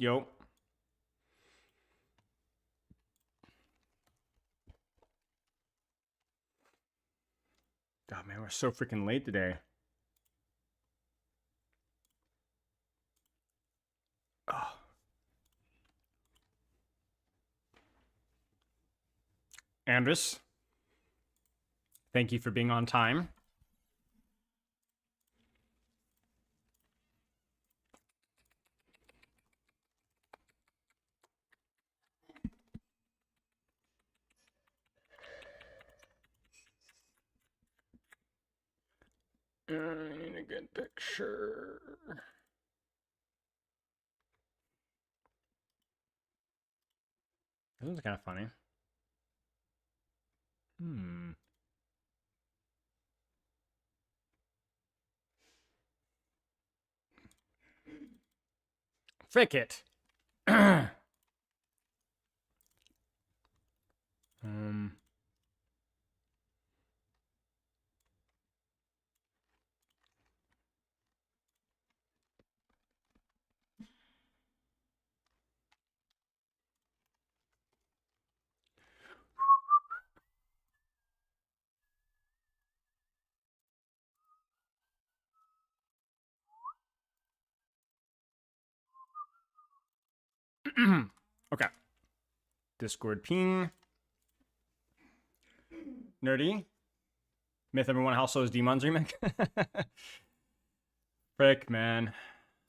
Yo. God, man, we're so freaking late today. Oh. Andres, thank you for being on time. I need a good picture. This one's kind of funny. Frick it. Okay. Discord ping. Nerdy. Myth everyone how slow is Demon's remake? Frick, man.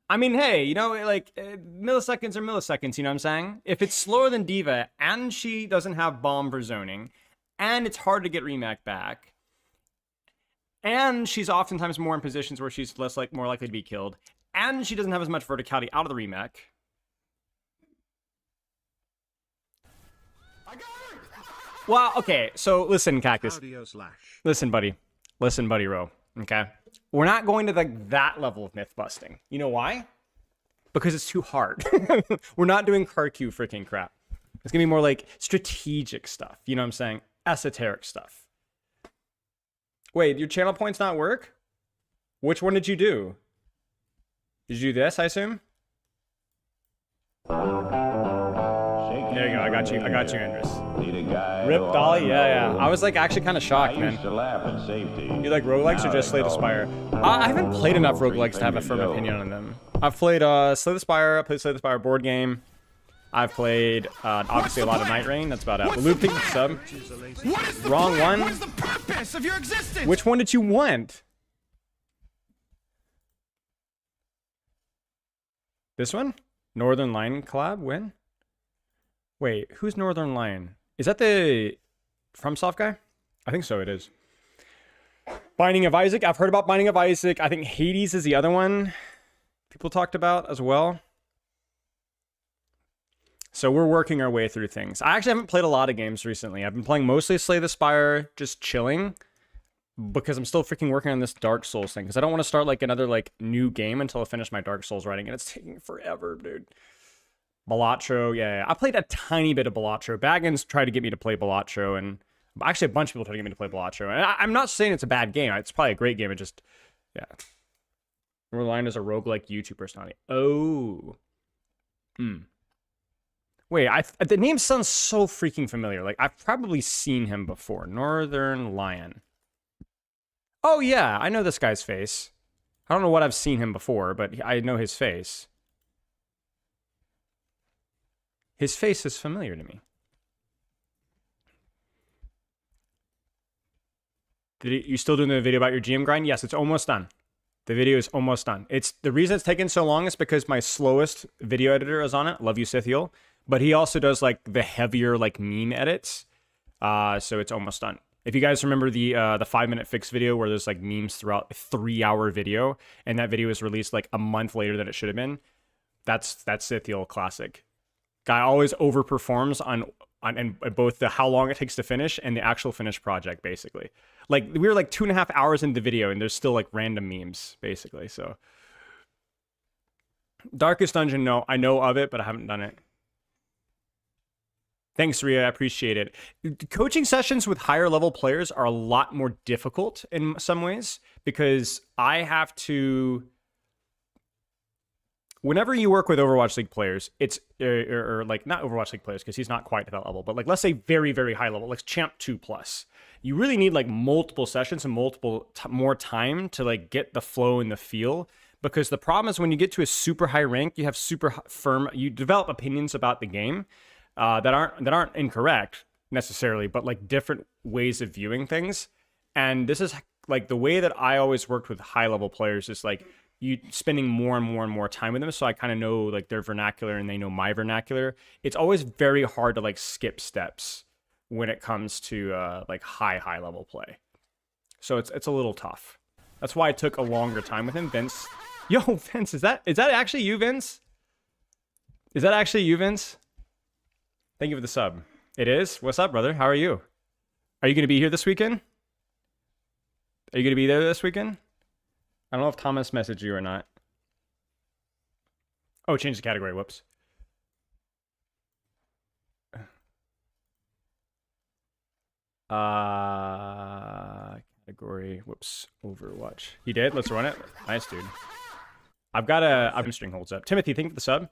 I mean, hey, you know, like, milliseconds are milliseconds, you know what I'm saying? If it's slower than Diva, and she doesn't have bomb for zoning, and it's hard to get remake back, and she's oftentimes more in positions where she's more likely to be killed, and she doesn't have as much verticality out of the remake. Well, okay, so listen, Cactus. Listen, buddy. Listen, buddy, Ro. Okay? We're not going to that level of myth busting. You know why? Because it's too hard. We're not doing CarQ freaking crap. It's gonna be more like strategic stuff. You know what I'm saying? Esoteric stuff. Wait, your channel points not work? Which one did you do? Did you do this, I assume? There you go. I got you, Andres. Rip Dolly? Yeah. I was like actually kind of shocked, man. You like roguelikes or just Slay the Spire? I haven't played enough roguelikes to have a firm opinion on them. I've played Slay the Spire. I played Slay the Spire board game. I've played obviously a lot of Night Rain. That's about it. Loop Pink sub. Wrong one. What is the purpose of your existence? Which one did you want? This one? Northern Lion collab? When? Wait, who's Northern Lion? Is that the FromSoft guy? I think so, it is. Binding of Isaac. I've heard about Binding of Isaac. I think Hades is the other one people talked about as well. So we're working our way through things. I actually haven't played a lot of games recently. I've been playing mostly Slay the Spire, just chilling, because I'm still freaking working on this Dark Souls thing, because I don't want to start like another like new game until I finish my Dark Souls writing, and it's taking forever, dude. Balatro, yeah. I played a tiny bit of Balatro. Baggins tried to get me to play Balatro, and actually a bunch of people tried to get me to play Balatro. And I'm not saying it's a bad game. It's probably a great game. It just, yeah. Relying as a roguelike YouTube personality. Oh. Wait, the name sounds so freaking familiar. Like, I've probably seen him before. Northern Lion. Oh, yeah. I know this guy's face. I don't know what I've seen him before, but I know his face. His face is familiar to me. You still doing the video about your GM grind? Yes, it's almost done. The video is almost done. The reason it's taken so long is because my slowest video editor is on it. Love you, Sithiel. But he also does like the heavier like meme edits. So it's almost done. If you guys remember the 5-minute fix video where there's like memes throughout a 3-hour video, and that video was released like a month later than it should have been, that's Sithiel classic. Guy always overperforms on both the how long it takes to finish and the actual finished project, basically. Like, we were like 2.5 hours into the video, and there's still like random memes, basically. So, Darkest Dungeon, no, I know of it, but I haven't done it. Thanks, Ria, I appreciate it. Coaching sessions with higher level players are a lot more difficult in some ways, because I have to whenever you work with Overwatch League players, it's or like not Overwatch League players because he's not quite at that level, but like let's say very, very high level, like Champ 2 plus. You really need like multiple sessions and multiple more time to like get the flow and the feel. Because the problem is when you get to a super high rank, you have super firm, you develop opinions about the game that aren't incorrect necessarily, but like different ways of viewing things. And this is like the way that I always worked with high level players is like you spending more and more and more time with them. So I kind of know like their vernacular and they know my vernacular. It's always very hard to like skip steps when it comes to like high level play. So it's a little tough. That's why I took a longer time with him. Vince. Yo, Vince, is that actually you, Vince? Is that actually you, Vince? Thank you for the sub. It is? What's up, brother? How are you? Are you going to be here this weekend? Are you going to be there this weekend? I don't know if Thomas messaged you or not. Oh, change the category. Whoops. Category. Whoops. Overwatch. He did? Let's run it. Nice, dude. I've got a string holds up. Timothy, thank you for the sub.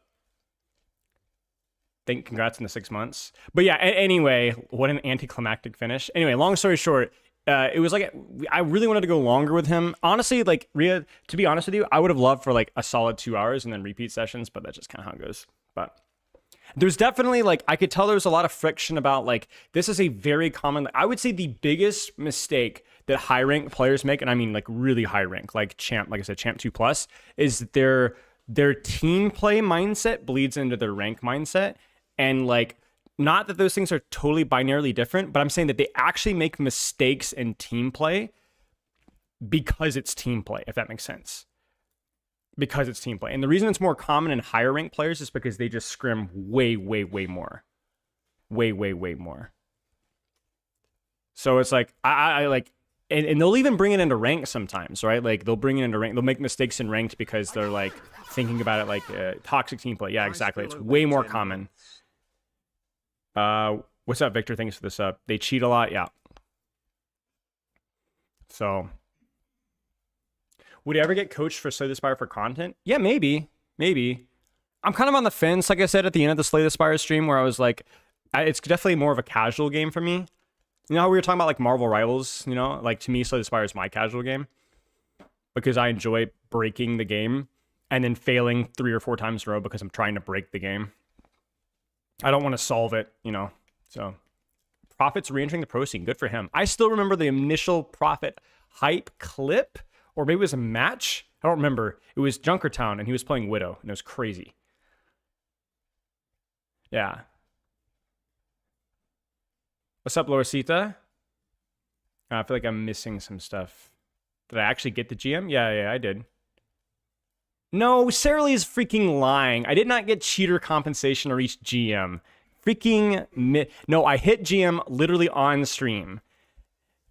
Congrats on the 6 months. But yeah, anyway, what an anticlimactic finish. Anyway, long story short, it was like I really wanted to go longer with him. Honestly, like Rhea, to be honest with you, I would have loved for like a solid 2 hours and then repeat sessions, but that's just kind of how it goes. But there's definitely like I could tell there was a lot of friction about like this is a very common. I would say the biggest mistake that high rank players make, and I mean like really high rank, like champ, like I said, champ 2 plus, is their team play mindset bleeds into their rank mindset, and like. Not that those things are totally binarily different, but I'm saying that they actually make mistakes in team play because it's team play, if that makes sense. Because it's team play. And the reason it's more common in higher rank players is because they just scrim way more. Way more. So it's like, I like, and they'll even bring it into ranked sometimes, right? Like they'll bring it into ranked. They'll make mistakes in ranked because they're like thinking about it like toxic team play. Yeah, exactly. It's way more common. What's up, Victor? Thanks for the sub. They cheat a lot, yeah. So, would you ever get coached for Slay the Spire for content? Yeah, maybe. I'm kind of on the fence, like I said at the end of the Slay the Spire stream, where I was like, it's definitely more of a casual game for me. You know how we were talking about like Marvel Rivals? You know, like to me, Slay the Spire is my casual game because I enjoy breaking the game and then failing 3 or 4 times in a row because I'm trying to break the game. I don't want to solve it, you know. So, Prophet's re-entering the pro scene. Good for him. I still remember the initial Prophet hype clip, or maybe it was a match. I don't remember. It was Junkertown, and he was playing Widow, and it was crazy. Yeah. What's up, Lorcita? I feel like I'm missing some stuff. Did I actually get the GM? Yeah, I did. No, Sarah Lee is freaking lying. I did not get cheater compensation or reach GM. No, I hit GM literally on stream.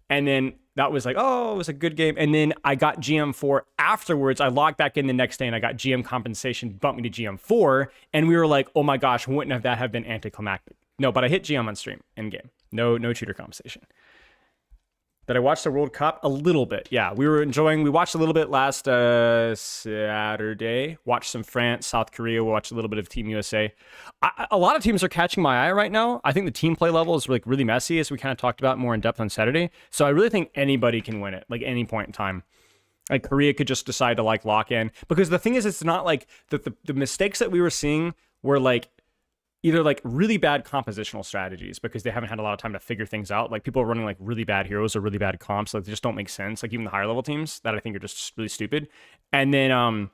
And then that was like, oh, it was a good game. And then I got GM4 afterwards. I logged back in the next day and I got GM compensation, bumped me to GM4. And we were like, oh my gosh, wouldn't that have been anticlimactic? No, but I hit GM on stream in game. No cheater compensation. Did I watch the World Cup? A little bit, yeah. We watched a little bit last Saturday. Watched some France, South Korea. Watched a little bit of Team USA. A lot of teams are catching my eye right now. I think the team play level is like really messy, as we kind of talked about more in depth on Saturday. So I really think anybody can win it, like any point in time. Like Korea could just decide to like lock in. Because the thing is, it's not like the mistakes that we were seeing were like either like really bad compositional strategies because they haven't had a lot of time to figure things out. Like people are running like really bad heroes or really bad comps. Like they just don't make sense. Like even the higher level teams that I think are just really stupid. And then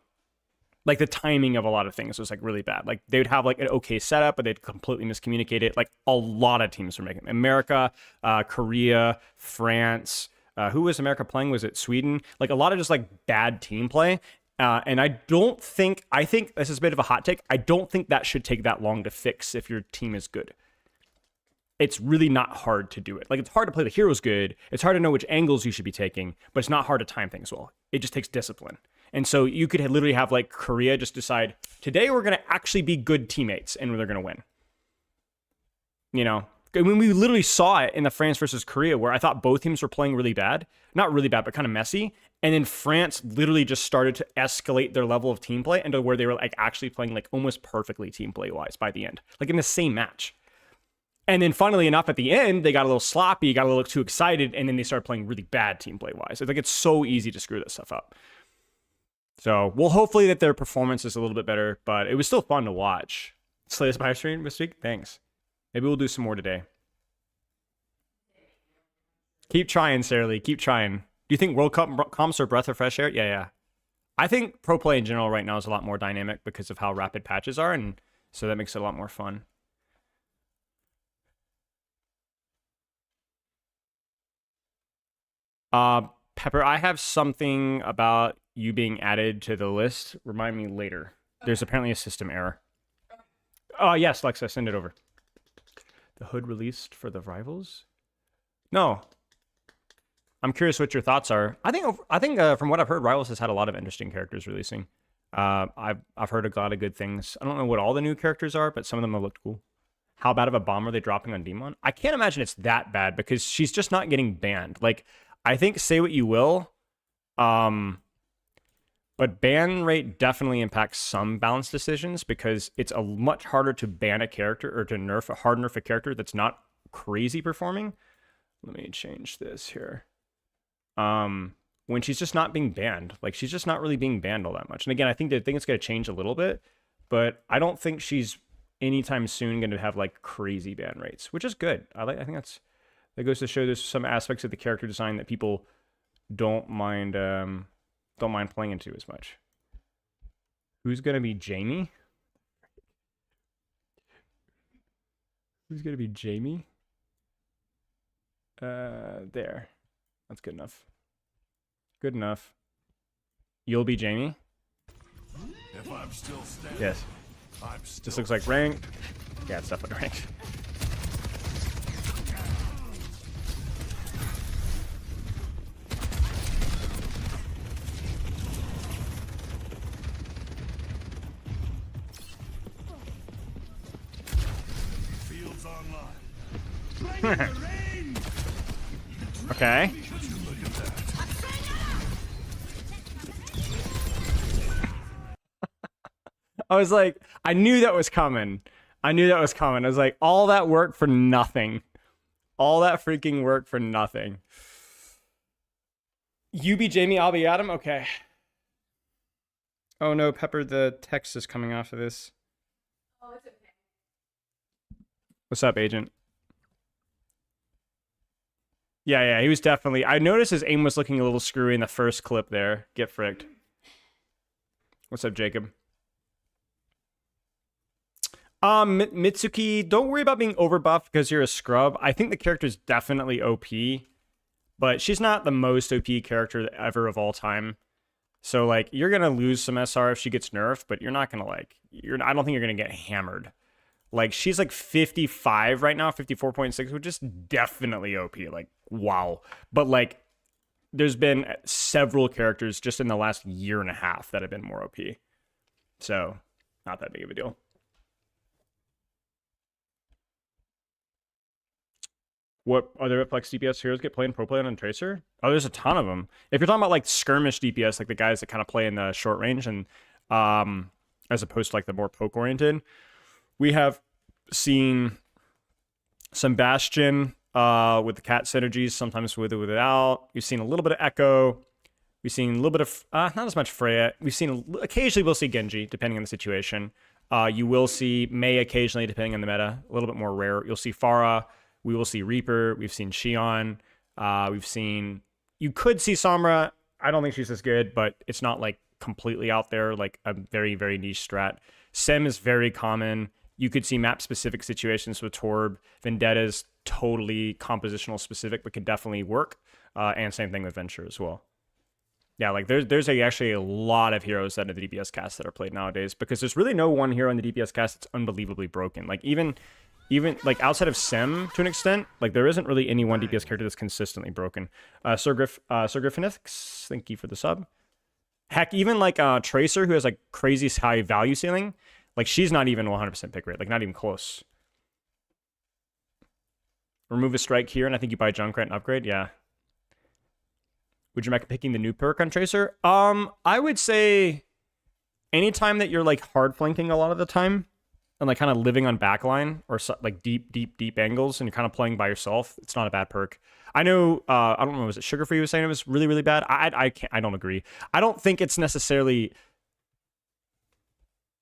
like the timing of a lot of things was like really bad. Like they would have like an okay setup, but they'd completely miscommunicate it. Like a lot of teams were making it. America, Korea, France. Who was America playing? Was it Sweden? Like a lot of just like bad team play. And I think this is a bit of a hot take. I don't think that should take that long to fix if your team is good. It's really not hard to do it. Like it's hard to play the heroes good. It's hard to know which angles you should be taking, but it's not hard to time things well. It just takes discipline. And so you could literally have like Korea just decide, today we're going to actually be good teammates and they're going to win. You know? I mean, we literally saw it in the France versus Korea where I thought both teams were playing really bad. Not really bad, but kind of messy. And then France literally just started to escalate their level of team play into where they were like actually playing like almost perfectly team play wise by the end, like in the same match. And then funnily enough, at the end, they got a little sloppy, got a little too excited, and then they started playing really bad team play wise. It's like it's so easy to screw this stuff up. So well, hopefully that their performance is a little bit better, but it was still fun to watch. Slay this by stream this week. Thanks. Maybe we'll do some more today. Keep trying, Sarah Lee. Keep trying. Do you think World Cup comps are breath of fresh air? Yeah. I think pro play in general right now is a lot more dynamic because of how rapid patches are, and so that makes it a lot more fun. Pepper, I have something about you being added to the list. Remind me later. There's apparently a system error. Oh, yes, Lexa, send it over. The hood released for the rivals? No. I'm curious what your thoughts are. I think from what I've heard, Rivals has had a lot of interesting characters releasing. I've heard a lot of good things. I don't know what all the new characters are, but some of them have looked cool. How bad of a bomb are they dropping on Demon? I can't imagine it's that bad because she's just not getting banned. Like, I think say what you will, but ban rate definitely impacts some balance decisions because it's a much harder to ban a character or to hard nerf a character that's not crazy performing. Let me change this here. When she's just not being banned. Like, she's just not really being banned all that much. And again, I think it's going to change a little bit, but I don't think she's anytime soon going to have, like, crazy ban rates, which is good. I think that goes to show there's some aspects of the character design that people don't mind playing into as much. Who's going to be Jamie? Who's going to be Jamie? There. That's good enough. Good enough. You'll be Jamie? If I'm still standing, yes. This looks like ranked. Yeah, it's definitely ranked. Fields online. Okay. I was like, I knew that was coming. I was like, all that work for nothing. All that freaking work for nothing. You be Jamie, I'll be Adam? Okay. Oh no, Pepper, the text is coming off of this. Oh, it's okay. What's up, Agent? Yeah, he was definitely... I noticed his aim was looking a little screwy in the first clip there. Get fricked. What's up, Jacob? Mitsuki, don't worry about being overbuffed because you're a scrub. I think the character's definitely OP, but she's not the most OP character ever of all time. So, like, you're going to lose some SR if she gets nerfed, but you're not going to, like... I don't think you're going to get hammered. Like, she's, like, 55 right now, 54.6, which is definitely OP. Like, wow. But, like, there's been several characters just in the last year and a half that have been more OP. So, not that big of a deal. What other Flex DPS heroes get played in pro play on Tracer? Oh, there's a ton of them. If you're talking about like skirmish DPS, like the guys that kind of play in the short range, and as opposed to like the more poke oriented, we have seen some Bastion with the cat synergies, sometimes with or without. We've seen a little bit of Echo. We've seen a little bit of not as much Freya. We've seen occasionally we'll see Genji depending on the situation. You will see Mei occasionally depending on the meta. A little bit more rare. You'll see Pharah. We will see Reaper. We've seen Xion. We've seen... You could see Sombra. I don't think she's as good, but it's not, like, completely out there, like a very, very niche strat. Sem is very common. You could see map-specific situations with Torb. Vendetta's totally compositional specific, but can definitely work. And same thing with Venture as well. Yeah, like, there's actually a lot of heroes that are the DPS cast that are played nowadays, because there's really no one hero in the DPS cast that's unbelievably broken. Like, even like outside of Sem to an extent, like there isn't really any one DPS character that's consistently broken. Sir Griffinix, thank you for the sub. Heck, even like Tracer, who has like crazy high value ceiling, like she's not even 100% pick rate, like not even close. Remove a strike here, and I think you buy Junkrat and upgrade. Yeah. Would you recommend picking the new perk on Tracer? I would say anytime that you're like hard flanking a lot of the time and like kind of living on backline or like deep angles and you're kind of playing by yourself, it's not a bad perk. I know, I don't know, was it Sugar Free was saying it was really, really bad? I don't agree. I don't think it's necessarily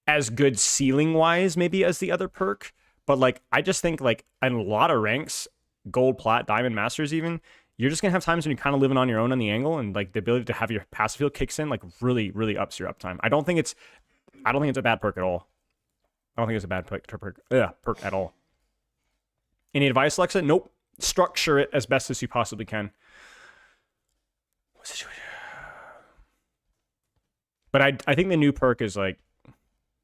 as good ceiling wise maybe as the other perk, but like I just think like in a lot of ranks, gold, plat, diamond, masters even, you're just gonna have times when you're kind of living on your own on the angle, and like the ability to have your passive field kicks in like really, really ups your uptime. I don't think it's a bad perk at all. I don't think it's a bad perk at all. Any advice, Alexa? Nope. Structure it as best as you possibly can. But I think the new perk is like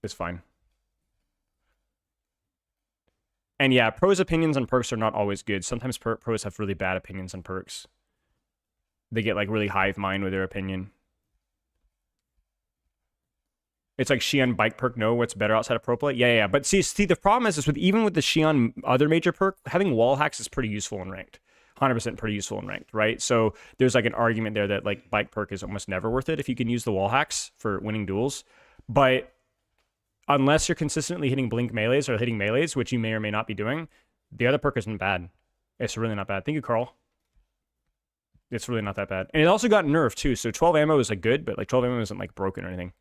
fine. And yeah, pros' opinions on perks are not always good. Sometimes pros have really bad opinions on perks. They get like really hive mind with their opinion. It's like Xi'an bike perk. No, what's better outside of pro play? Yeah. But see, the problem is with even with the Xi'an other major perk, having wall hacks is pretty useful in ranked. 100% pretty useful in ranked, right? So there's like an argument there that like bike perk is almost never worth it if you can use the wall hacks for winning duels. But unless you're consistently hitting blink melees or hitting melees, which you may or may not be doing, the other perk isn't bad. It's really not bad. Thank you, Carl. It's really not that bad. And it also got nerfed too. So 12 ammo is like good, but like 12 ammo isn't like broken or anything.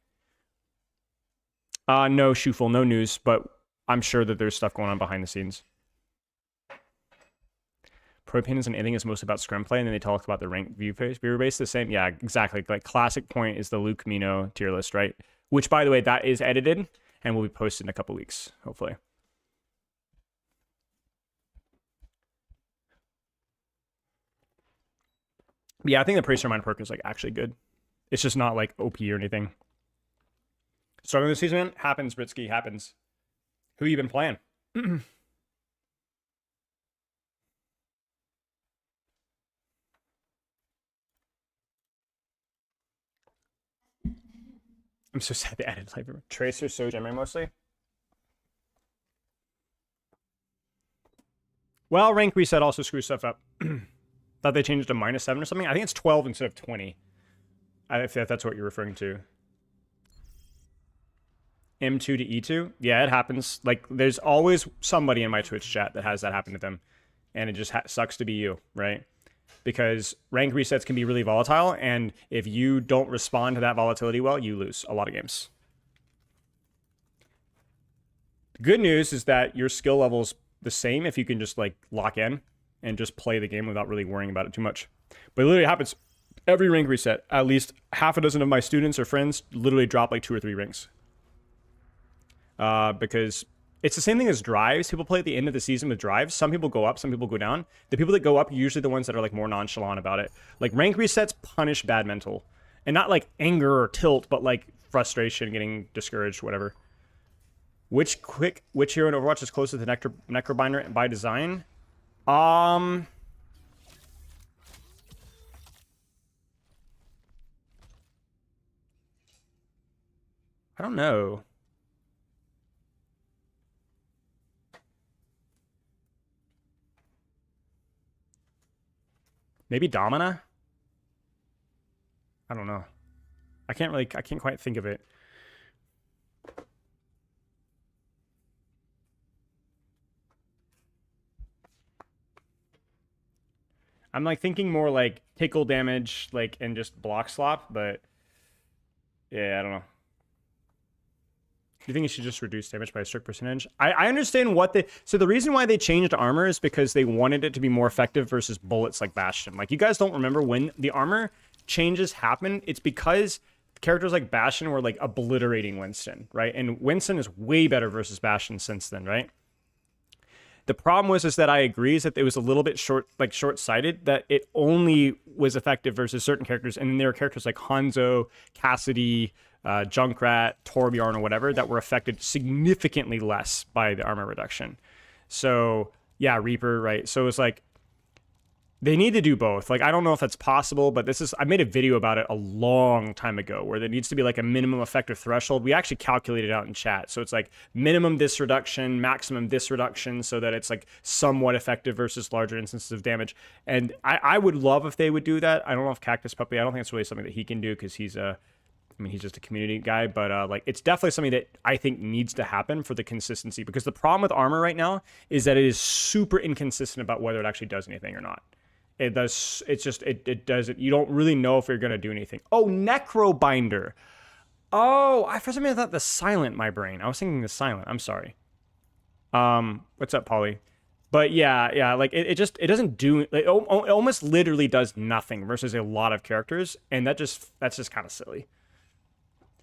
No, Shuful, no news, but I'm sure that there's stuff going on behind the scenes. Pro opinions on anything is mostly about scrim play, and then they talk about the rank viewer base. The same, yeah, exactly. Like classic point is the Luke Mino tier list, right? Which, by the way, that is edited and will be posted in a couple weeks, hopefully. But yeah, I think the Praetor Mind perk is like actually good. It's just not like OP or anything. Struggling this season, happens, Britsky, happens. Who you been playing? I'm so sad they added flavor. Tracer, so Gemini mostly. Well, rank reset also screws stuff up. Thought they changed it to -7 or something. I think it's 12 instead of 20. If that's what you're referring to. M2 to E2? Yeah, it happens. Like, there's always somebody in my Twitch chat that has that happen to them. And it just sucks to be you, right? Because rank resets can be really volatile, and if you don't respond to that volatility well, you lose a lot of games. The good news is that your skill level's the same if you can just, like, lock in and just play the game without really worrying about it too much. But it literally happens every rank reset. At least half a dozen of my students or friends literally drop, like, 2 or 3 ranks. Because it's the same thing as drives. People play at the end of the season with drives. Some people go up, some people go down. The people that go up are usually the ones that are like more nonchalant about it. Like rank resets punish bad mental. And not like anger or tilt, but like frustration, getting discouraged, whatever. Which hero in Overwatch is closest to the Necrobinder by design? I don't know. Maybe Domina? I don't know. I can't quite think of it. I'm like thinking more like tickle damage, like, and just block slop, but yeah, I don't know. Do you think it should just reduce damage by a strict percentage? I understand what they... So the reason why they changed armor is because they wanted it to be more effective versus bullets like Bastion. Like, you guys don't remember when the armor changes happened? It's because characters like Bastion were, like, obliterating Winston, right? And Winston is way better versus Bastion since then, right? The problem is that I agree is that it was a little bit short-sighted, that it only was effective versus certain characters, and then there are characters like Hanzo, Cassidy... Junkrat, Torbjorn, or whatever, that were affected significantly less by the armor reduction. So, yeah, Reaper, right? So it's like, They need to do both. Like, I don't know if that's possible, but I made a video about it a long time ago where there needs to be like a minimum effective threshold. We actually calculated out in chat. So it's like minimum this reduction, maximum this reduction, so that it's like somewhat effective versus larger instances of damage. And I would love if they would do that. I don't know if Cactus Puppy, I don't think it's really something that he can do because he's he's just a community guy, but like it's definitely something that I think needs to happen for the consistency, because the problem with armor right now is that it is super inconsistent about whether it actually does anything or not. It does. It's just it doesn't. You don't really know if you're gonna do anything. Oh, Necrobinder. Oh, for some reason I thought the Silent. My brain. I was thinking the Silent. I'm sorry. What's up, Polly? But yeah. Like it doesn't do. It almost literally does nothing versus a lot of characters, and that's just kind of silly.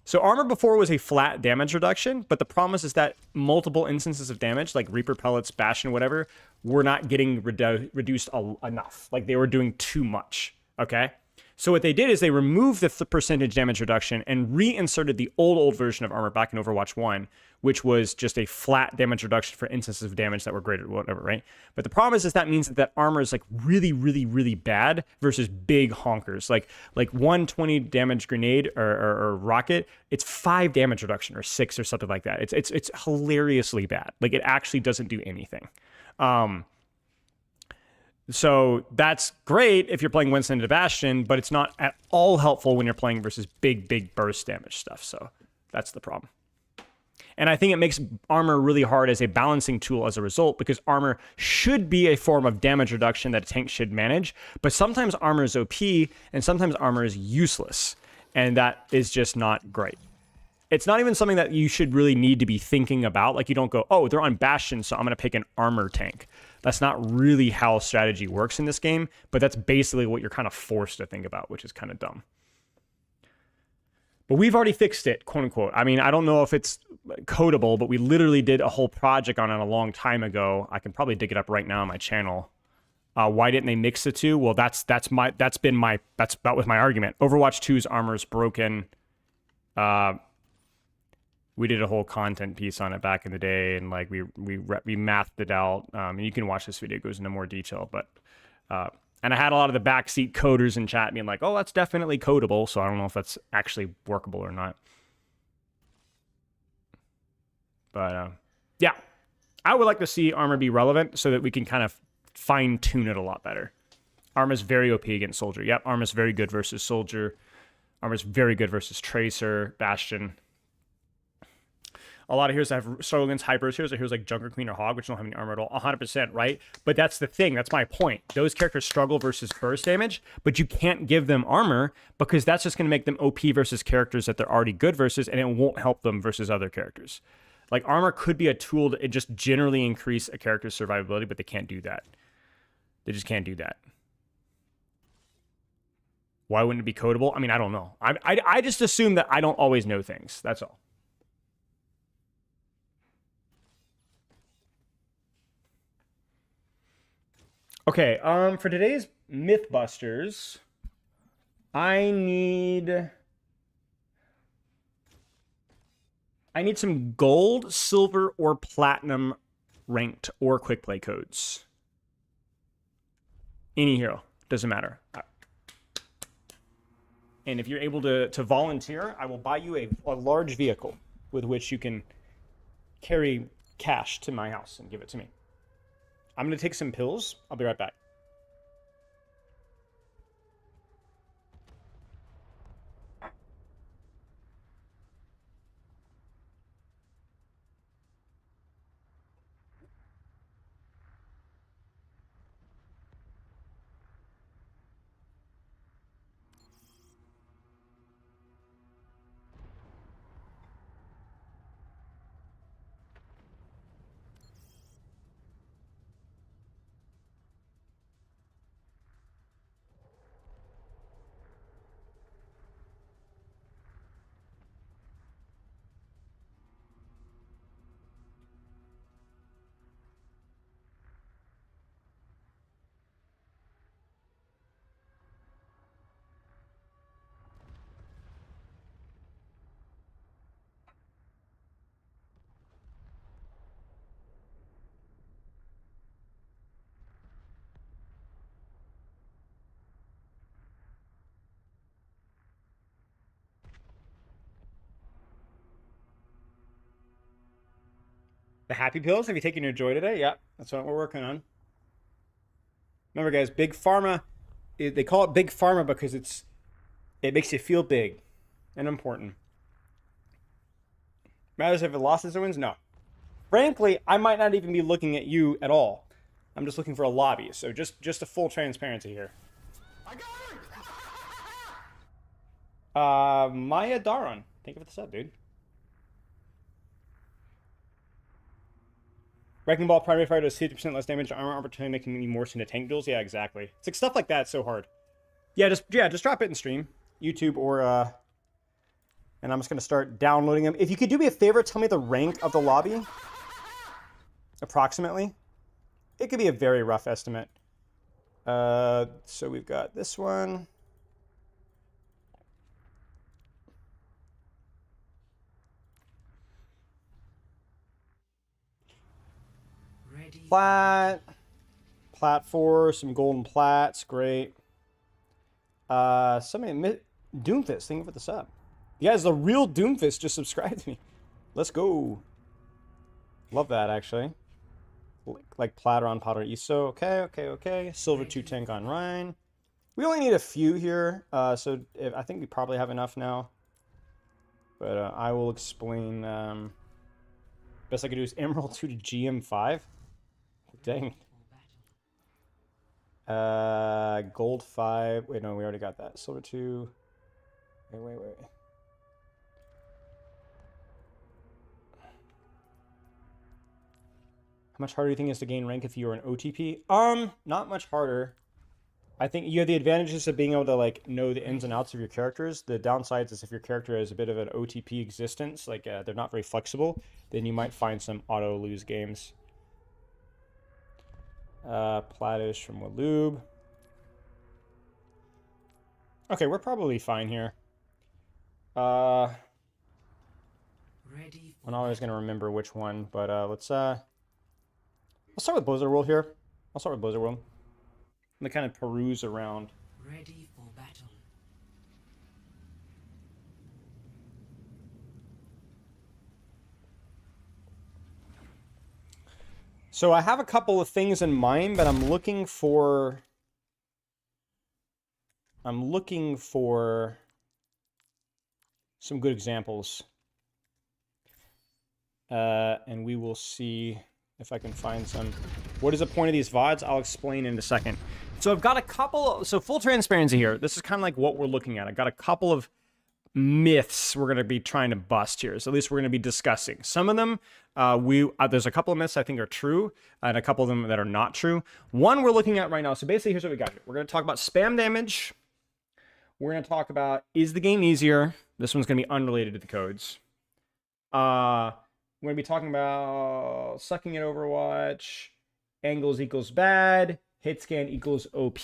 So armor before was a flat damage reduction, but the promise is that multiple instances of damage, like Reaper Pellets, Bastion, whatever, were not getting reduced enough. Like they were doing too much, okay? So what they did is they removed the percentage damage reduction and reinserted the old version of armor back in Overwatch 1, which was just a flat damage reduction for instances of damage that were greater, whatever, right? But the problem is that means that armor is like really, really, really bad versus big honkers. Like 120 damage grenade or rocket, it's 5 damage reduction or 6 or something like that. It's hilariously bad. Like it actually doesn't do anything. So that's great if you're playing Winston into Bastion, but it's not at all helpful when you're playing versus big burst damage stuff. So that's the problem. And I think it makes armor really hard as a balancing tool as a result, because armor should be a form of damage reduction that a tank should manage. But sometimes armor is OP and sometimes armor is useless. And that is just not great. It's not even something that you should really need to be thinking about. Like you don't go, oh, they're on Bastion, so I'm going to pick an armor tank. That's not really how strategy works in this game, but that's basically what you're kind of forced to think about, which is kind of dumb. But we've already fixed it, quote unquote. I mean, I don't know if it's codable, but we literally did a whole project on it a long time ago. I can probably dig it up right now on my channel. Why didn't they mix the two? Well, that was my argument. Overwatch 2's armor is broken. We did a whole content piece on it back in the day, and like we mathed it out. And you can watch this video; it goes into more detail. But and I had a lot of the backseat coders in chat being like, "Oh, that's definitely codable." So I don't know if that's actually workable or not. But yeah, I would like to see armor be relevant so that we can kind of fine tune it a lot better. Armor's very OP against Soldier. Yep, armor's very good versus Soldier. Armor's very good versus Tracer, Bastion. A lot of heroes that have struggle against hypers. Heroes like Junker Queen or Hog, which don't have any armor at all. 100%, right? But that's the thing. That's my point. Those characters struggle versus burst damage, but you can't give them armor because that's just going to make them OP versus characters that they're already good versus, and it won't help them versus other characters. Like, armor could be a tool to just generally increase a character's survivability, but they can't do that. They just can't do that. Why wouldn't it be codable? I mean, I don't know. I just assume that I don't always know things. That's all. Okay, for today's Mythbusters, I need some gold, silver, or platinum ranked or quick play codes. Any hero, doesn't matter. And if you're able to volunteer, I will buy you a large vehicle with which you can carry cash to my house and give it to me. I'm going to take some pills. I'll be right back. The happy pills. Have you taken your joy today? Yeah, that's what we're working on. Remember, guys, big pharma. They call it big pharma because it makes you feel big and important. Matters if it losses or wins? No. Frankly, I might not even be looking at you at all. I'm just looking for a lobby. So just a full transparency here. I got it! Maya Daron. Thank you for the sub, dude. Wrecking Ball primary fire does 50% less damage, armor opportunity making me more into tank duels. Yeah, exactly. It's like stuff like that. It's so hard. Yeah, just drop it in stream, YouTube, or and I'm just gonna start downloading them. If you could do me a favor, tell me the rank of the lobby, approximately. It could be a very rough estimate. So we've got this one. Plat 4, some golden plats, great. Somebody Doomfist, thank you for the sub. You guys, the real Doomfist just subscribed to me. Let's go. Love that, actually. Like platter on Potter Iso. Okay. Silver 2 tank on Rhine. We only need a few here, so I think we probably have enough now. But I will explain. Best I could do is Emerald 2 to GM5. Dang. Gold 5. Wait, no, we already got that. Silver 2. Wait. How much harder do you think it is to gain rank if you are an OTP? Not much harder. I think you have the advantages of being able to like know the ins and outs of your characters. The downsides is if your character has a bit of an OTP existence, like they're not very flexible, then you might find some auto lose games. Platish from Waloob. Okay, we're probably fine here. I'm not always gonna remember which one, but let's start with Blizzard World here. I'll start with Blizzard World. I'm gonna kind of peruse around. Ready for battle. So I have a couple of things in mind, but I'm looking for some good examples. And we will see if I can find some. What is the point of these VODs? I'll explain in a second. So I've got a couple, so full transparency here. This is kind of like what we're looking at. I've got a couple of myths we're going to be trying to bust here. So at least we're going to be discussing. Some of them, there's a couple of myths I think are true, and a couple of them that are not true. One we're looking at right now. So basically, here's what we got here. We're going to talk about spam damage. We're going to talk about, is the game easier? This one's going to be unrelated to the codes. We're going to be talking about sucking at Overwatch, angles equals bad, hit scan equals OP.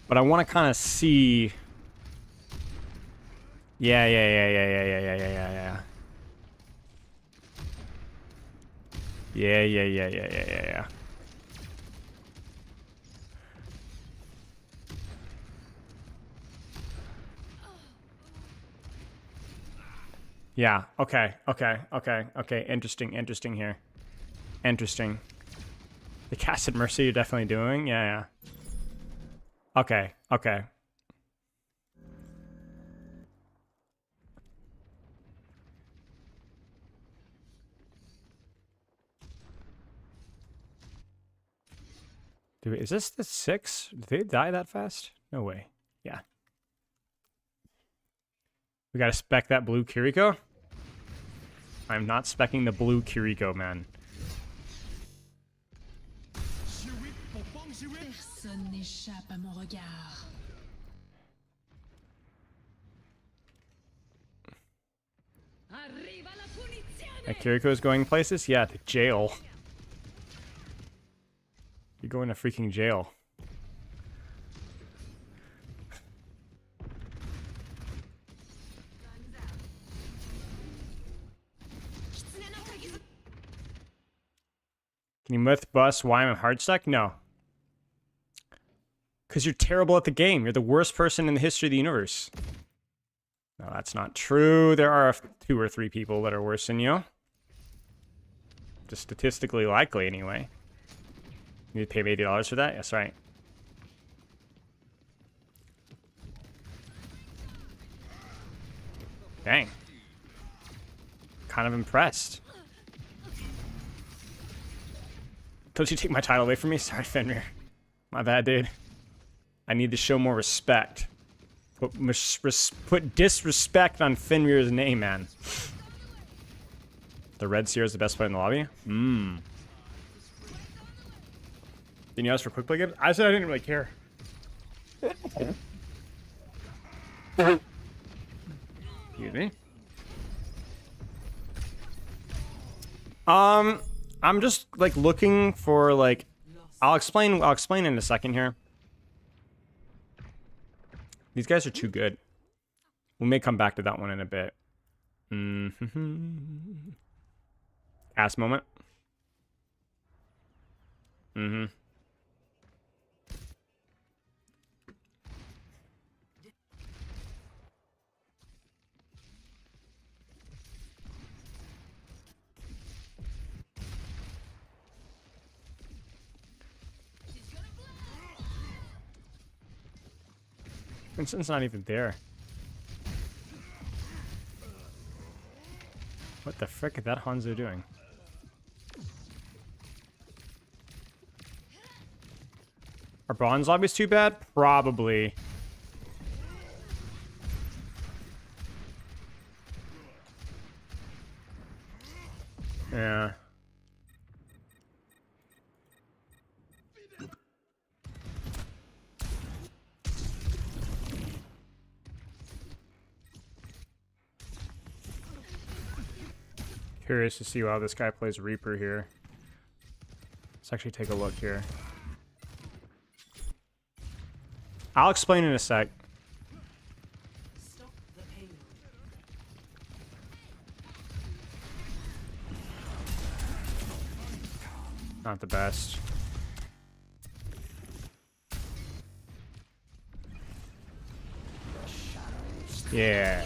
But I want to kind of see... Yeah. Yeah, okay. Interesting here. Interesting. The Casted Mercy you're definitely doing? Yeah. Okay. Dude, is this the 6? Did they die that fast? No way. Yeah. We gotta spec that blue Kiriko? I'm not specking the blue Kiriko, man. Personne n'échappe à mon regard. That Kiriko is going places? Yeah, to jail. You're going to freaking jail. Can you myth bust why I'm hard stuck? No. Because you're terrible at the game. You're the worst person in the history of the universe. No, that's not true. There are 2 or 3 people that are worse than you. Just statistically likely, anyway. You need to pay me $80 for that? That's right. Dang. Kind of impressed. Don't you take my title away from me? Sorry, Fenrir. My bad, dude. I need to show more respect. Put disrespect on Fenrir's name, man. The Red Seer is the best player in the lobby? Didn't you ask for quick play games? I said I didn't really care. Excuse me. I'm just like looking for like I'll explain in a second here. These guys are too good. We may come back to that one in a bit. Ass moment. Vincent's not even there. What the frick is that Hanzo doing? Are bronze lobbies too bad? Probably. Yeah. Curious to see how this guy plays Reaper here. Let's actually take a look here. I'll explain in a sec. Stop the payload. Not the best. Yeah.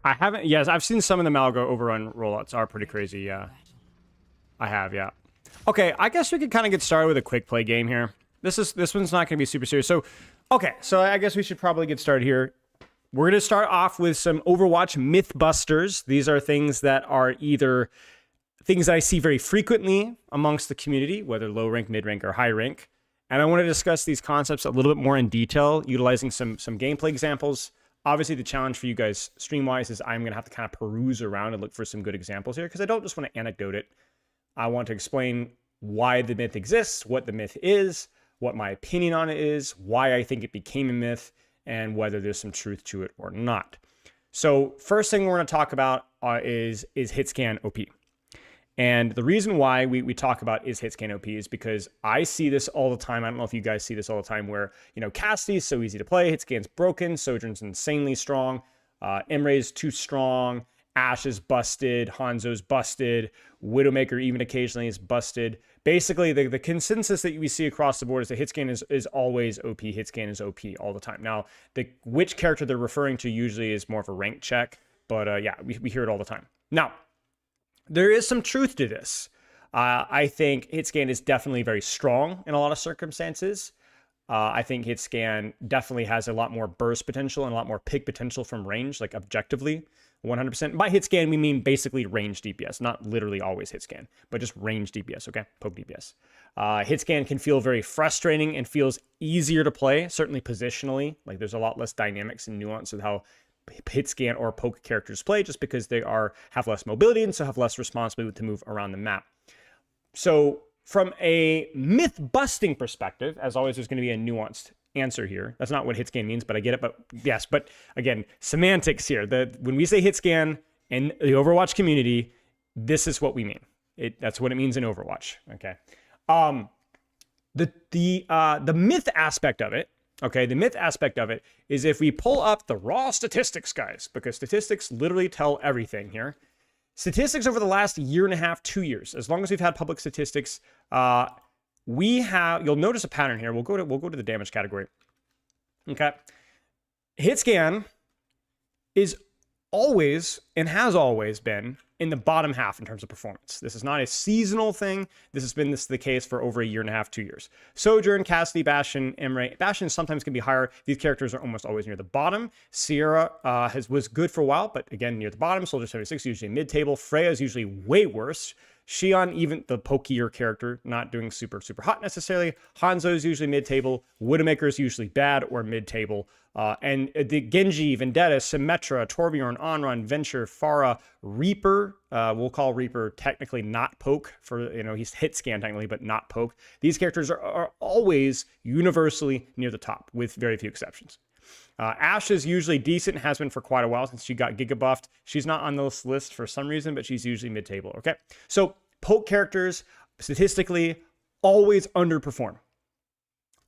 I haven't. Yes, I've seen some of the Malgo overrun rollouts are pretty crazy. Yeah, I have. Yeah. Okay, I guess we could kind of get started with a quick play game here. This one's not going to be super serious. So, okay, so I guess we should probably get started here. We're going to start off with some Overwatch Mythbusters. These are things that are either things that I see very frequently amongst the community, whether low rank, mid rank, or high rank. And I want to discuss these concepts a little bit more in detail, utilizing some gameplay examples. Obviously, the challenge for you guys stream-wise is I'm going to have to kind of peruse around and look for some good examples here because I don't just want to anecdote it. I want to explain why the myth exists, what the myth is, what my opinion on it is, why I think it became a myth, and whether there's some truth to it or not. So first thing we're going to talk about is hitscan OP. And the reason why we talk about is hitscan OP is because I see this all the time. I don't know if you guys see this all the time where, you know, Cassidy's so easy to play, hitscan's broken, Sojourn's insanely strong, Emre's too strong, Ashe is busted, Hanzo's busted, Widowmaker even occasionally is busted. Basically, the consensus that we see across the board is that hitscan is always OP, hitscan is OP all the time. Now, which character they're referring to usually is more of a rank check, but yeah, we hear it all the time. Now, there is some truth to this. I think hitscan is definitely very strong in a lot of circumstances. I think hitscan definitely has a lot more burst potential and a lot more pick potential from range, like objectively, 100%. By hitscan, we mean basically range DPS, not literally always hitscan, but just range DPS, okay? Poke DPS. Hitscan can feel very frustrating and feels easier to play, certainly positionally. Like there's a lot less dynamics and nuance with how hitscan or poke characters play just because they have less mobility and so have less responsibility to move around the map. So from a myth busting perspective, as always, there's going to be a nuanced answer here. That's not what hitscan means, but I get it. But yes, but again, semantics here. When we say hitscan in the Overwatch community, this is what we mean. That's what it means in Overwatch. Okay. The myth aspect of it. Okay, the myth aspect of it is if we pull up the raw statistics, guys, because statistics literally tell everything here. Statistics over the last year and a half, 2 years, as long as we've had public statistics, you'll notice a pattern here. We'll go to the damage category. Okay. Hit scan is always and has always been in the bottom half in terms of performance. This is not a seasonal thing. This has been the case for over a year and a half, 2 years. Sojourn, Cassidy, Bastion, Emre. Bastion sometimes can be higher. These characters are almost always near the bottom. Sierra was good for a while, but again, near the bottom. Soldier 76 usually mid-table. Freya is usually way worse. Shion, even the pokier character, not doing super hot necessarily. Hanzo is usually mid-table. Widowmaker is usually bad or mid-table. And the Genji, Vendetta, Symmetra, Torbjorn, Onrun, Venture, Pharah, Reaper. We'll call Reaper technically not poke for, he's hit scan technically, but not poke. These characters are always universally near the top with very few exceptions. Ashe is usually decent, has been for quite a while since she got giga buffed. She's not on this list for some reason, but she's usually mid-table, okay? So poke characters, statistically, always underperform.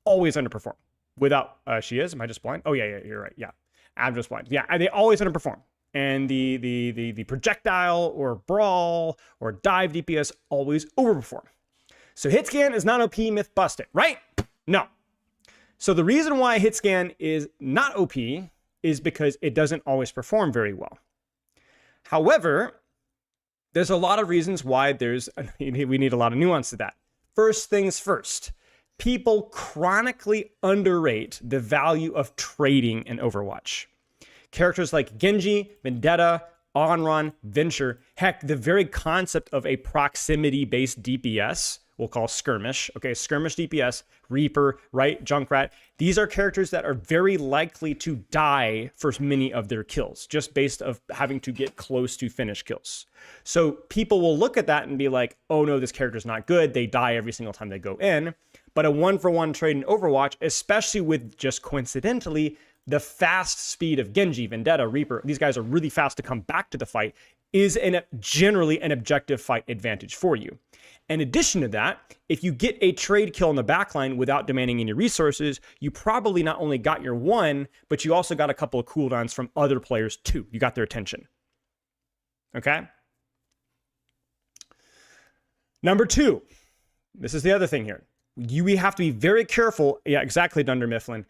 Always underperform. Without, she is, am I just blind? Oh, yeah, you're right, yeah. I'm just blind. Yeah, they always underperform. And the projectile or brawl or dive DPS always overperform. So hit scan is not OP, myth busted, right? No. So the reason why hit scan is not OP is because it doesn't always perform very well. However, there's a lot of reasons why we need a lot of nuance to that. First things first, people chronically underrate the value of trading in Overwatch. Characters like Genji, Vendetta, Onrun, Venture, heck, the very concept of a proximity-based DPS, we'll call Skirmish, okay, Skirmish DPS, Reaper, right, Junkrat, these are characters that are very likely to die for many of their kills, just based of having to get close to finish kills. So people will look at that and be like, oh no, this character's not good, they die every single time they go in. But a 1-for-1 trade in Overwatch, especially with just coincidentally the fast speed of Genji, Vendetta, Reaper, these guys are really fast to come back to the fight, is generally an objective fight advantage for you. In addition to that, if you get a trade kill in the backline without demanding any resources, you probably not only got your one, but you also got a couple of cooldowns from other players too. You got their attention. Okay? Number two, this is the other thing here. We have to be very careful. Yeah, exactly, Dunder Mifflin.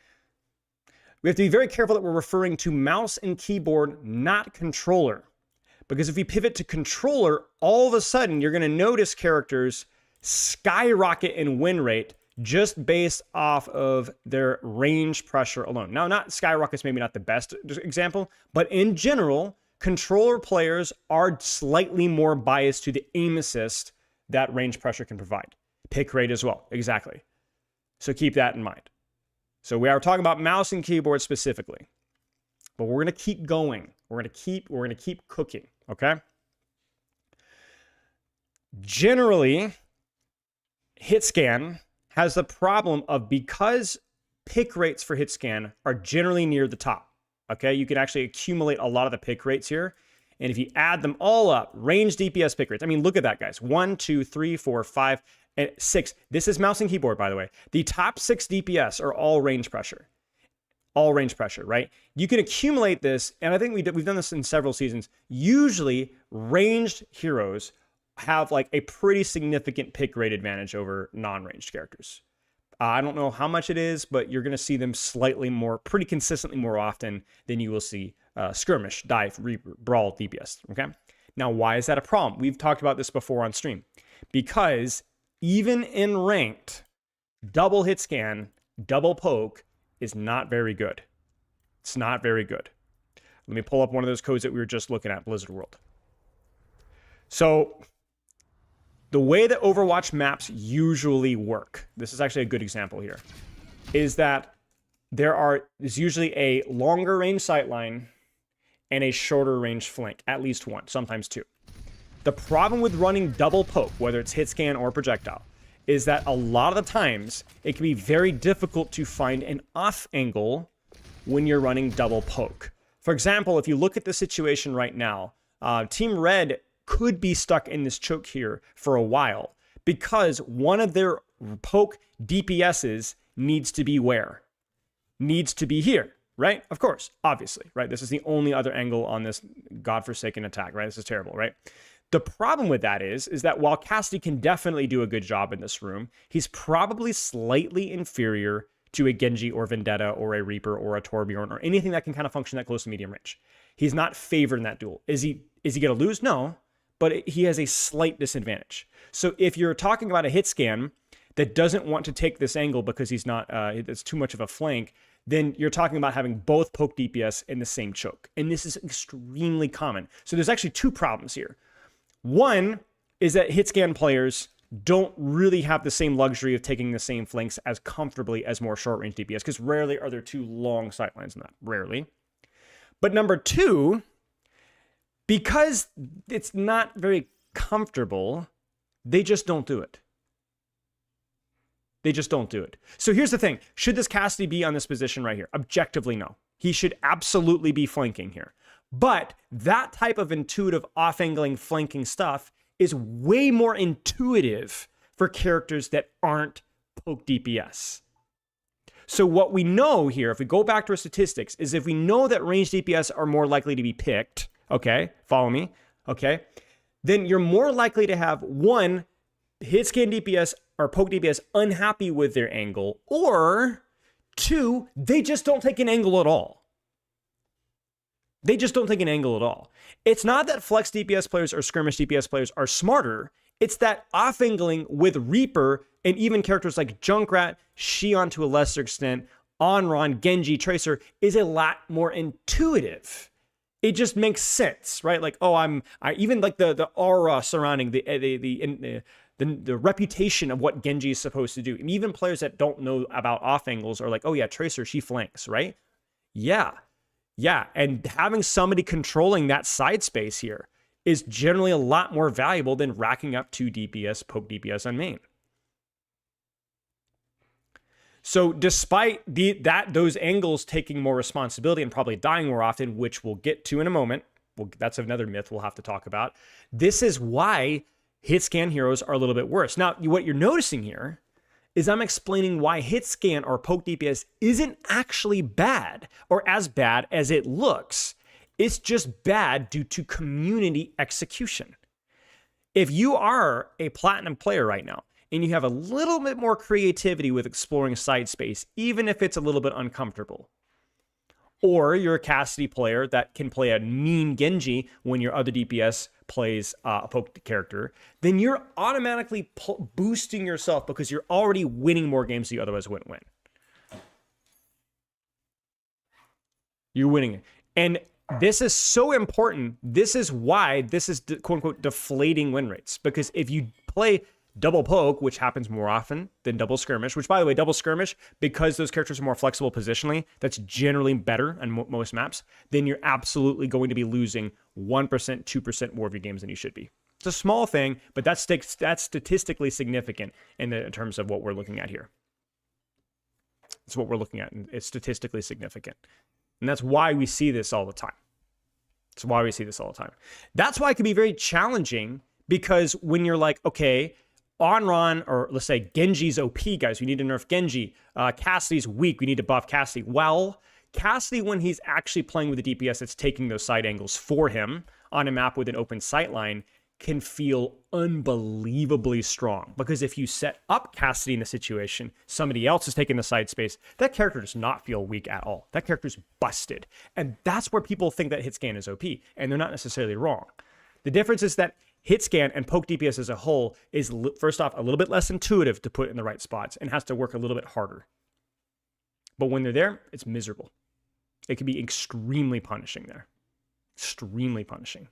We have to be very careful that we're referring to mouse and keyboard, not controller. Because if we pivot to controller, all of a sudden you're going to notice characters skyrocket in win rate just based off of their range pressure alone. Now, not skyrocket's maybe not the best example, but in general, controller players are slightly more biased to the aim assist that range pressure can provide. Pick rate as well, exactly. So keep that in mind. So we are talking about mouse and keyboard specifically, but we're going to keep going. We're going to keep cooking, okay? Generally, hit scan has the problem of, because pick rates for hit scan are generally near the top, okay? You can actually accumulate a lot of the pick rates here. And if you add them all up, range DPS pick rates, I mean, look at that, guys. 1, 2, 3, 4, 5, and 6. This is mouse and keyboard, by the way. The top 6 DPS are all range pressure. All range pressure, right? You can accumulate this, and I think we've done this in several seasons. Usually, ranged heroes have like a pretty significant pick rate advantage over non-ranged characters. I don't know how much it is, but you're going to see them slightly more, pretty consistently more often than you will see Skirmish, Dive, Reaper, Brawl, DPS, okay? Now, why is that a problem? We've talked about this before on stream. Because even in ranked, double hit scan, double poke is not very good. It's not very good. Let me pull up one of those codes that we were just looking at, Blizzard World. So the way that Overwatch maps usually work, this is actually a good example here, is that there's usually a longer range sightline and a shorter range flank, at least one, sometimes two. The problem with running double poke, whether it's hit scan or projectile, is that a lot of the times it can be very difficult to find an off angle when you're running double poke. For example, if you look at the situation right now, Team Red could be stuck in this choke here for a while because one of their poke DPSs needs to be where? Needs to be here. right? Of course, obviously, right? This is the only other angle on this godforsaken attack, right? This is terrible, right? The problem with that is that while Cassidy can definitely do a good job in this room, he's probably slightly inferior to a Genji or Vendetta or a Reaper or a Torbjorn or anything that can kind of function that close to medium range. He's not favored in that duel. Is he going to lose? No, but he has a slight disadvantage. So if you're talking about a hit scan that doesn't want to take this angle because he's not, it's too much of a flank, then you're talking about having both poke DPS in the same choke. And this is extremely common. So there's actually two problems here. One is that hit scan players don't really have the same luxury of taking the same flanks as comfortably as more short range DPS, because rarely are there two long sightlines in that. Rarely. But number two, because it's not very comfortable, they just don't do it. They just don't do it. So here's the thing. Should this Cassidy be on this position right here? Objectively, no. He should absolutely be flanking here. But that type of intuitive off-angling flanking stuff is way more intuitive for characters that aren't poke DPS. So what we know here, if we go back to our statistics, is if we know that range DPS are more likely to be picked, okay, follow me, okay, then you're more likely to have one, hit scan DPS or poke DPS unhappy with their angle, or two, they just don't take an angle at all. They just don't take an angle at all. It's not that flex DPS players or skirmish DPS players are smarter. It's that off-angling with Reaper and even characters like Junkrat, Xion to a lesser extent, Onron, Genji, Tracer is a lot more intuitive. It just makes sense, right? Like, oh, I even like the aura surrounding the reputation of what Genji is supposed to do. And even players that don't know about off angles are like, oh yeah, Tracer, she flanks, right? Yeah, and having somebody controlling that side space here is generally a lot more valuable than racking up 2 DPS, poke DPS on main. So despite those angles taking more responsibility and probably dying more often, which we'll get to in a moment, that's another myth we'll have to talk about, this is why hit scan heroes are a little bit worse. Now, what you're noticing here is I'm explaining why hit scan or poke DPS isn't actually bad or as bad as it looks. It's just bad due to community execution. If you are a platinum player right now and you have a little bit more creativity with exploring side space, even if it's a little bit uncomfortable, or you're a Cassidy player that can play a mean Genji when your other DPS plays a poke character, then you're automatically boosting yourself because you're already winning more games than you otherwise wouldn't win. You're winning it. And this is so important. This is why this is quote unquote deflating win rates. Because if you play double poke, which happens more often than double skirmish, which by the way, double skirmish, because those characters are more flexible positionally, that's generally better on most maps, then you're absolutely going to be losing 1%, 2% more of your games than you should be. It's a small thing, but that's statistically significant in terms of what we're looking at here. It's what we're looking at, and it's statistically significant. And that's why we see this all the time. That's why we see this all the time. That's why it can be very challenging, because when you're like, okay, Onron, or let's say Genji's OP, guys, we need to nerf Genji. Cassidy's weak, we need to buff Cassidy. Well, Cassidy, when he's actually playing with the DPS that's taking those side angles for him on a map with an open sightline, can feel unbelievably strong. Because if you set up Cassidy in a situation, somebody else is taking the side space, that character does not feel weak at all. That character's busted. And that's where people think that hit scan is OP, and they're not necessarily wrong. The difference is that hit scan and poke DPS as a whole is, first off, a little bit less intuitive to put in the right spots and has to work a little bit harder. But when they're there, it's miserable. It can be extremely punishing there. Extremely punishing.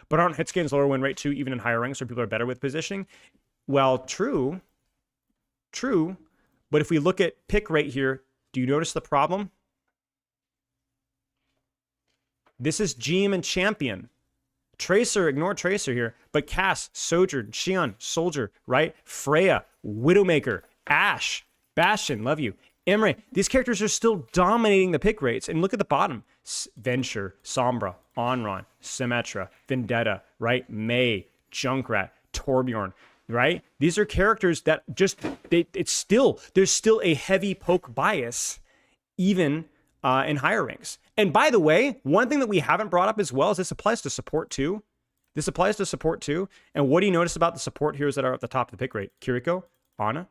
But aren't hit scans lower win rate too, even in higher ranks where people are better with positioning? Well, true. But if we look at pick rate here, do you notice the problem? This is GM and Champion. Tracer, ignore Tracer here, but Cass, Sojourn, Xion, Soldier, right? Freya, Widowmaker, Ashe, Bastion, love you. Emre, these characters are still dominating the pick rates. And look at the bottom. Venture, Sombra, Onron, Symmetra, Vendetta, right? Mei, Junkrat, Torbjorn, right? These are characters that just, there's still a heavy poke bias even in higher ranks. And by the way, one thing that we haven't brought up as well is this applies to support too. This applies to support too. And what do you notice about the support heroes that are at the top of the pick rate? Kiriko, Ana,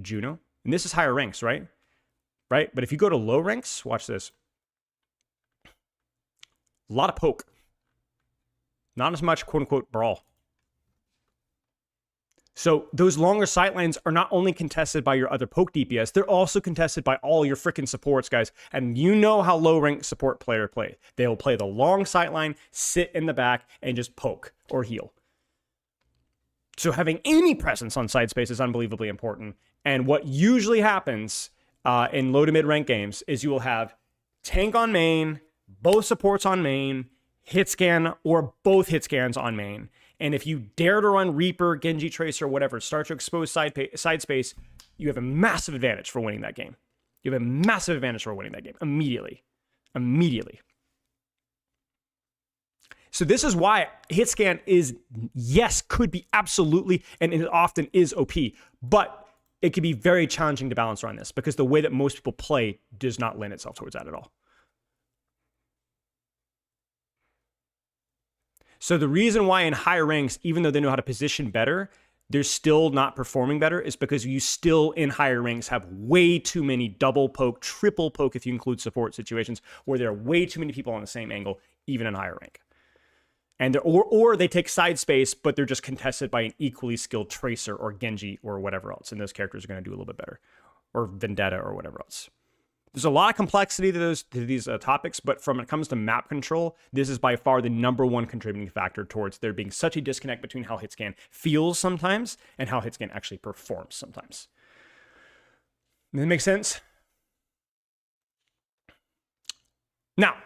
Juno. And this is higher ranks, right? Right? But if you go to low ranks, watch this. A lot of poke. Not as much quote-unquote brawl. So those longer sightlines are not only contested by your other poke DPS, they're also contested by all your freaking supports, guys. And you know how low-ranked support player play. They will play the long sightline, sit in the back, and just poke or heal. So having any presence on side space is unbelievably important. And what usually happens in low to mid-rank games is you will have tank on main, both supports on main, hit scan, or both hit scans on main. And if you dare to run Reaper, Genji Tracer, whatever, start to expose side space, you have a massive advantage for winning that game. You have a massive advantage for winning that game immediately. Immediately. So this is why hit scan is, yes, could be absolutely, and it often is OP, but it can be very challenging to balance around this because the way that most people play does not lend itself towards that at all. So the reason why in higher ranks, even though they know how to position better, they're still not performing better is because you still in higher ranks have way too many double poke, triple poke if you include support situations where there are way too many people on the same angle, even in higher rank. And or they take side space, but they're just contested by an equally skilled Tracer or Genji or whatever else. And those characters are going to do a little bit better. Or Vendetta or whatever else. There's a lot of complexity to these topics, but when it comes to map control, this is by far the #1 contributing factor towards there being such a disconnect between how hitscan feels sometimes and how hitscan actually performs sometimes. Does that make sense? Now,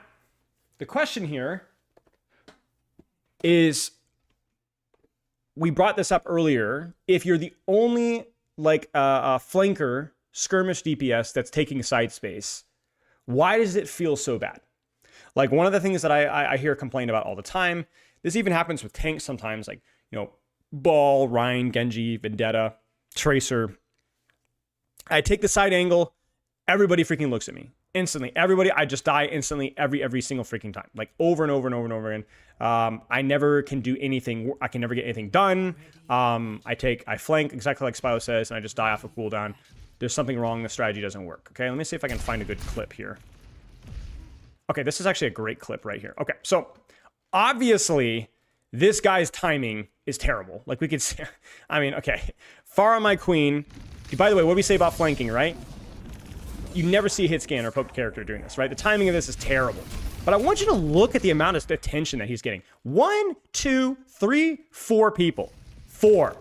the question here is, we brought this up earlier, if you're the only flanker skirmish DPS that's taking side space, why does it feel so bad? Like one of the things that I hear complained about all the time, this even happens with tanks sometimes, like, you know, Ball, Ryan, Genji, Vendetta, Tracer. I take the side angle, everybody freaking looks at me instantly. Everybody, I just die instantly every single freaking time, like over and over and over and over again. I never can do anything. I can never get anything done. I flank exactly like Spyro says, and I just die off a cooldown. There's something wrong. The strategy doesn't work. Okay, let me see if I can find a good clip here. Okay, this is actually a great clip right here. Okay, so obviously this guy's timing is terrible. Like we could see, I mean, okay. Pharah, my queen. By the way, what do we say about flanking, right? You never see a hit scan or poked character doing this, right? The timing of this is terrible. But I want you to look at the amount of attention that he's getting. 1, 2, 3, 4 people. 4.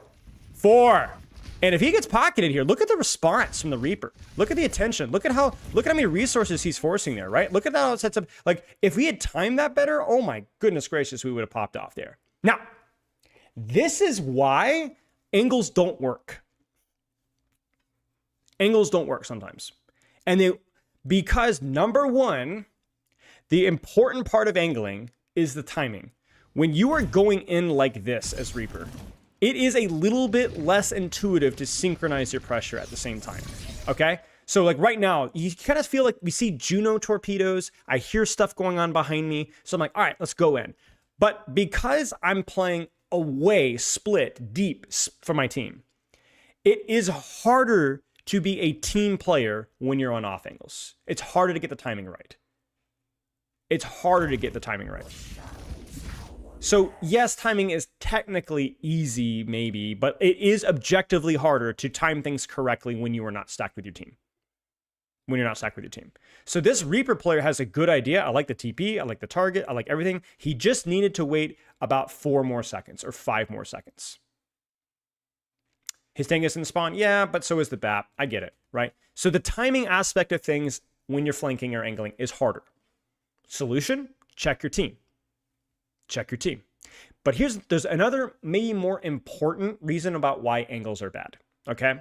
And if he gets pocketed here, look at the response from the Reaper. Look at the attention. Look at how many resources he's forcing there, right? Look at how it sets up. Like, if we had timed that better, oh my goodness gracious, we would have popped off there. Now, this is why angles don't work. Angles don't work sometimes. And because #1, the important part of angling is the timing. When you are going in like this as Reaper, it is a little bit less intuitive to synchronize your pressure at the same time, okay? So like right now, you kind of feel like we see Juno torpedoes. I hear stuff going on behind me. So I'm like, all right, let's go in. But because I'm playing away, split, deep for my team, it is harder to be a team player when you're on off angles. It's harder to get the timing right. So yes, timing is technically easy, maybe, but it is objectively harder to time things correctly when you are not stacked with your team. So this Reaper player has a good idea. I like the TP, I like the target, I like everything. He just needed to wait about 4 more seconds or 5 more seconds. His tank isn't spawn, yeah, but so is the BAP. I get it, right? So the timing aspect of things when you're flanking or angling is harder. Solution, check your team. But there's another, maybe more important reason about why angles are bad, okay?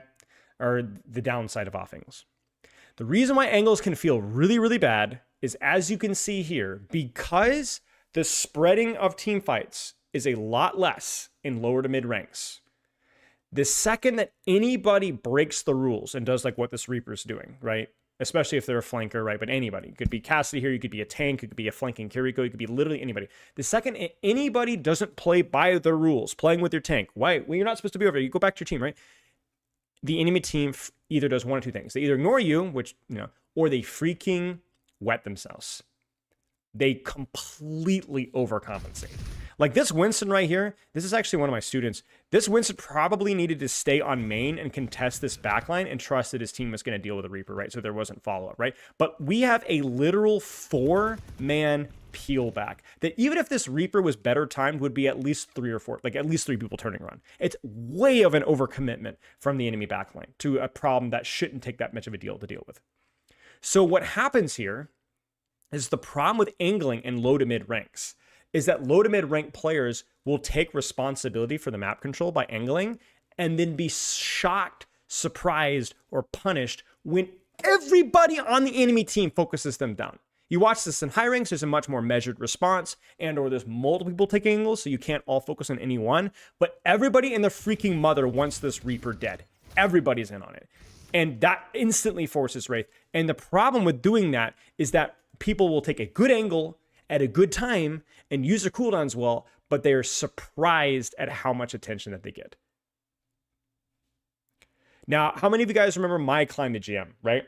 Or the downside of off angles. The reason why angles can feel really, really bad is, as you can see here, because the spreading of team fights is a lot less in lower to mid ranks. The second that anybody breaks the rules and does like what this Reaper's doing, right? especially if they're a flanker, right? But anybody. It could be Cassidy here. You could be a tank. It could be a flanking Kiriko. It could be literally anybody. The second anybody doesn't play by the rules, playing with your tank, why? Well, you're not supposed to be over there. You go back to your team, right? The enemy team either does one or two things. They either ignore you, which, or they freaking wet themselves. They completely overcompensate. Like this Winston right here, this is actually one of my students. This Winston probably needed to stay on main and contest this backline and trust that his team was going to deal with the Reaper, right? So there wasn't follow-up, right? But we have a literal 4-man peel back that even if this Reaper was better timed, would be at least 3 or 4, like at least 3 people turning around. It's way of an overcommitment from the enemy backline to a problem that shouldn't take that much of a deal to deal with. So what happens here is the problem with angling in low to mid ranks is that low to mid rank players will take responsibility for the map control by angling and then be shocked, surprised, or punished when everybody on the enemy team focuses them down. You watch this in high ranks, there's a much more measured response, and or there's multiple people taking angles, so you can't all focus on any one, but everybody in their freaking mother wants this Reaper dead. Everybody's in on it. And that instantly forces Wraith. And the problem with doing that is that people will take a good angle at a good time and use their cooldowns well, but they are surprised at how much attention that they get. Now, how many of you guys remember my climb to GM, right?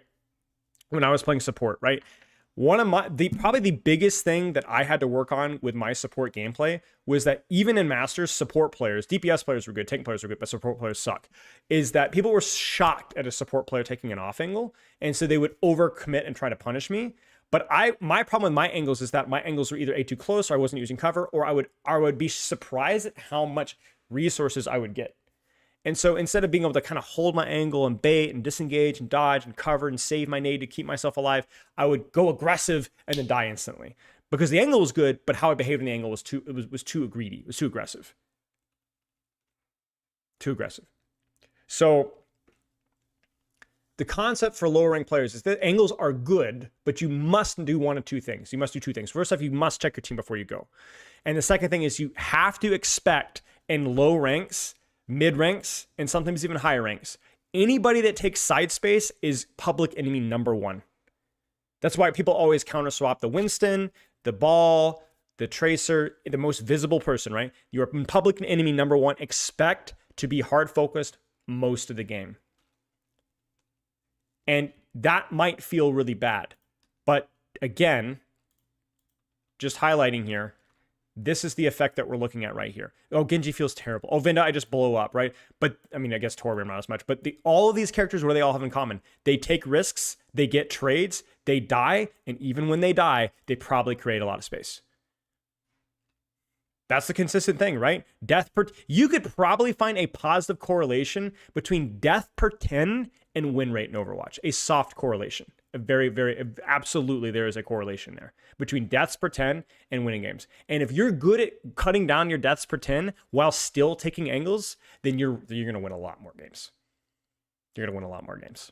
When I was playing support, right? One of probably the biggest thing that I had to work on with my support gameplay was that even in Masters, support players, DPS players were good, tank players were good, but support players suck, is that people were shocked at a support player taking an off angle, and so they would overcommit and try to punish me. But my problem with my angles is that my angles were either A too close, or I wasn't using cover, or I would be surprised at how much resources I would get. And so instead of being able to kind of hold my angle and bait and disengage and dodge and cover and save my nade to keep myself alive, I would go aggressive and then die instantly. Because the angle was good, but how I behaved in the angle was too greedy. It was too aggressive. Too aggressive. So the concept for lower rank players is that angles are good, but you must do one of two things. You must do two things. First off, you must check your team before you go. And the second thing is you have to expect in low ranks, mid ranks, and sometimes even higher ranks, anybody that takes side space is public enemy number one. That's why people always counter swap the Winston, the Ball, the Tracer, the most visible person, right? You're public enemy number one. Expect to be hard focused most of the game. And that might feel really bad. But again, just highlighting here, this is the effect that we're looking at right here. Oh, Genji feels terrible. Oh, Vinda, I just blow up, right? But, I mean, I guess Torbjorn not as much. But all of these characters, what do they all have in common? They take risks, they get trades, they die, and even when they die, they probably create a lot of space. That's the consistent thing, right? You could probably find a positive correlation between death per 10 and win rate in Overwatch. A soft correlation. A very, very, absolutely there is a correlation there between deaths per 10 and winning games. And if you're good at cutting down your deaths per 10 while still taking angles, then you're going to win a lot more games. You're going to win a lot more games.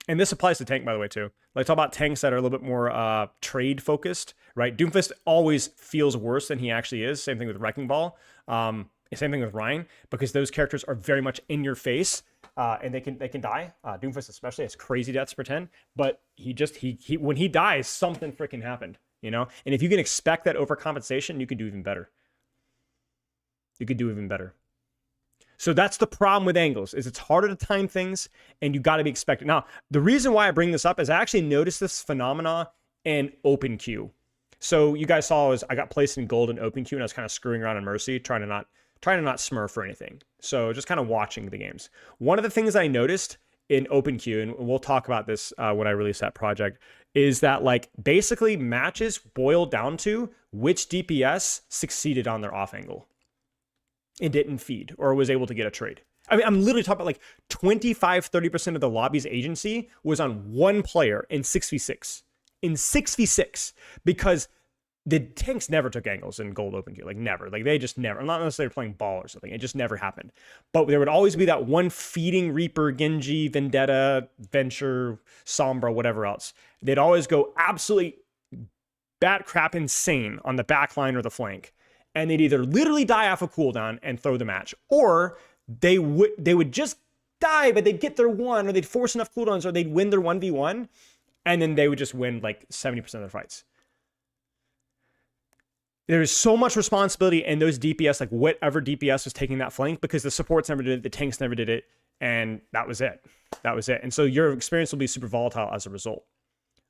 And this applies to tank, by the way, too. Like, talk about tanks that are a little bit more trade focused, right? Doomfist always feels worse than he actually is. Same thing with Wrecking Ball. Same thing with Ryan, because those characters are very much in your face, and they can die. Doomfist especially has crazy deaths per 10, but he when he dies, something freaking happened, you know? And if you can expect that overcompensation, you can do even better. You could do even better. So that's the problem with angles, is it's harder to time things, and you got to be expected. Now, the reason why I bring this up is I actually noticed this phenomena in open queue. So you guys saw I got placed in gold in open queue, and I was kind of screwing around in Mercy, trying to not smurf or anything. So just kind of watching the games. One of the things I noticed in open queue, and we'll talk about this when I release that project, is that like basically matches boil down to which DPS succeeded on their off angle and didn't feed or was able to get a trade. I mean, I'm literally talking about like 25-30% of the lobby's agency was on one player in 6v6. In 6v6, because the tanks never took angles in gold open queue. Like, never. Like, they just never. Not unless they were playing ball or something. It just never happened. But there would always be that one feeding Reaper, Genji, Vendetta, Venture, Sombra, whatever else. They'd always go absolutely bat crap insane on the back line or the flank. And they'd either literally die off a cooldown and throw the match, or they would just die, but they'd get their one, or they'd force enough cooldowns, or they'd win their 1v1, and then they would just win like 70% of their fights. There is so much responsibility in those DPS, like whatever DPS was taking that flank, because the supports never did it, the tanks never did it, and that was it. That was it. And so your experience will be super volatile as a result.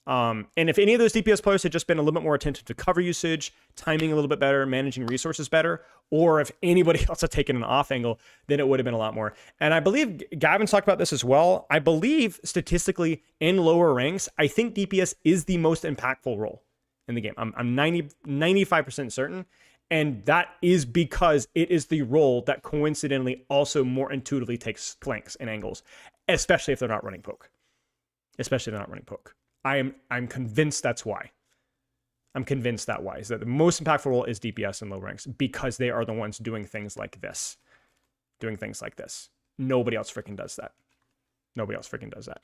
And if any of those DPS players had just been a little bit more attentive to cover usage, timing a little bit better, managing resources better, or if anybody else had taken an off angle, then it would have been a lot more. And I believe Gavin's talked about this as well. I believe statistically in lower ranks, I think DPS is the most impactful role in the game. I'm 95% certain. And that is because it is the role that coincidentally also more intuitively takes flanks and angles, especially if they're not running poke. Especially if they're not running poke. I'm convinced that's why. I'm convinced that why. Is that the most impactful role is DPS in low ranks because they are the ones doing things like this. Doing things like this. Nobody else freaking does that. Nobody else freaking does that.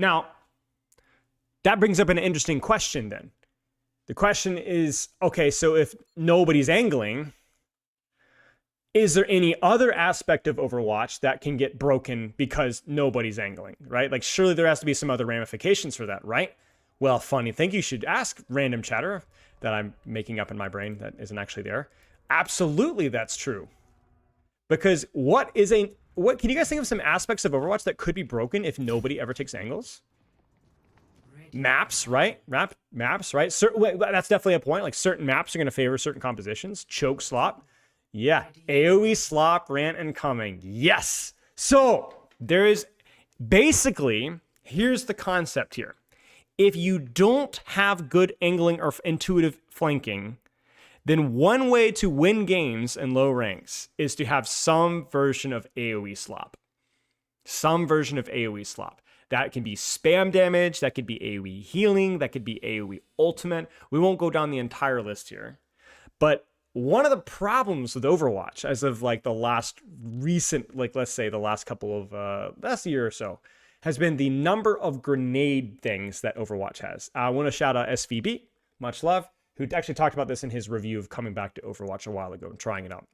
Now, that brings up an interesting question then. The question is, okay, so if nobody's angling, is there any other aspect of Overwatch that can get broken because nobody's angling, right? Like, surely there has to be some other ramifications for that, right? Well, funny thing, you should ask random chatter that I'm making up in my brain that isn't actually there. Absolutely, that's true. Because what can you guys think of some aspects of Overwatch that could be broken if nobody ever takes angles? Maps, right? Maps, right? That's definitely a point. Like, certain maps are going to favor certain compositions. Choke slop. Yeah. AoE slop, rant incoming. Yes. So there is basically, here's the concept here. If you don't have good angling or intuitive flanking, then one way to win games in low ranks is to have some version of AoE slop. Some version of AoE slop. That can be spam damage, that could be AoE healing, that could be AoE ultimate. We won't go down the entire list here. But one of the problems with Overwatch, as of like the last recent, like let's say the last couple of, last year or so, has been the number of grenade things that Overwatch has. I want to shout out SVB, much love, who actually talked about this in his review of coming back to Overwatch a while ago and trying it out.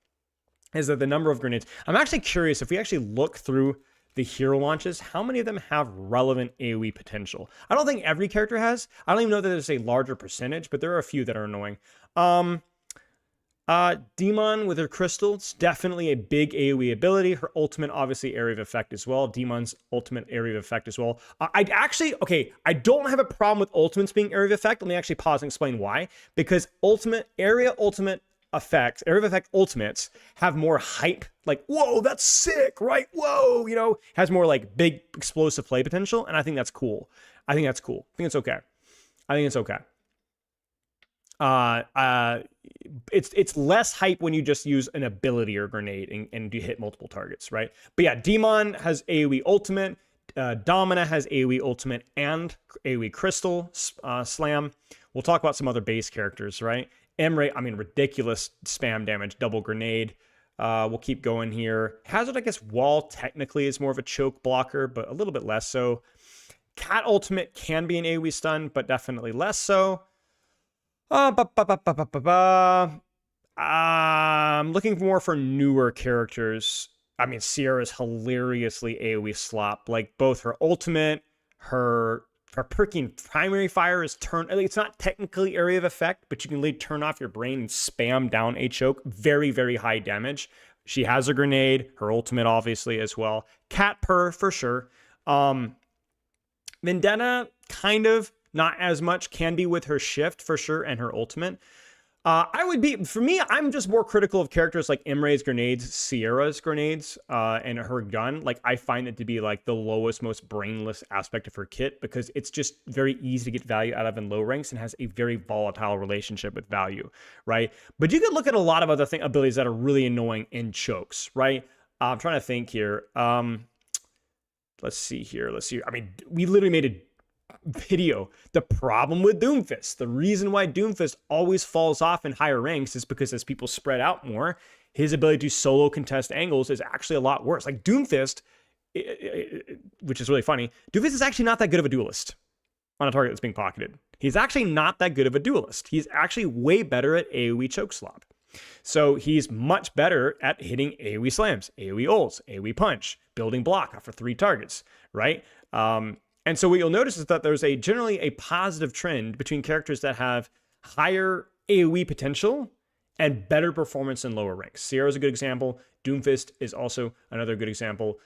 Is that the number of grenades? I'm actually curious if we actually look through the hero launches, how many of them have relevant AoE potential? I don't think every character has. I don't even know that there's a larger percentage, but there are a few that are annoying. Demon with her crystals, definitely a big AoE ability. Her ultimate, obviously, area of effect as well. Demon's ultimate area of effect as well. I don't have a problem with ultimates being area of effect. Let me actually pause and explain why. Because area of effect ultimates have more hype. Like, whoa, that's sick, right? Whoa, has more like big explosive play potential. And I think that's cool. I think it's okay. It's less hype when you just use an ability or grenade and you hit multiple targets, right? But yeah, Demon has AoE ultimate. Domina has AoE ultimate and AoE crystal slam. We'll talk about some other base characters, right? Emre, ridiculous spam damage, double grenade. We'll keep going here. Hazard, I guess, wall technically is more of a choke blocker, but a little bit less so. Cat ultimate can be an AoE stun, but definitely less so. I'm looking more for newer characters. Sierra's hilariously AoE slop. Like, both her ultimate, her perking primary fire is it's not technically area of effect, but you can literally turn off your brain and spam down a choke. Very, very high damage. She has a grenade, her ultimate obviously as well. Cat purr for sure. Vendetta, kind of, not as much, can be with her shift for sure and her ultimate. I'm just more critical of characters like Imre's grenades, Sierra's grenades, and her gun. Like, I find it to be like the lowest, most brainless aspect of her kit because it's just very easy to get value out of in low ranks and has a very volatile relationship with value, right? But you could look at a lot of other abilities that are really annoying in chokes, right? I'm trying to think here. Let's see here. We literally made a video. The problem with Doomfist, the reason why Doomfist always falls off in higher ranks is because as people spread out more, his ability to solo contest angles is actually a lot worse. Like, Doomfist, which is really funny, Doomfist is actually not that good of a duelist on a target that's being pocketed. He's actually not that good of a duelist. He's actually way better at AoE choke slop. So he's much better at hitting AoE slams, AoE ults, AoE punch, building block after 3 targets, right? And so what you'll notice is that there's generally a positive trend between characters that have higher AoE potential and better performance in lower ranks. Sierra is a good example. Doomfist is also another good example.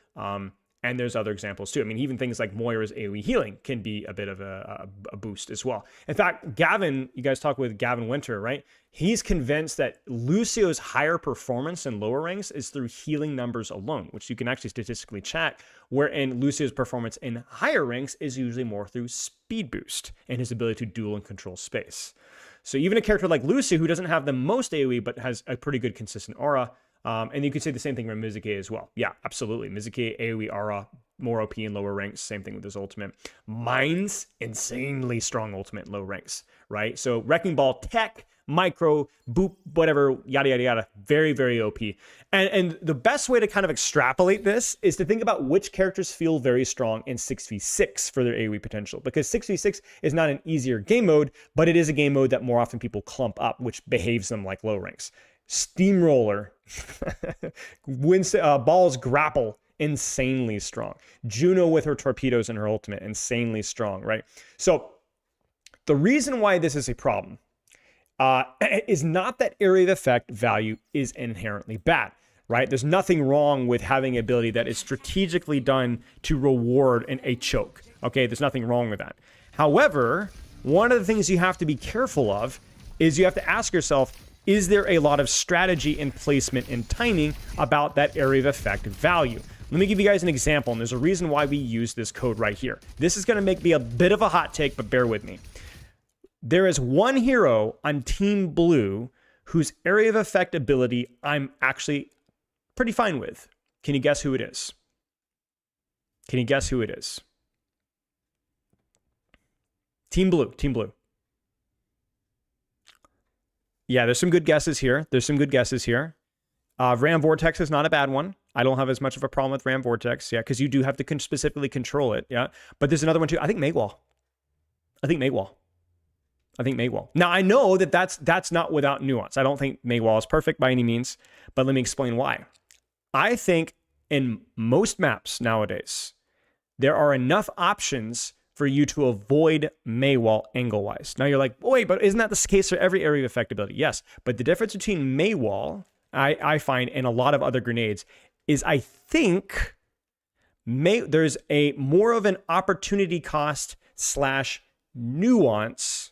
And there's other examples too. I mean, even things like Moira's AoE healing can be a bit of a boost as well. In fact, Gavin, you guys talk with Gavin Winter, right? He's convinced that Lucio's higher performance in lower ranks is through healing numbers alone, which you can actually statistically check, wherein Lucio's performance in higher ranks is usually more through speed boost and his ability to duel and control space. So even a character like Lucio, who doesn't have the most AoE, but has a pretty good consistent aura, and you could say the same thing for Mizuki as well. Yeah, absolutely. Mizuki, AoE, aura, more OP in lower ranks. Same thing with his ultimate. Mine's insanely strong ultimate in low ranks, right? So Wrecking Ball, tech, micro, boop, whatever, yada, yada, yada. Very, very OP. And the best way to kind of extrapolate this is to think about which characters feel very strong in 6v6 for their AoE potential. Because 6v6 is not an easier game mode, but it is a game mode that more often people clump up, which behaves them like low ranks. Steamroller, Balls Grapple, insanely strong. Juno with her torpedoes and her ultimate, insanely strong, right? So the reason why this is a problem is not that area of effect value is inherently bad, right? There's nothing wrong with having an ability that is strategically done to reward a choke, okay? There's nothing wrong with that. However, one of the things you have to be careful of is you have to ask yourself, is there a lot of strategy and placement and timing about that area of effect value? Let me give you guys an example, and there's a reason why we use this code right here. This is going to make me a bit of a hot take, but bear with me. There is one hero on Team Blue whose area of effect ability I'm actually pretty fine with. Can you guess who it is? Can you guess who it is? Team Blue, Team Blue. Yeah, there's some good guesses here. Ram Vortex is not a bad one. I don't have as much of a problem with Ram Vortex, yeah, because you do have to specifically control it, yeah. But there's another one too. I think Maywall. Now, I know that that's not without nuance. I don't think Maywall is perfect by any means, but let me explain why. I think in most maps nowadays, there are enough options for you to avoid Maywall angle-wise. Now you're like, wait, but isn't that the case for every area of effect ability? Yes, but the difference between Maywall, I find, and a lot of other grenades is I think there's a more of an opportunity cost / nuance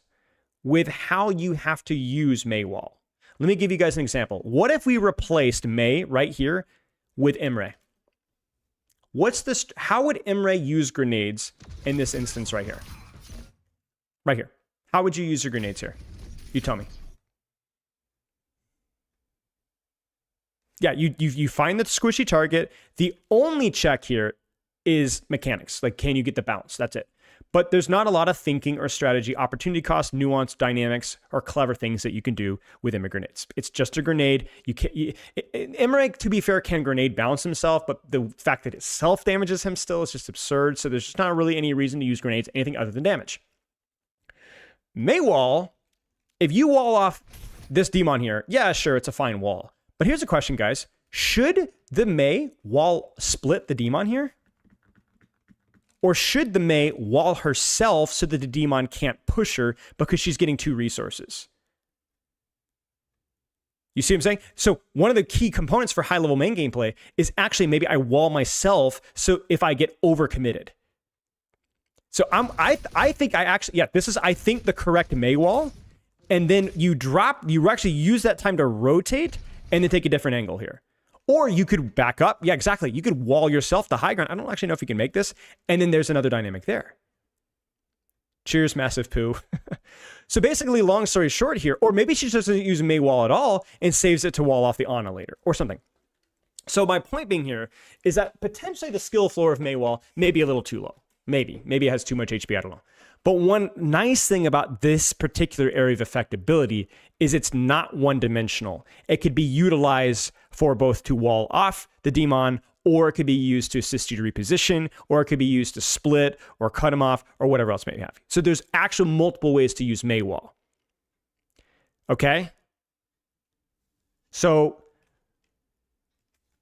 with how you have to use Maywall. Let me give you guys an example. What if we replaced May right here with Imre? How would Imre use grenades in this instance right here? Right here. How would you use your grenades here? You tell me. Yeah, you find the squishy target. The only check here is mechanics. Like, can you get the bounce? That's it. But there's not a lot of thinking or strategy, opportunity cost, nuance, dynamics, or clever things that you can do with Imre grenades. It's just a grenade. Imre, to be fair, can grenade bounce himself, but the fact that it self-damages him still is just absurd. So there's just not really any reason to use grenades, anything other than damage. Maywall, if you wall off this demon here, yeah, sure, it's a fine wall. But here's a question, guys. Should the May wall split the demon here? Or should the May wall herself so that the demon can't push her because she's getting 2 resources? You see what I'm saying? So one of the key components for high-level main gameplay is actually maybe I wall myself so if I get overcommitted. So I think the correct May wall, and then you actually use that time to rotate and then take a different angle here. Or you could back up. Yeah, exactly. You could wall yourself the high ground. I don't actually know if you can make this. And then there's another dynamic there. Cheers, massive poo. So basically, long story short here, or maybe she just doesn't use May wall at all and saves it to wall off the Ana later or something. So my point being here is that potentially the skill floor of May wall may be a little too low. Maybe it has too much HP. I don't know. But one nice thing about this particular area of effect ability is it's not one-dimensional. It could be utilized for both to wall off the demon, or it could be used to assist you to reposition, or it could be used to split or cut him off, or whatever else may have. So there's actual multiple ways to use Maywall. Okay? So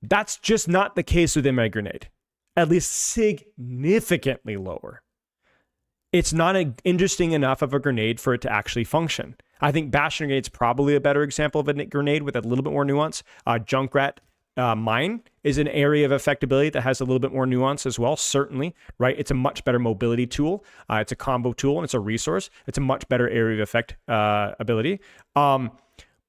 that's just not the case with my grenade, at least significantly lower. It's not interesting enough of a grenade for it to actually function. I think Bastion Grenade's probably a better example of a grenade with a little bit more nuance. Junkrat Mine is an area of effectability that has a little bit more nuance as well, certainly, right? It's a much better mobility tool. It's a combo tool, and it's a resource. It's a much better area of effect ability.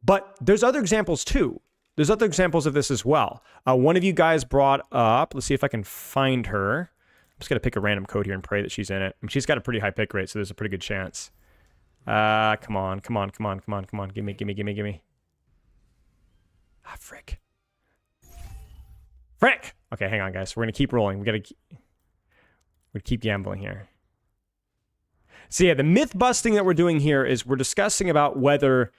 But there's other examples too. There's other examples of this as well. One of you guys brought up, let's see if I can find her. I'm just going to pick a random code here and pray that she's in it. I mean, she's got a pretty high pick rate, so there's a pretty good chance. Come on. Give me. Ah, frick. Okay, hang on, guys. We're going to keep rolling. We're going to keep gambling here. So yeah, the myth busting that we're doing here is we're discussing about whether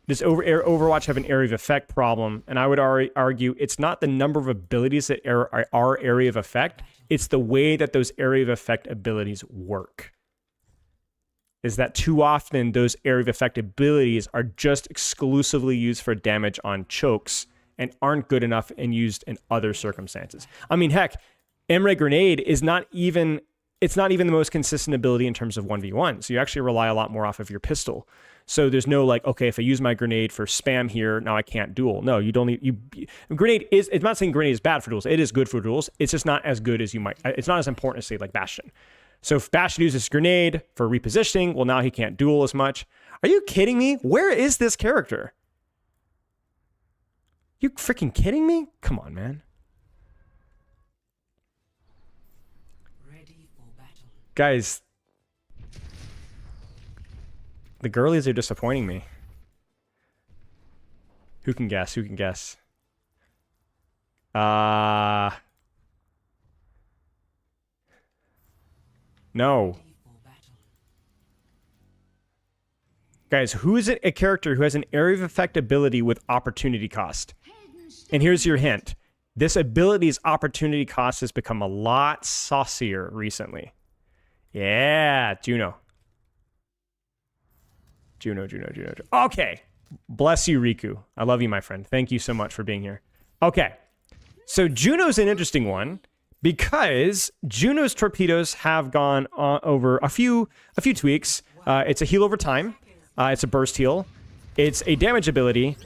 does Overwatch have an area of effect problem, and I would argue it's not the number of abilities that are area of effect, it's the way that those area of effect abilities work. Is that too often those area of effect abilities are just exclusively used for damage on chokes and aren't good enough and used in other circumstances. I mean, heck, Emre Grenade is not even the most consistent ability in terms of 1v1. So you actually rely a lot more off of your pistol. So there's no like, okay, if I use my grenade for spam here, now I can't duel. No, you don't need, grenade is, it's not saying grenade is bad for duels. It is good for duels. It's just not as good as you might, it's not as important as say like Bastion. So if Bastion uses grenade for repositioning, well, now he can't duel as much. Are you kidding me? Where is this character? You freaking kidding me? Come on, man. Ready for battle. Guys, the girlies are disappointing me. Who can guess? No. Guys, who is it a character who has an area of effect ability with opportunity cost? And here's your hint. This ability's opportunity cost has become a lot saucier recently. Yeah, Juno. Okay. Bless you, Riku. I love you, my friend. Thank you so much for being here. Okay. So Juno's an interesting one because Juno's torpedoes have gone over a few tweaks. It's a heal over time. It's a burst heal. It's a damage ability.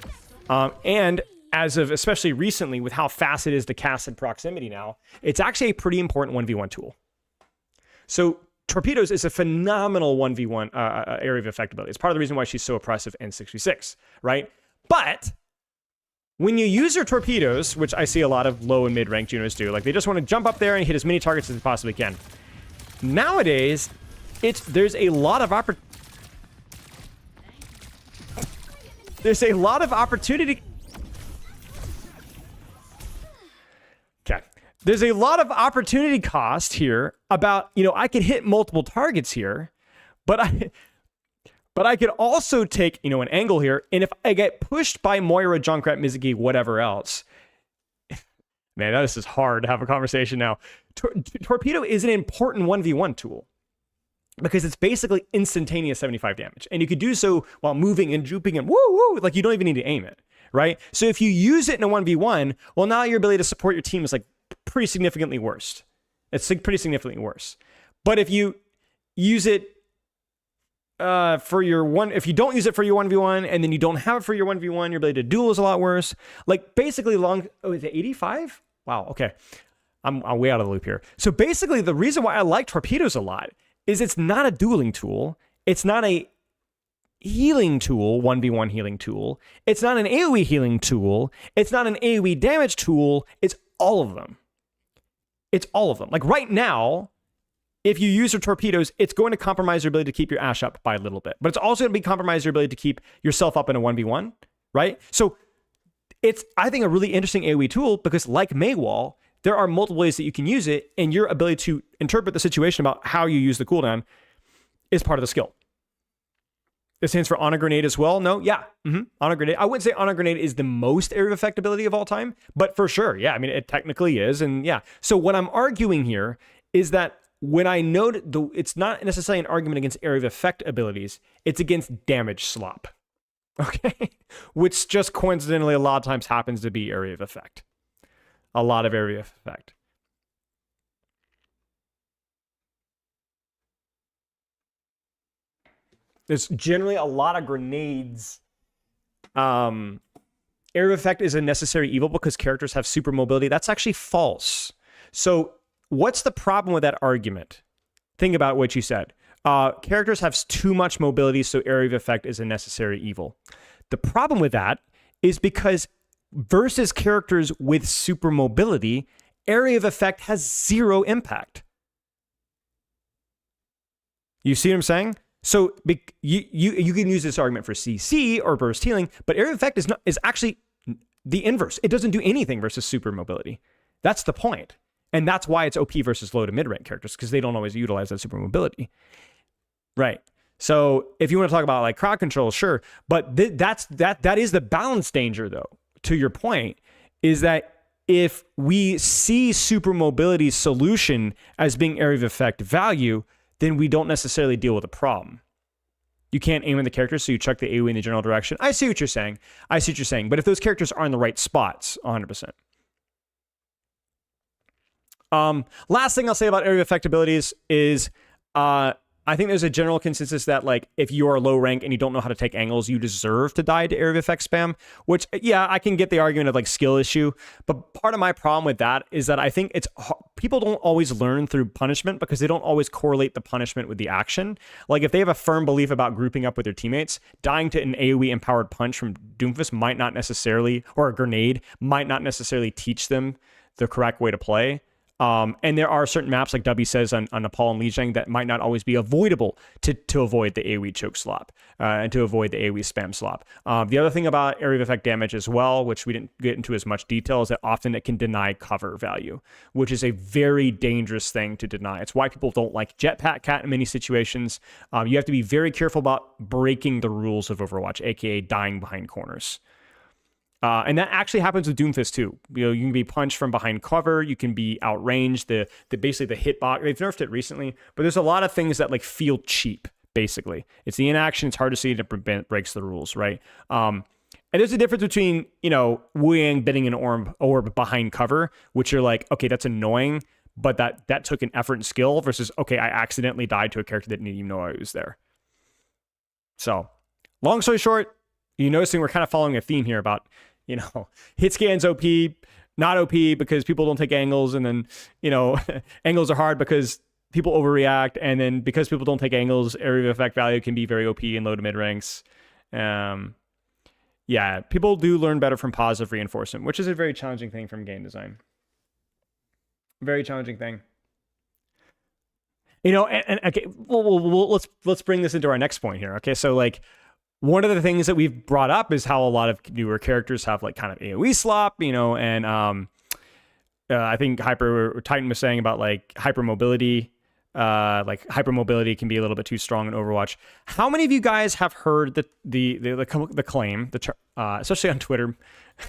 And as of especially recently with how fast it is to cast in proximity now, it's actually a pretty important 1v1 tool. So torpedoes is a phenomenal 1v1 area of effectability. It's part of the reason why she's so oppressive in 66, right? But when you use your torpedoes, which I see a lot of low and mid-rank Junos do, like they just want to jump up there and hit as many targets as they possibly can. Nowadays, there's a lot of opportunity. Okay. There's a lot of opportunity cost here about, I could hit multiple targets here, but I could also take, an angle here. And if I get pushed by Moira, Junkrat, Mizuki, whatever else, man, this is hard to have a conversation now. Torpedo is an important 1v1 tool because it's basically instantaneous 75 damage. And you could do so while moving and drooping and woo, like you don't even need to aim it, right? So if you use it in a 1v1, well, now your ability to support your team is like pretty significantly worse. It's pretty significantly worse. But if you use it if you don't use it for your 1v1 and then you don't have it for your 1v1, your ability to duel is a lot worse. Like basically is it 85? Wow, okay. I'm way out of the loop here. So basically the reason why I like torpedoes a lot is it's not a dueling tool. It's not a healing tool, 1v1 healing tool. It's not an AoE healing tool. It's not an AoE damage tool. It's all of them. Like right now, if you use your torpedoes, it's going to compromise your ability to keep your Ashe up by a little bit. But it's also going to be compromise your ability to keep yourself up in a 1v1, right? So it's, I think, a really interesting AoE tool because like Maywall, there are multiple ways that you can use it, and your ability to interpret the situation about how you use the cooldown is part of the skill. It stands for Honor Grenade as well. No? Yeah. Honor Grenade. I wouldn't say Honor Grenade is the most area of effectability of all time, but for sure. Yeah. I mean, it technically is. And yeah. So what I'm arguing here is that when I note it's not necessarily an argument against area of effect abilities, it's against damage slop. Okay, which just coincidentally a lot of times happens to be area of effect. A lot of area of effect. There's generally a lot of grenades. Area of effect is a necessary evil because characters have super mobility. That's actually false. So what's the problem with that argument? Think about what you said. Characters have too much mobility, so area of effect is a necessary evil. The problem with that is because versus characters with super mobility, area of effect has zero impact. You see what I'm saying? So you can use this argument for CC or burst healing, but area of effect is actually the inverse. It doesn't do anything versus super mobility. That's the point. And that's why it's OP versus low to mid rank characters, because they don't always utilize that super mobility. Right. So if you want to talk about like crowd control, sure. But that is the balance danger, though, to your point, is that if we see super mobility's solution as being area of effect value, then we don't necessarily deal with the problem. You can't aim at the characters, so you chuck the AoE in the general direction. I see what you're saying. But if those characters are in the right spots, 100%. Last thing I'll say about area of effect abilities is I think there's a general consensus that like if you are low rank and you don't know how to take angles, you deserve to die to area of effect spam, which yeah, I can get the argument of like skill issue, but part of my problem with that is that I think people don't always learn through punishment because they don't always correlate the punishment with the action. Like if they have a firm belief about grouping up with their teammates, dying to an AoE empowered punch from Doomfist might not necessarily, or a grenade might not necessarily teach them the correct way to play. And there are certain maps, like W says on Nepal and Lijiang, that might not always be avoidable to avoid the AoE choke slop and to avoid the AoE spam slop. The other thing about area of effect damage as well, which we didn't get into as much detail, is that often it can deny cover value, which is a very dangerous thing to deny. It's why people don't like Jetpack Cat in many situations. You have to be very careful about breaking the rules of Overwatch, aka dying behind corners. And that actually happens with Doomfist too. You know, you can be punched from behind cover. You can be outranged. Basically the hitbox. They've nerfed it recently, but there's a lot of things that like feel cheap. Basically, it's the inaction. It's hard to see, and it breaks the rules, right? And there's a difference between Wu Yang bidding an orb behind cover, which you're like, okay, that's annoying, but that took an effort and skill, versus okay, I accidentally died to a character that didn't even know I was there. So, long story short, you're noticing we're kind of following a theme here about. Hit scans OP, not OP because people don't take angles, and then, angles are hard because people overreact, and then because people don't take angles, area of effect value can be very OP in low to mid ranks. Yeah, people do learn better from positive reinforcement, which is a very challenging thing from game design. Very challenging thing. And okay, let's bring this into our next point here. Okay, so like, one of the things that we've brought up is how a lot of newer characters have like kind of AoE slop, and I think Titan was saying about like hypermobility. Like hypermobility can be a little bit too strong in Overwatch. How many of you guys have heard the claim, especially on Twitter,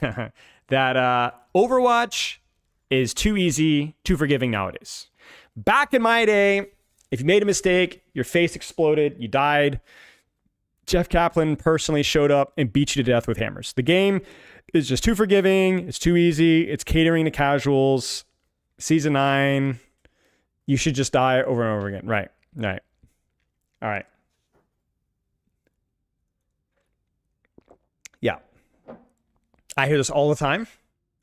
that Overwatch is too easy, too forgiving nowadays? Back in my day, if you made a mistake, your face exploded, you died, Jeff Kaplan personally showed up and beat you to death with hammers. The game is just too forgiving. It's too easy. It's catering to casuals. Season 9, you should just die over and over again. Right. All right. Yeah. I hear this all the time.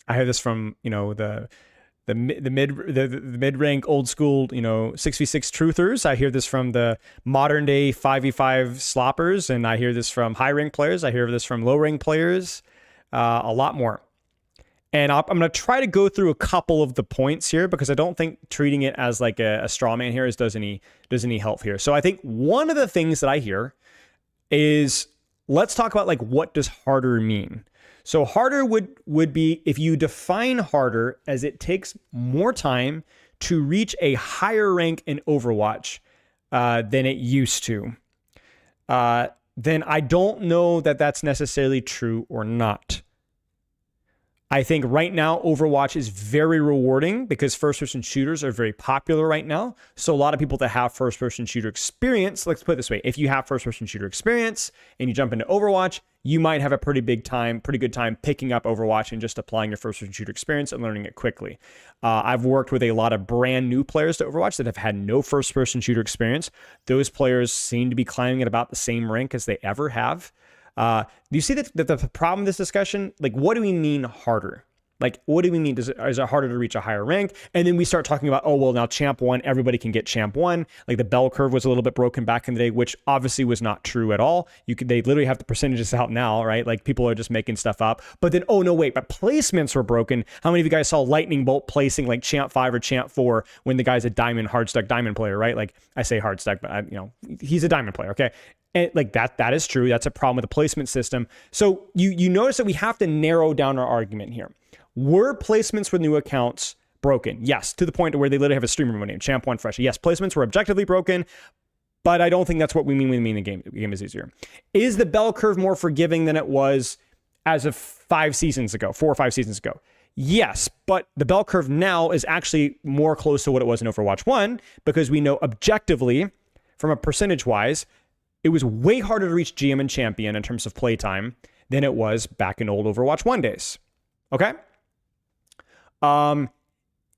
I hear this from, the mid rank old school 6v6 truthers. I hear this from the modern day 5v5 sloppers, and I hear this from high rank players. I hear this from low rank players, a lot more. And I'm going to try to go through a couple of the points here because I don't think treating it as like a straw man here does any help here. So I think one of the things that I hear is, let's talk about like, what does harder mean? So harder would be if you define harder as it takes more time to reach a higher rank in Overwatch than it used to. Then I don't know that that's necessarily true or not. I think right now Overwatch is very rewarding because first-person shooters are very popular right now. So a lot of people that have first-person shooter experience, let's put it this way, if you have first-person shooter experience and you jump into Overwatch, you might have a pretty good time picking up Overwatch and just applying your first-person shooter experience and learning it quickly. I've worked with a lot of brand new players to Overwatch that have had no first-person shooter experience. Those players seem to be climbing at about the same rank as they ever have. Do you see that the problem in this discussion? Like, what do we mean harder? Like, what do we mean? Is it harder to reach a higher rank? And then we start talking about, oh, well, now Champ 1, everybody can get Champ 1. Like, the bell curve was a little bit broken back in the day, which obviously was not true at all. They literally have the percentages out now, right? Like, people are just making stuff up. But then, oh, no, wait, but placements were broken. How many of you guys saw Lightning Bolt placing like Champ 5 or Champ 4 when the guy's a hard stack diamond player, right? Like, I say hard stack, but he's a diamond player, okay? And like that is true. That's a problem with the placement system. So you notice that we have to narrow down our argument here. Were placements with new accounts broken? Yes, to the point where they literally have a streamer name, Champ 1 Fresh. Yes, placements were objectively broken, but I don't think that's what we mean when we mean the game is easier. Is the bell curve more forgiving than it was as of 4 or 5 seasons ago? Yes, but the bell curve now is actually more close to what it was in Overwatch 1 because we know objectively, from a percentage-wise, it was way harder to reach GM and Champion in terms of playtime than it was back in old Overwatch 1 days. Okay?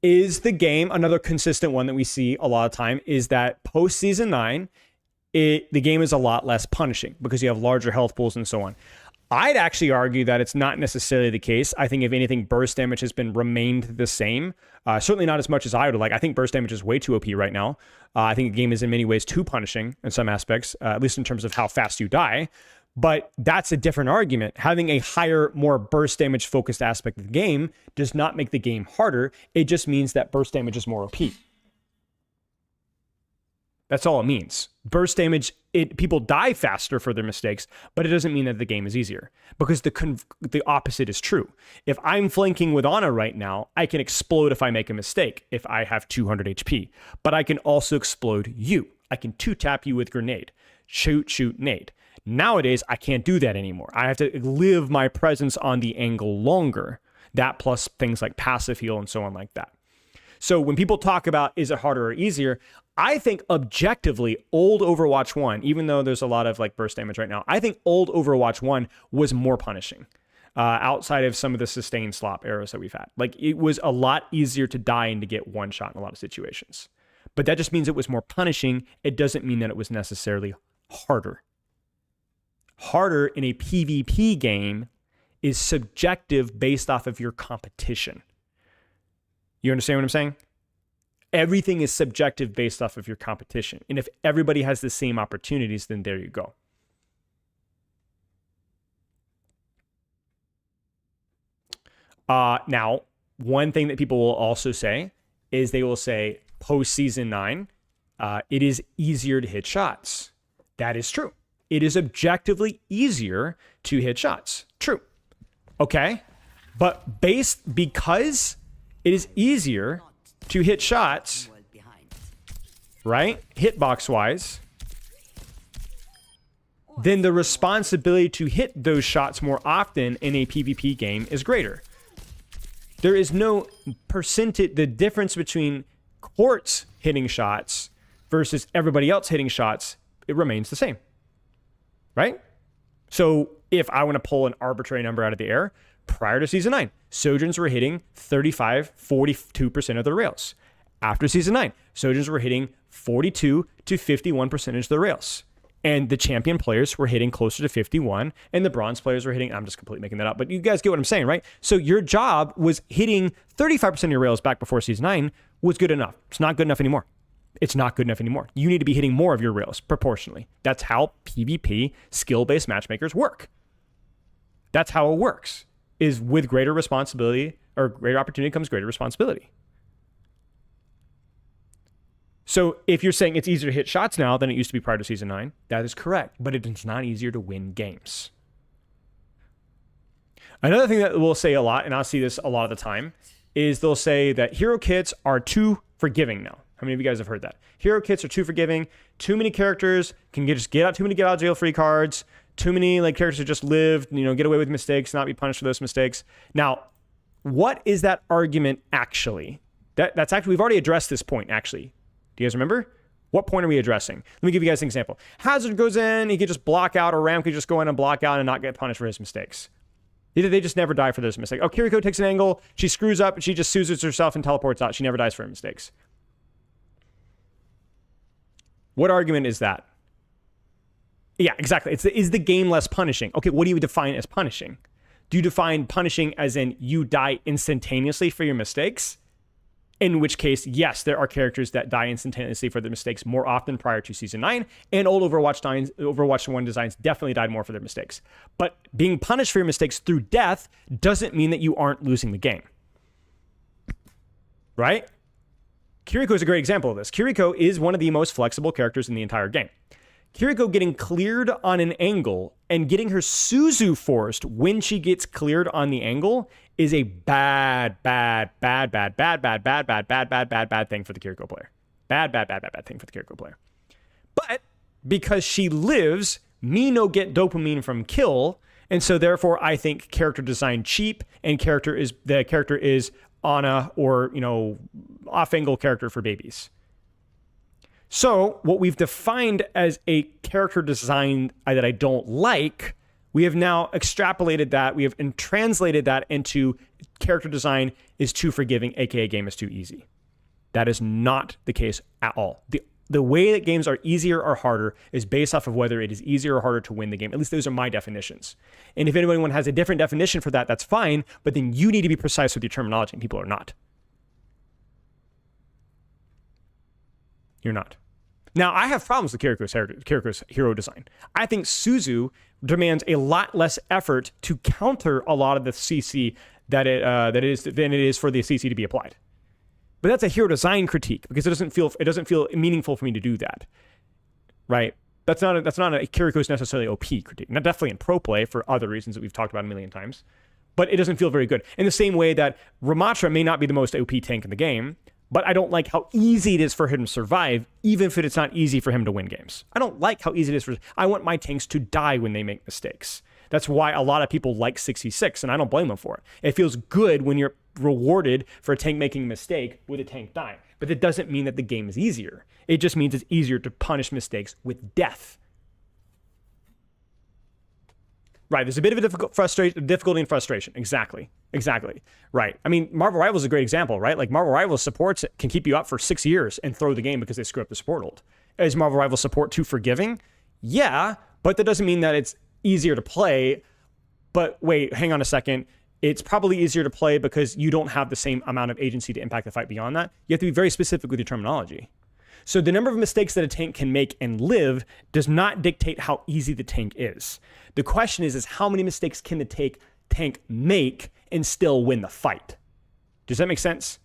Is the game, another consistent one that we see a lot of time, is that post Season 9, the game is a lot less punishing because you have larger health pools and so on. I'd actually argue that it's not necessarily the case. I think if anything, burst damage has remained the same. Certainly not as much as I would like. I think burst damage is way too OP right now. I think the game is in many ways too punishing in some aspects, at least in terms of how fast you die. But that's a different argument. Having a higher, more burst damage focused aspect of the game does not make the game harder. It just means that burst damage is more OP. That's all it means. Burst damage, people die faster for their mistakes, but it doesn't mean that the game is easier because the opposite is true. If I'm flanking with Ana right now, I can explode if I make a mistake if I have 200 HP, but I can also explode you. I can 2-tap you with grenade, shoot, nade. Nowadays, I can't do that anymore. I have to live my presence on the angle longer. That plus things like passive heal and so on like that. So when people talk about is it harder or easier, I think objectively old Overwatch 1, even though there's a lot of like burst damage right now, I think old Overwatch 1 was more punishing outside of some of the sustained slop arrows that we've had. Like it was a lot easier to die and to get one shot in a lot of situations. But that just means it was more punishing. It doesn't mean that it was necessarily harder. Harder in a PvP game is subjective based off of your competition. You understand what I'm saying? Everything is subjective based off of your competition. And if everybody has the same opportunities, then there you go. Now, one thing that people will also say is they will say post Season 9, it is easier to hit shots. That is true. It is objectively easier to hit shots. True. Okay. But because it is easier to hit shots, right? Hitbox wise, then the responsibility to hit those shots more often in a PvP game is greater. There is no percentage, the difference between courts hitting shots versus everybody else hitting shots, it remains the same, right? So if I want to pull an arbitrary number out of the air, prior to Season 9, Sojourns were hitting 42% of their rails. After Season 9, Sojourns were hitting 42 to 51% of their rails. And the champion players were hitting closer to 51, and the bronze players were hitting, I'm just completely making that up, but you guys get what I'm saying, right? So your job was hitting 35% of your rails back before Season 9 was good enough. It's not good enough anymore. It's not good enough anymore. You need to be hitting more of your rails proportionally. That's how PvP skill-based matchmakers work. That's how it works. Is with greater responsibility or greater opportunity comes greater responsibility. So if you're saying it's easier to hit shots now than it used to be prior to Season 9, that is correct, but it is not easier to win games. Another thing that we'll say a lot, and I'll see this a lot of the time, is they'll say that hero kits are too forgiving now. How many of you guys have heard that? Hero kits are too forgiving. Too many characters can just get out too many get out of jail free cards. Too many characters who just live, get away with mistakes, not be punished for those mistakes. Now, What is that argument actually? That's actually, we've already addressed this point, actually. Do you guys remember? What point are we addressing? Let me give you guys an example. Hazard goes in, he could just block out, or Ram could just go in and block out and not get punished for his mistakes. They just never die for those mistakes. Oh, Kiriko takes an angle, she screws up, she just Suzus herself and teleports out. She never dies for her mistakes. What argument is that? Yeah, exactly. Is the game less punishing? Okay, what do you define as punishing? Do you define punishing as in you die instantaneously for your mistakes? In which case, yes, there are characters that die instantaneously for their mistakes more often prior to Season 9, and old Overwatch 1 designs definitely died more for their mistakes. But being punished for your mistakes through death doesn't mean that you aren't losing the game. Right? Kiriko is a great example of this. Kiriko is one of the most flexible characters in the entire game. Kiriko getting cleared on an angle and getting her Suzu forced when she gets cleared on the angle is a bad thing for the Kiriko player. Bad thing for the Kiriko player. But because she lives, me no get dopamine from kill, and so therefore I think character design cheap, and the character is Ana or, off-angle character for babies. So what we've defined as a character design that I don't like, we have now extrapolated that, we have translated that into character design is too forgiving, aka game is too easy. That is not the case at all. The way that games are easier or harder is based off of whether it is easier or harder to win the game. At least those are my definitions. And if anyone has a different definition for that, that's fine, but then you need to be precise with your terminology, and people are not. You're not. Now, I have problems with Kiriko's hero design. I think Suzu demands a lot less effort to counter a lot of the CC than it is for the CC to be applied. But that's a hero design critique because it doesn't feel meaningful for me to do that, right? That's not a Kiriko's necessarily OP critique. Not definitely in pro play for other reasons that we've talked about a million times, but it doesn't feel very good. In the same way that Ramatra may not be the most OP tank in the game, but I don't like how easy it is for him to survive, even if it's not easy for him to win games. I don't like how easy it is I want my tanks to die when they make mistakes. That's why a lot of people like 66, and I don't blame them for it. It feels good when you're rewarded for a tank making a mistake with a tank dying. But it doesn't mean that the game is easier. It just means it's easier to punish mistakes with death. Right, there's a bit of a difficulty and frustration. Exactly. Right. I mean, Marvel Rivals is a great example, right? Like Marvel Rivals supports can keep you up for 6 years and throw the game because they screw up the support hold. Is Marvel Rivals support too forgiving? Yeah, but that doesn't mean that it's easier to play. But wait, hang on a second. It's probably easier to play because you don't have the same amount of agency to impact the fight beyond that. You have to be very specific with your terminology. So the number of mistakes that a tank can make and live does not dictate how easy the tank is. The question is how many mistakes can the tank make and still win the fight? Does that make sense?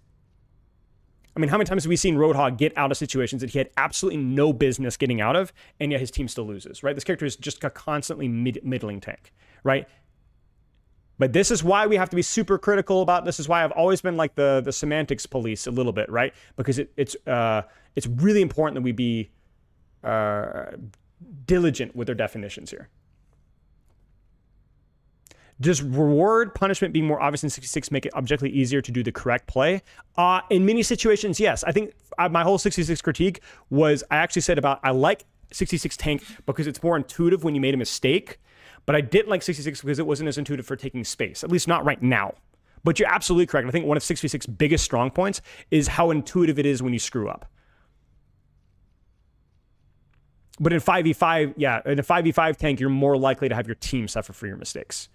I mean, how many times have we seen Roadhog get out of situations that he had absolutely no business getting out of, and yet his team still loses, right? This character is just a constantly middling tank, right? But this is why we have to be super critical about this. Is why I've always been like the semantics police a little bit, right? Because it's really important that we be diligent with our definitions here. Does reward punishment being more obvious in 66 make it objectively easier to do the correct play? In many situations, yes. I think my whole 66 critique was I actually said about I like 66 tank because it's more intuitive when you made a mistake. But I didn't like 66 because it wasn't as intuitive for taking space, at least not right now. But you're absolutely correct. I think one of 66's biggest strong points is how intuitive it is when you screw up. But in 5v5, yeah, in a 5v5 tank, you're more likely to have your team suffer for your mistakes.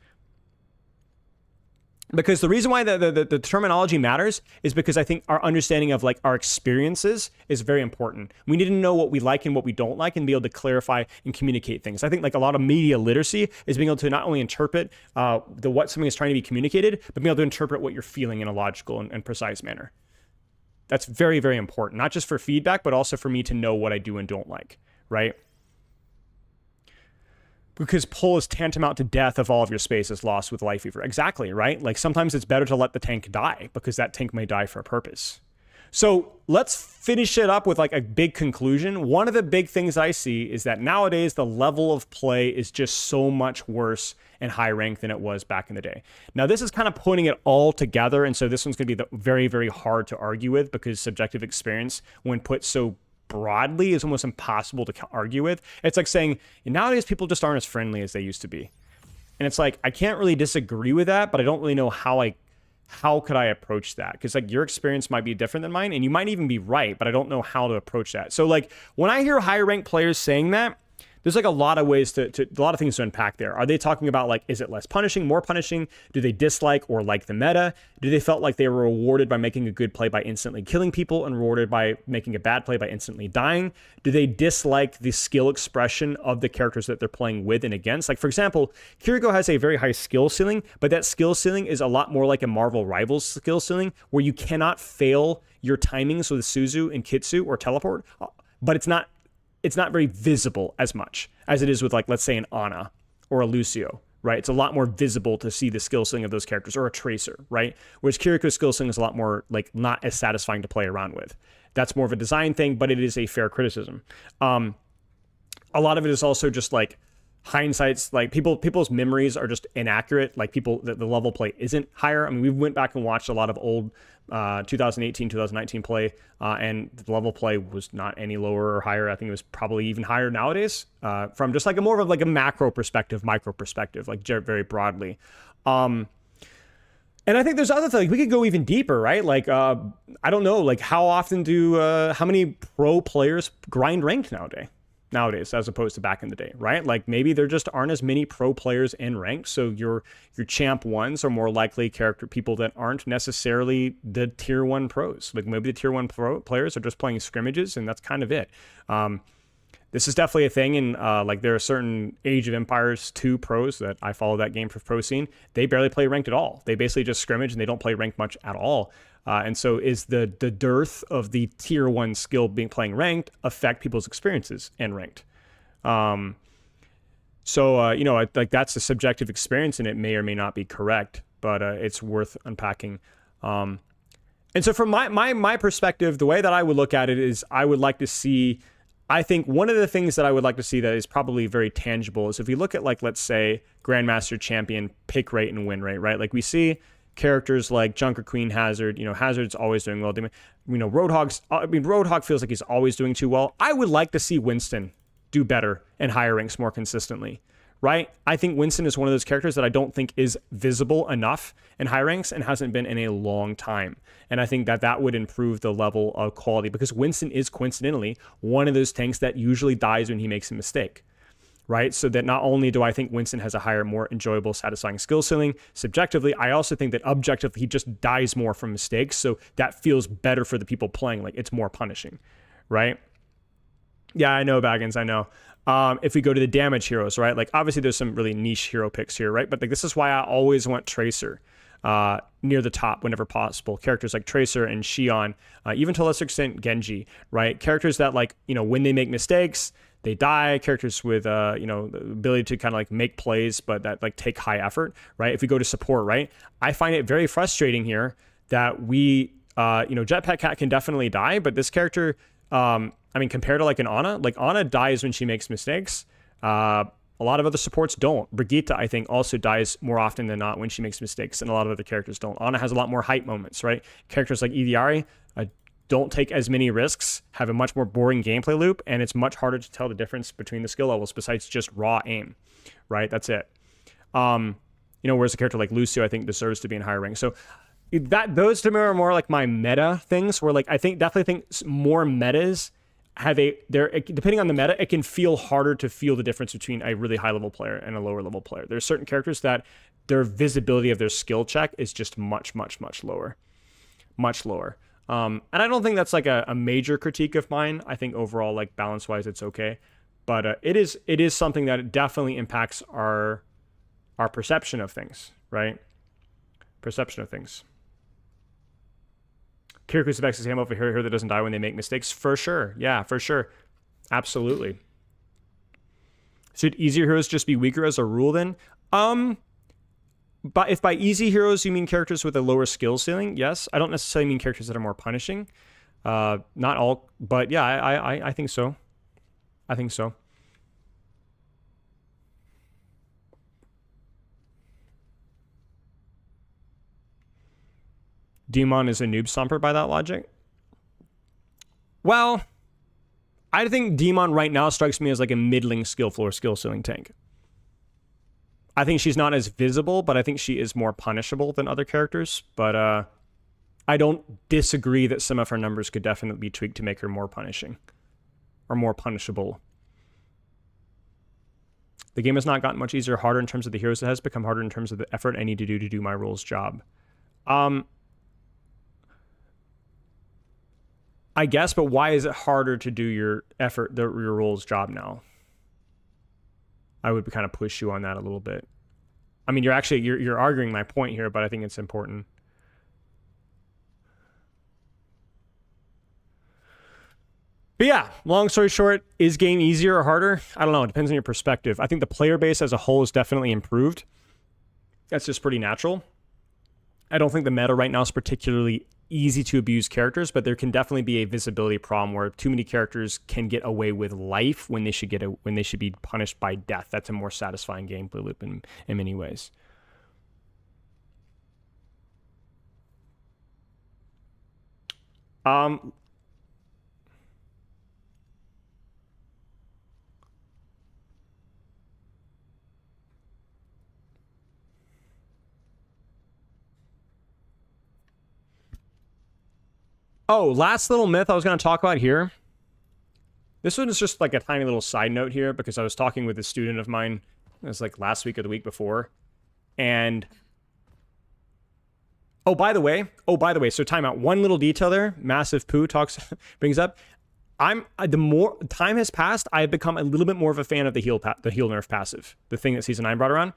Because the reason why the terminology matters is because I think our understanding of like our experiences is very important. We need to know what we like and what we don't like and be able to clarify and communicate things. I think like a lot of media literacy is being able to not only interpret what something is trying to be communicated, but being able to interpret what you're feeling in a logical and precise manner. That's very, very important, not just for feedback, but also for me to know what I do and don't like, right? Because pull is tantamount to death if all of your space is lost with life fever. Exactly, right? Like sometimes it's better to let the tank die because that tank may die for a purpose. So let's finish it up with like a big conclusion. One of the big things I see is that nowadays the level of play is just so much worse in high rank than it was back in the day. Now, this is kind of putting it all together. And so this one's going to be very, very hard to argue with because subjective experience, when put so broadly, is almost impossible to argue with. It's like saying nowadays people just aren't as friendly as they used to be. And it's like, I can't really disagree with that, but I don't really know how could I approach that? Because like your experience might be different than mine, and you might even be right, but I don't know how to approach that. So like when I hear high ranked players saying that, there's like a lot of ways to a lot of things to unpack there. Are they talking about like, is it less punishing, more punishing? Do they dislike or like the meta? Do they felt like they were rewarded by making a good play by instantly killing people and rewarded by making a bad play by instantly dying? Do they dislike the skill expression of the characters that they're playing with and against? Like for example, Kiriko has a very high skill ceiling, but that skill ceiling is a lot more like a Marvel Rivals skill ceiling where you cannot fail your timings with Suzu and Kitsu or teleport, but it's not very visible as much as it is with like, let's say an Ana or a Lucio, right? It's a lot more visible to see the skill ceiling of those characters, or a Tracer, right? Whereas Kiriko's skill ceiling is a lot more like not as satisfying to play around with. That's more of a design thing, but it is a fair criticism. A lot of it is also just like hindsight's like people's memories are just inaccurate. Like the level play isn't higher. I mean, we went back and watched a lot of old 2018, 2019 play, and the level play was not any lower or higher. I think it was probably even higher nowadays, from just like a more of like a macro perspective, micro perspective, like very broadly. And I think there's other things. We could go even deeper, right? Like, I don't know, like how often how many pro players grind ranked nowadays as opposed to back in the day, right? Like maybe there just aren't as many pro players in ranked, so your champ ones are more likely people that aren't necessarily the tier 1 pros. Like maybe the tier 1 pro players are just playing scrimmages, and that's kind of it. This is definitely a thing, and like there are certain Age of Empires 2 pros that I follow that game for pro scene. They barely play ranked at all. They basically just scrimmage, and they don't play ranked much at all. And so is the dearth of the tier 1 skill playing ranked affect people's experiences in ranked? Like that's a subjective experience, and it may or may not be correct, but it's worth unpacking. And so from my perspective, the way that I would look at it is I think one of the things that I would like to see that is probably very tangible is if we look at like, let's say Grandmaster Champion pick rate and win rate, right? Like we see characters like Junker Queen Hazard, Hazard's always doing well. Roadhog feels like he's always doing too well. I would like to see Winston do better in higher ranks more consistently, right? I think Winston is one of those characters that I don't think is visible enough in high ranks and hasn't been in a long time. And I think that would improve the level of quality because Winston is coincidentally one of those tanks that usually dies when he makes a mistake. Right? So that not only do I think Winston has a higher, more enjoyable, satisfying skill ceiling subjectively, I also think that objectively he just dies more from mistakes. So that feels better for the people playing. Like it's more punishing, right? Yeah, I know, Baggins, I know. If we go to the damage heroes, right? Like obviously there's some really niche hero picks here, right? But like this is why I always want Tracer near the top whenever possible. Characters like Tracer and Xion, even to a lesser extent Genji, right? Characters that like, when they make mistakes, they die. Characters with the ability to kind of like make plays, but that like take high effort, right? If we go to support, right, I find it very frustrating here that Jetpack Cat can definitely die, but this character, compared to like an Ana, like Ana dies when she makes mistakes. A lot of other supports don't. Brigitte, I think, also dies more often than not when she makes mistakes, and a lot of other characters don't. Ana has a lot more hype moments, right? Characters like Idiari don't take as many risks, have a much more boring gameplay loop, and it's much harder to tell the difference between the skill levels besides just raw aim, right? That's it. Whereas a character like Lucio, I think, deserves to be in higher rank. So those to me are more like my meta things, where like I definitely think more metas depending on the meta, it can feel harder to feel the difference between a really high level player and a lower level player. There's certain characters that their visibility of their skill check is just much, much, much lower. Much lower. And I don't think that's like a major critique of mine. I think overall, like balance wise, it's okay. But it is something that definitely impacts our perception of things, right? Perception of things. Kiriku's the him over here that doesn't die when they make mistakes. For sure. Yeah, for sure. Absolutely. Should easier heroes just be weaker as a rule then? But if by easy heroes you mean characters with a lower skill ceiling, yes. I don't necessarily mean characters that are more punishing. Not all, but yeah, I think so. I think so. Demon is a noob stomper by that logic. Well, I think Demon right now strikes me as like a middling skill floor, skill ceiling tank. I think she's not as visible, but I think she is more punishable than other characters. But I don't disagree that some of her numbers could definitely be tweaked to make her more punishing or more punishable. The game has not gotten much easier or harder in terms of the heroes. It has become harder in terms of the effort I need to do my role's job. I guess, but why is it harder to do your effort, your role's job now? I would kind of push you on that a little bit. I mean, you're arguing my point here, but I think it's important. But yeah, long story short, is game easier or harder? I don't know. It depends on your perspective. I think the player base as a whole is definitely improved. That's just pretty natural. I don't think the meta right now is particularly easy to abuse characters, but there can definitely be a visibility problem where too many characters can get away with life when they should be punished by death. That's a more satisfying gameplay loop in many ways. Oh, last little myth I was going to talk about here. This one is just like a tiny little side note here because I was talking with a student of mine. It was like last week or the week before. And oh, by the way, so time out. One little detail there, Massive Poo brings up. The more time has passed, I've become a little bit more of a fan of the heal nerf passive, the thing that Season 9 brought around.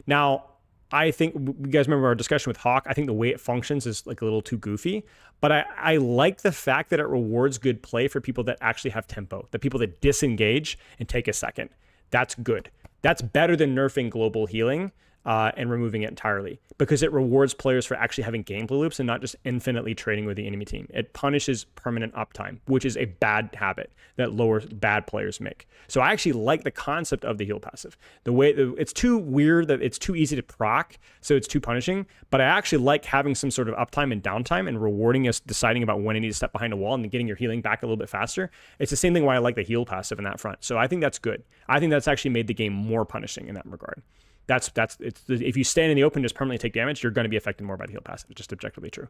Now, I think you guys remember our discussion with Hawk. I think the way it functions is like a little too goofy, but I like the fact that it rewards good play for people that actually have tempo, the people that disengage and take a second. That's good. That's better than nerfing global healing and removing it entirely because it rewards players for actually having gameplay loops and not just infinitely trading with the enemy team. It punishes permanent uptime, which is a bad habit that bad players make. So I actually like the concept of the heal passive. The way it's too weird that it's too easy to proc, so it's too punishing, but I actually like having some sort of uptime and downtime and rewarding us deciding about when I need to step behind a wall and then getting your healing back a little bit faster. It's the same thing why I like the heal passive in that front. So I think that's good. I think that's actually made the game more punishing in that regard. If you stand in the open and just permanently take damage, you're going to be affected more by the heal passive. It's just objectively true.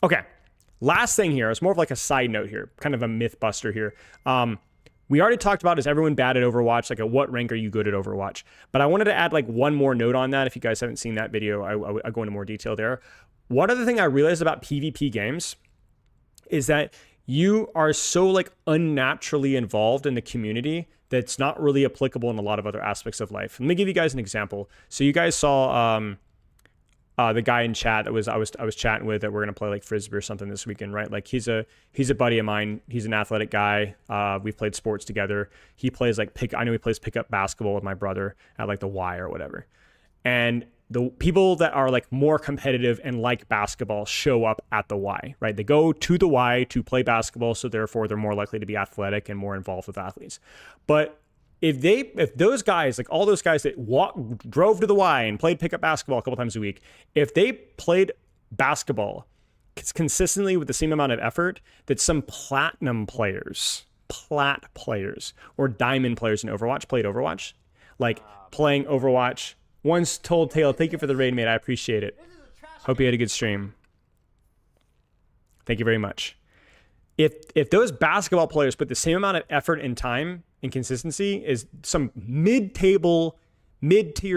Okay, last thing here. It's more of like a side note here, kind of a myth buster here. We already talked about is everyone bad at Overwatch? Like, at what rank are you good at Overwatch? But I wanted to add like one more note on that. If you guys haven't seen that video, I go into more detail there. One other thing I realized about PvP games is that you are so like unnaturally involved in the community that's not really applicable in a lot of other aspects of life. Let me give you guys an example. So you guys saw the guy in chat that I was chatting with that we're gonna play like Frisbee or something this weekend, right? Like he's a buddy of mine. He's an athletic guy. We've played sports together. He plays like I know he plays pickup basketball with my brother at like the Y or whatever. And the people that are like more competitive and like basketball show up at the Y, right? They go to the Y to play basketball, so therefore they're more likely to be athletic and more involved with athletes. But if those guys, like all those guys that drove to the Y and played pickup basketball a couple times a week, if they played basketball consistently with the same amount of effort that some plat players or diamond players in Overwatch played Overwatch, like playing Overwatch. Once told Taylor, thank you for the raid, mate. I appreciate it. Hope you had a good stream. Thank you very much. If those basketball players put the same amount of effort and time and consistency as some mid-tier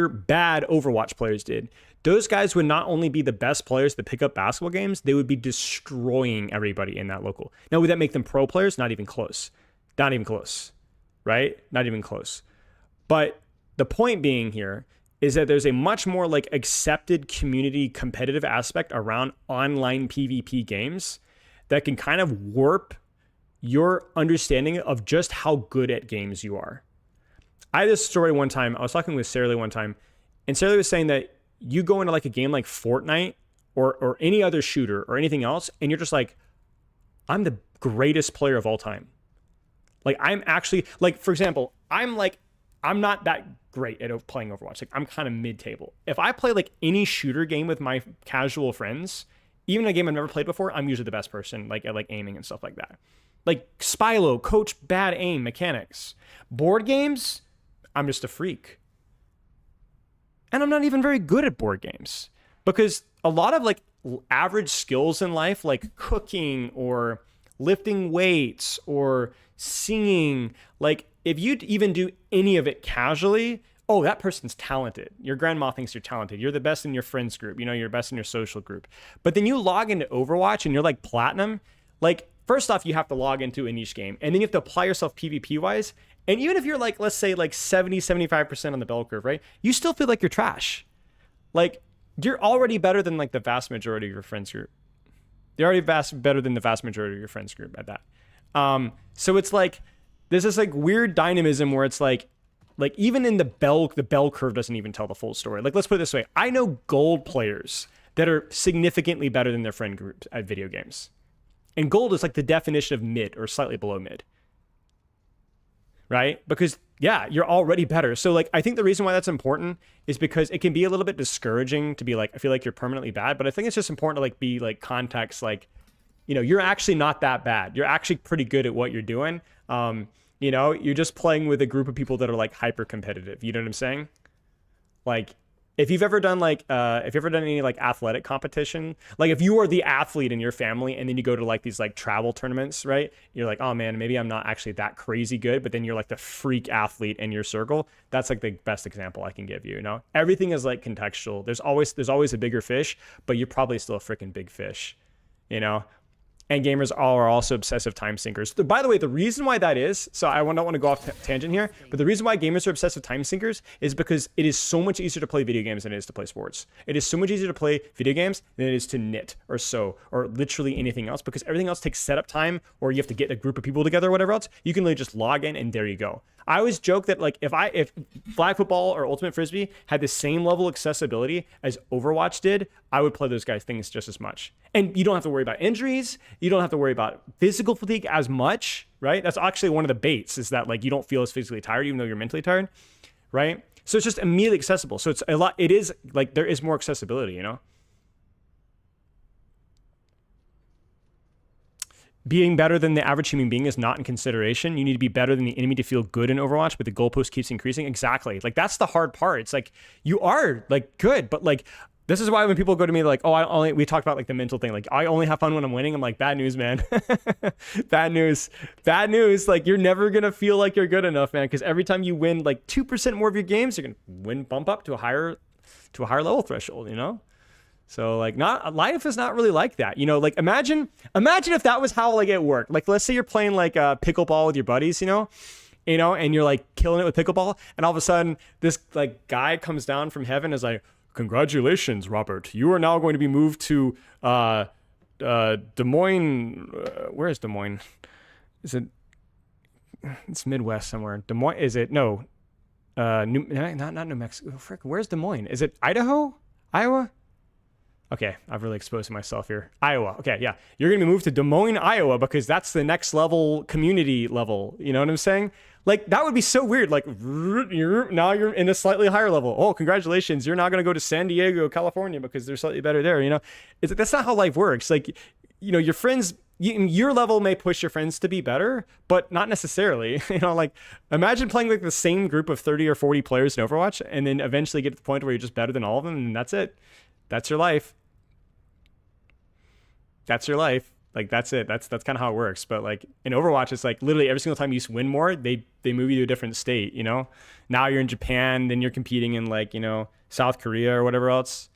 bad Overwatch players did, those guys would not only be the best players that pick up basketball games, they would be destroying everybody in that local. Now, would that make them pro players? Not even close. Not even close, right? Not even close. But the point being here is that there's a much more like accepted community competitive aspect around online PvP games that can kind of warp your understanding of just how good at games you are. I had this story one time. I was talking with Sarah Lee one time, and Sarah Lee was saying that you go into like a game like Fortnite or any other shooter or anything else, and you're just like, I'm the greatest player of all time. Like, I'm actually, like, for example, I'm not that great at playing Overwatch. Like, I'm kind of mid-table. If I play like any shooter game with my casual friends, even a game I've never played before, I'm usually the best person, like, at like aiming and stuff like that. Like Spylo, coach bad aim mechanics. Board games, I'm just a freak. And I'm not even very good at board games because a lot of like average skills in life, like cooking or lifting weights or singing, like if you even do any of it casually, oh, that person's talented. Your grandma thinks you're talented. You're the best in your friends group. You know, you're best in your social group. But then you log into Overwatch and you're like platinum. Like, first off, you have to log into a niche game and then you have to apply yourself PvP wise. And even if you're like, let's say like 70, 75% on the bell curve, right? You still feel like you're trash. Like, you're already better than like the vast majority of your friends group. You're already better than the vast majority of your friends group at that. So it's like, there's this like weird dynamism where it's like even in the bell curve doesn't even tell the full story. Like, let's put it this way. I know gold players that are significantly better than their friend groups at video games. And gold is like the definition of mid or slightly below mid. Right? Because yeah, you're already better. So like, I think the reason why that's important is because it can be a little bit discouraging to be like, I feel like you're permanently bad, but I think it's just important to like be like context, like, you know, you're actually not that bad. You're actually pretty good at what you're doing. You know, you're just playing with a group of people that are like hyper competitive. You know what I'm saying? Like, if you've ever done like, if you've ever done any like athletic competition, like if you are the athlete in your family and then you go to like these like travel tournaments, right? You're like, oh man, maybe I'm not actually that crazy good, but then you're like the freak athlete in your circle. That's like the best example I can give you, you know? Everything is like contextual. There's always a bigger fish, but you're probably still a freaking big fish, you know? And gamers are also obsessive time sinkers. By the way, the reason why that is, so I don't want to go off tangent here, but the reason why gamers are obsessive time sinkers is because it is so much easier to play video games than it is to play sports. It is so much easier to play video games than it is to knit or sew or literally anything else, because everything else takes setup time or you have to get a group of people together or whatever else. You can literally just log in and there you go. I always joke that like if flag football or ultimate frisbee had the same level of accessibility as Overwatch did, I would play those guys things just as much. And you don't have to worry about injuries. You don't have to worry about physical fatigue as much, right? That's actually one of the baits, is that like you don't feel as physically tired even though you're mentally tired, right? So it's just immediately accessible. So it's a lot. It is like there is more accessibility, you know? Being better than the average human being is not in consideration. You need to be better than the enemy to feel good in Overwatch, but the goalpost keeps increasing. Exactly. Like, that's the hard part. It's like, you are, like, good, but, like, this is why when people go to me, like, oh, we talked about, like, the mental thing. Like, I only have fun when I'm winning. I'm like, bad news, man. Bad news. Bad news. Like, you're never going to feel like you're good enough, man, because every time you win, like, 2% more of your games, you're going to bump up to a higher level threshold, you know? So like, life is not really like that, you know. Like imagine if that was how like it worked. Like let's say you're playing like pickleball with your buddies, you know, and you're like killing it with pickleball, and all of a sudden this like guy comes down from heaven and is like, congratulations, Robert, you are now going to be moved to Des Moines. Where is Des Moines? Is it? It's Midwest somewhere. Des Moines? Is it? No. Not New Mexico. Frick, where's Des Moines? Is it Idaho? Iowa? Okay, I've really exposed myself here. Iowa. Okay, yeah. You're going to be moved to Des Moines, Iowa, because that's the next level, community level. You know what I'm saying? Like, that would be so weird. Like, now you're in a slightly higher level. Oh, congratulations. You're now going to go to San Diego, California, because they're slightly better there, you know? That's not how life works. Like, you know, your friends, your level may push your friends to be better, but not necessarily. You know, like, imagine playing like the same group of 30 or 40 players in Overwatch, and then eventually get to the point where you're just better than all of them, and that's it. That's your life. That's your life. Like, that's it. That's kind of how it works. But like in Overwatch, it's like literally every single time you win more, they move you to a different state, you know? Now you're in Japan, then you're competing in like, you know, South Korea or whatever else.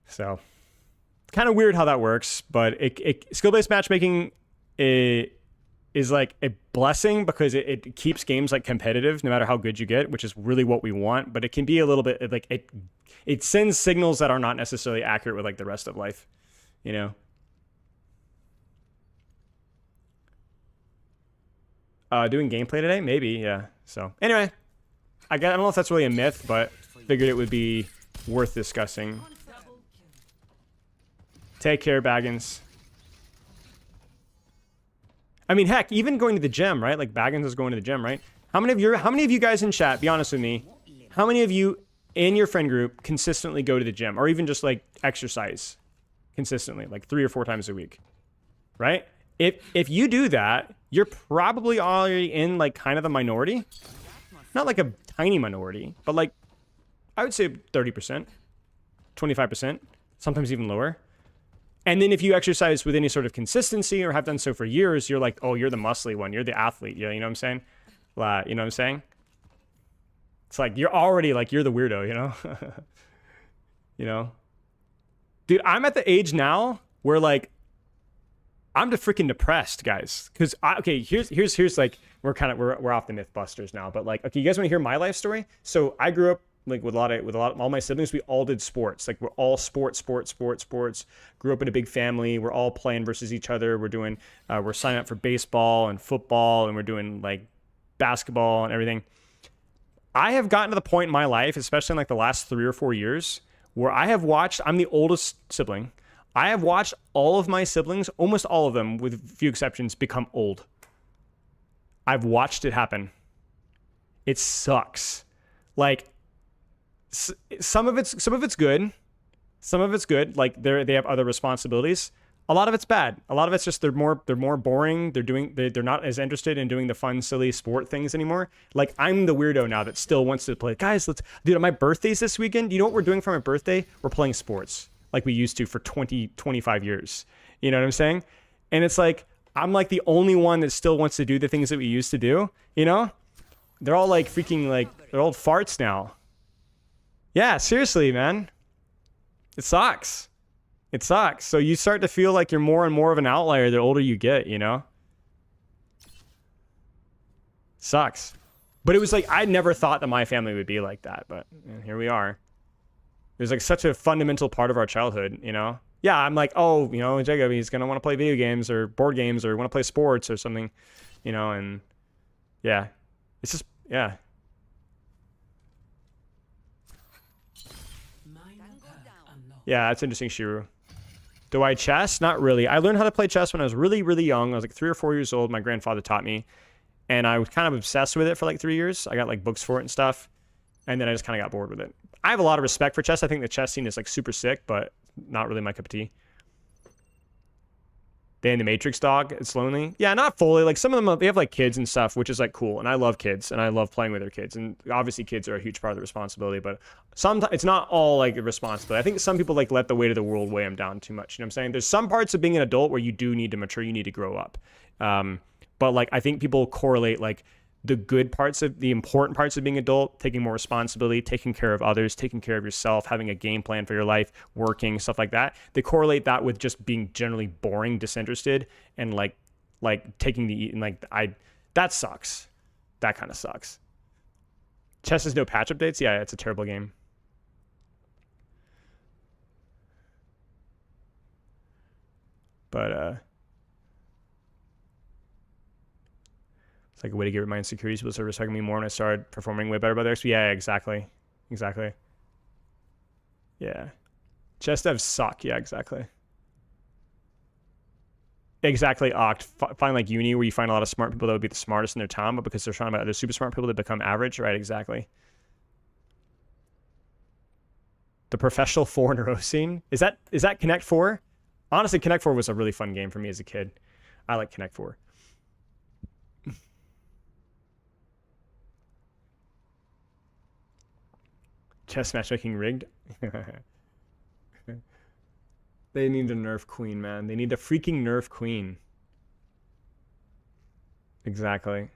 So kind of weird how that works, but skill-based matchmaking is like a blessing because it keeps games like competitive no matter how good you get, which is really what we want. But it can be a little bit like it sends signals that are not necessarily accurate with like the rest of life, you know? Doing gameplay today? Maybe, yeah. So anyway, I don't know if that's really a myth, but figured it would be worth discussing. Take care, Baggins. I mean, heck, even going to the gym, right? Like Baggins is going to the gym, right? How many of you guys in chat, be honest with me, how many of you in your friend group consistently go to the gym or even just like exercise consistently, like 3 or 4 times a week, right? If you do that, you're probably already in like kind of the minority. Not like a tiny minority, but like I would say 30%, 25%, sometimes even lower. And then if you exercise with any sort of consistency or have done so for years, you're like, oh, you're the muscly one. You're the athlete. You know what I'm saying? You know what I'm saying? It's like you're already like you're the weirdo, you know? You know? Dude, I'm at the age now where like I'm freaking depressed, guys. Cause okay, here's like we're off the Mythbusters now, but like okay, you guys want to hear my life story? So I grew up like with a lot of all my siblings, we all did sports. Like we're all sports. Grew up in a big family. We're all playing versus each other. We're signing up for baseball and football, and we're doing like basketball and everything. I have gotten to the point in my life, especially in like the last 3 or 4 years, where I'm the oldest sibling. I have watched all of my siblings, almost all of them, with a few exceptions, become old. I've watched it happen. It sucks. Like, some of it's good. Some of it's good. Like they have other responsibilities. A lot of it's bad. A lot of it's just they're more boring. They're not as interested in doing the fun, silly sport things anymore. Like I'm the weirdo now that still wants to play. Guys, dude, my birthday's this weekend. You know what we're doing for my birthday? We're playing sports like we used to for 25 years. You know what I'm saying? And it's like I'm like the only one that still wants to do the things that we used to do, you know? They're all like freaking like they're old farts now. Yeah, seriously, man. It sucks. It sucks. So you start to feel like you're more and more of an outlier the older you get, you know? Sucks. But it was like, I never thought that my family would be like that, but here we are. It was like such a fundamental part of our childhood, you know? Yeah, I'm like, oh, you know, Jacob, he's going to want to play video games or board games or want to play sports or something, you know? And yeah, it's just, yeah. Yeah, that's interesting, Shiru. Do I chess? Not really. I learned how to play chess when I was really, really young. I was like 3 or 4 years old. My grandfather taught me. And I was kind of obsessed with it for like 3 years. I got like books for it and stuff. And then I just kind of got bored with it. I have a lot of respect for chess. I think the chess scene is like super sick, but not really my cup of tea. They in the Matrix, dog. It's lonely. Yeah, not fully. Like some of them, they have like kids and stuff, which is like cool. And I love kids and I love playing with their kids. And obviously kids are a huge part of the responsibility, but sometimes it's not all like responsibility. I think some people like let the weight of the world weigh them down too much. You know what I'm saying? There's some parts of being an adult where you do need to mature. You need to grow up. But like, I think people correlate like the good parts of the important parts of being adult, taking more responsibility, taking care of others, taking care of yourself, having a game plan for your life, working, stuff like that. They correlate that with just being generally boring, disinterested, and like taking the and like that sucks. That kind of sucks. Chess has no patch updates. Yeah, it's a terrible game. But it's like a way to get rid of my insecurities. People started respecting me more when I started performing way better by others. Yeah, exactly. Exactly. Yeah. Chess devs suck. Yeah, exactly. Exactly, Oct. Find like uni where you find a lot of smart people that would be the smartest in their town, but because they're trying about other super smart people that become average. Right, exactly. The professional 4 in a row scene. Is that Connect 4? Honestly, Connect 4 was a really fun game for me as a kid. I like Connect 4. Chess matchmaking rigged. They need to nerf Queen, man. They need to freaking nerf Queen. Exactly.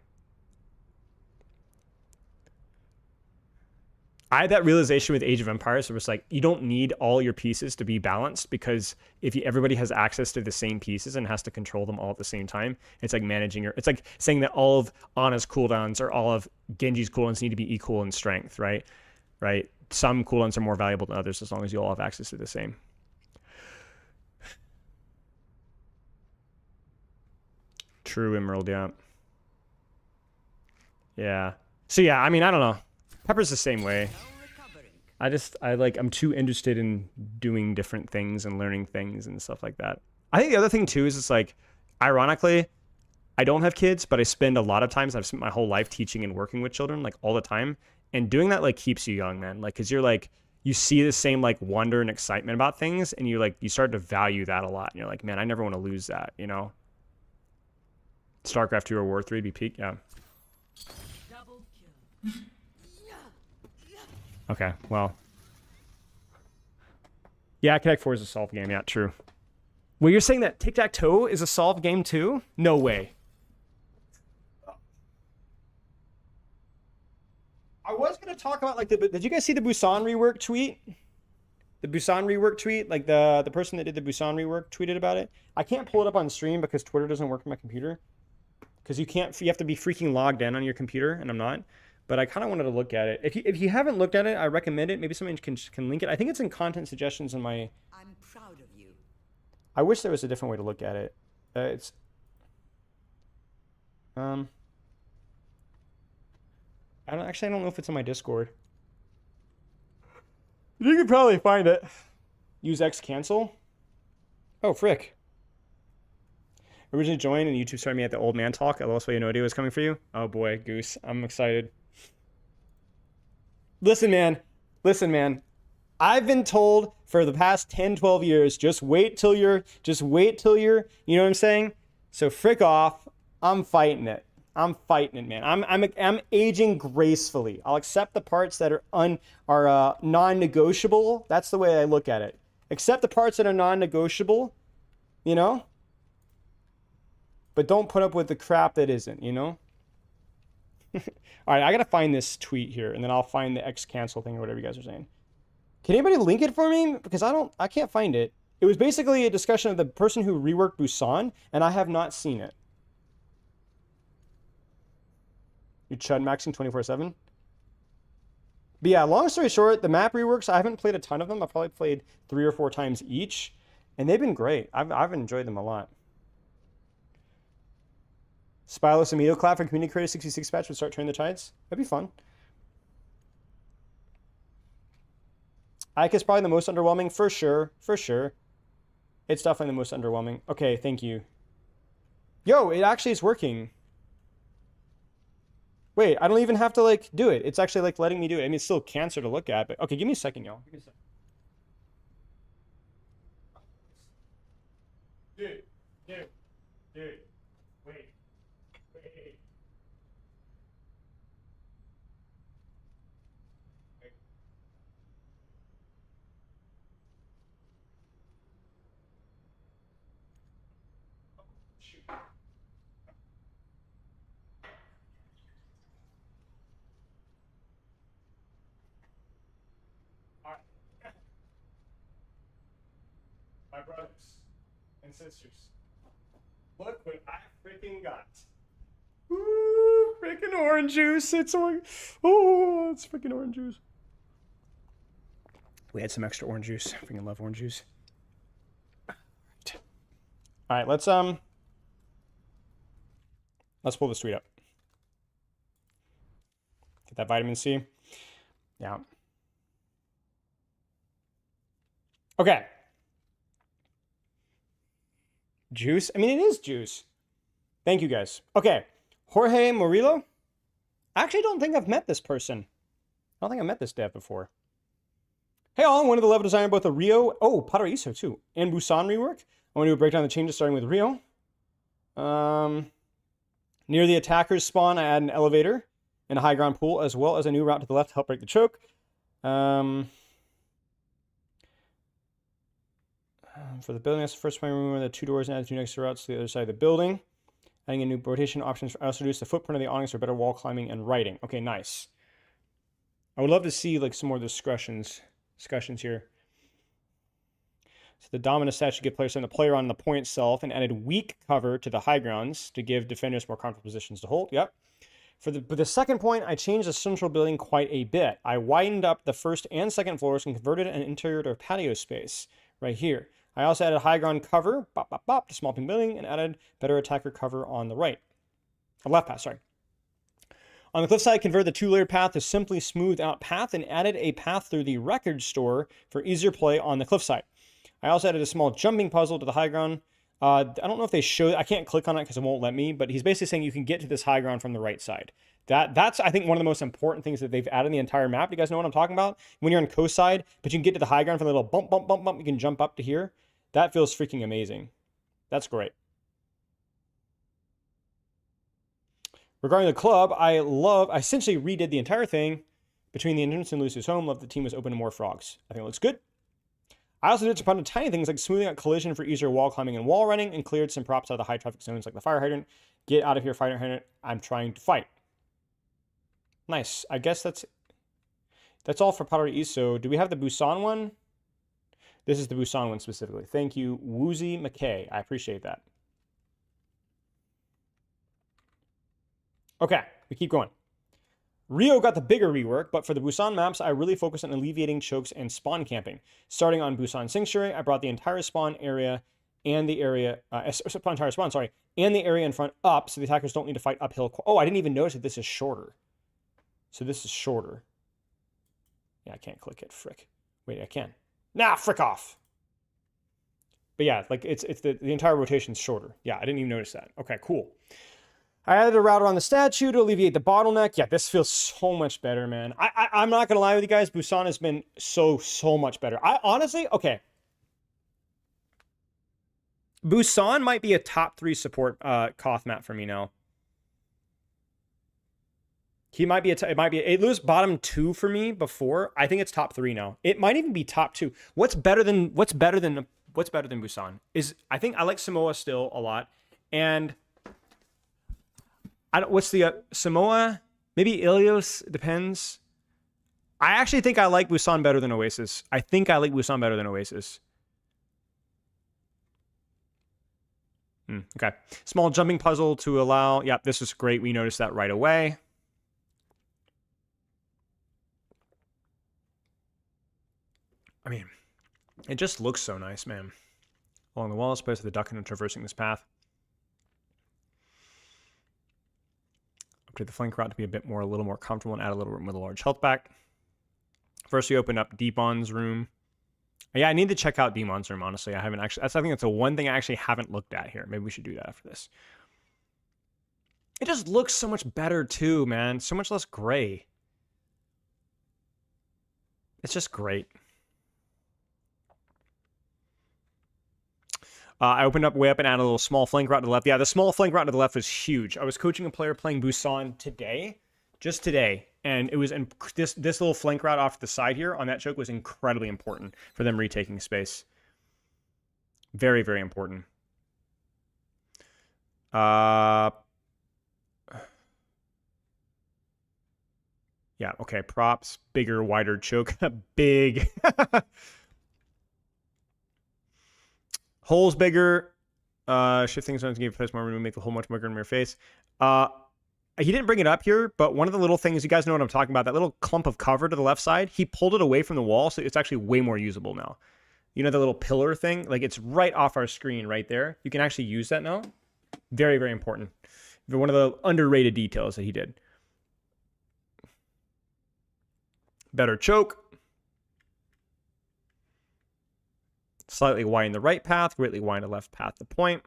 I had that realization with Age of Empires. It was like, you don't need all your pieces to be balanced, because if everybody has access to the same pieces and has to control them all at the same time, it's like managing it's like saying that all of Anna's cooldowns or all of Genji's cooldowns need to be equal in strength, right? Right? Some cooldowns are more valuable than others as long as you all have access to the same. True, Emerald, yeah. Yeah. So yeah, I mean, I don't know. Pepper's the same way. I'm too interested in doing different things and learning things and stuff like that. I think the other thing too is it's like, ironically, I don't have kids, but I spend a lot of times, I've spent my whole life teaching and working with children, like all the time. And doing that like keeps you young, man. Like, cause you're like, you see the same like wonder and excitement about things, and you start to value that a lot. And you're like, man, I never want to lose that, you know? StarCraft 2 or War 3 be peak, yeah. Double kill. Okay, well. Yeah, Connect 4 is a solved game, yeah, true. Well, you're saying that Tic-Tac-Toe is a solved game too? No way. I was going to talk about, like, did you guys see the Busan rework tweet? The Busan rework tweet? Like, the person that did the Busan rework tweeted about it. I can't pull it up on stream because Twitter doesn't work on my computer. Because you have to be freaking logged in on your computer, and I'm not. But I kind of wanted to look at it. If you haven't looked at it, I recommend it. Maybe someone can link it. I think it's in content suggestions in my... I'm proud of you. I wish there was a different way to look at it. I don't know if it's in my Discord. You could probably find it. Use X cancel. Oh, frick. Originally joined and YouTube started me at the old man talk. I lost what you know idea was coming for you. Oh boy, Goose. I'm excited. Listen, man. I've been told for the past 10, 12 years, just wait till you're, you know what I'm saying? So frick off. I'm fighting it, man. I'm aging gracefully. I'll accept the parts that are non-negotiable. That's the way I look at it. Accept the parts that are non-negotiable, you know? But don't put up with the crap that isn't, you know? All right, I got to find this tweet here, and then I'll find the X cancel thing or whatever you guys are saying. Can anybody link it for me? Because I can't find it. It was basically a discussion of the person who reworked Busan, and I have not seen it. You chud maxing 24/7? But yeah, long story short, the map reworks, I haven't played a ton of them. I've probably played 3 or 4 times each, and they've been great. I've enjoyed them a lot. Spylos Amido clap for community creator 66 patch would start turning the tides. That'd be fun. Ike is probably the most underwhelming, for sure. It's definitely the most underwhelming. Okay, thank you. Yo, it actually is working. Wait, I don't even have to, like, do it. It's actually, like, letting me do it. I mean, it's still cancer to look at, but... Okay, give me a second, y'all. Give me a second. Dude. Wait. Oh, shoot. All right. My brothers and sisters, look what I freaking got. Ooh, freaking orange juice. It's freaking orange juice. We had some extra orange juice. I freaking love orange juice. All right, let's pull this tweet up. Get that vitamin C. Yeah. Okay. Juice? I mean, it is juice. Thank you, guys. Okay. Jorge Murillo? I actually don't think I've met this person. I don't think I've met this dev before. Hey, all. One of the level designer both the Rio, Paraíso too, and Busan rework. I want to do a breakdown of the changes starting with Rio. Near the attacker's spawn, I add an elevator and a high ground pool, as well as a new route to the left to help break the choke. For the building, that's the first point. Remember the 2 doors and add 2 next routes to the other side of the building. Adding a new rotation options for also reduce the footprint of the awnings for better wall climbing and writing. Okay, nice. I would love to see like some more discussions here. So the dominant stat should give players the player on the point itself, and added weak cover to the high grounds to give defenders more comfortable positions to hold. Yep. For the second point, I changed the central building quite a bit. I widened up the first and second floors and converted an interior to a patio space right here. I also added high ground cover, to small pin building, and added better attacker cover on the left path, sorry. On the cliffside, converted the 2-layered path to simply smooth out path and added a path through the record store for easier play on the cliffside. I also added a small jumping puzzle to the high ground I don't know if they show, I can't click on it because it won't let me, but he's basically saying you can get to this high ground from the right side. That's, I think, one of the most important things that they've added in the entire map. You guys know what I'm talking about? When you're on coast side, but you can get to the high ground from the little bump, bump, bump, bump. You can jump up to here. That feels freaking amazing. That's great. Regarding the club, I essentially redid the entire thing between the entrance and Lucy's home. Love the team was open to more frogs. I think it looks good. I also did a bunch of tiny things like smoothing out collision for easier wall climbing and wall running, and cleared some props out of the high traffic zones like the fire hydrant. Get out of here, fire hydrant. I'm trying to fight. Nice. I guess that's all for Pottery East. So do we have the Busan one? This is the Busan one specifically. Thank you, Woozy McKay. I appreciate that. Okay, we keep going. Rio got the bigger rework, but for the Busan maps, I really focused on alleviating chokes and spawn camping. Starting on Busan Sanctuary, I brought the entire spawn area and the area, and the area in front up, so the attackers don't need to fight uphill. Oh, I didn't even notice that this is shorter. So this is shorter. Yeah, I can't click it. Frick. Wait, I can. Nah, frick off. But yeah, like it's the entire rotation's shorter. Yeah, I didn't even notice that. Okay, cool. I added a router on the statue to alleviate the bottleneck. Yeah, this feels so much better, man. I'm not going to lie with you guys. Busan has been so much better. I honestly, okay. Busan might be a top 3 support Koth map for me now. He might be it was bottom 2 for me before. I think it's top 3 now. It might even be top 2. What's better than Busan is I think I like Samoa still a lot. And what's the Samoa? Maybe Ilios, depends. I actually think I like Busan better than Oasis. I think I like Busan better than Oasis. Okay. Small jumping puzzle to allow. Yep, this is great. We noticed that right away. I mean, it just looks so nice, man. Along the wall, opposed to the duck and traversing this path. Upgrade the flank route to be a little more comfortable and add a little room with a large health back. First, we open up Deepon's room. Yeah, I need to check out Demon's room, honestly. I think that's the one thing I actually haven't looked at here. Maybe we should do that after this. It just looks so much better, too, man. So much less gray. It's just great. I opened up way up and added a little small flank route to the left. Yeah, the small flank route to the left was huge. I was coaching a player playing Busan today, just today, and it was this little flank route off the side here on that choke was incredibly important for them retaking space. Very, very important. Yeah, okay, props, bigger, wider choke, big. Holes bigger. Shift things around to give place more room, make the hole much bigger in your face. He didn't bring it up here, but one of the little things, you guys know what I'm talking about, that little clump of cover to the left side, he pulled it away from the wall, so it's actually way more usable now. You know the little pillar thing? Like, it's right off our screen right there. You can actually use that now. Very, very important. One of the underrated details that he did. Better choke. Slightly widen the right path, greatly widen the left path to point.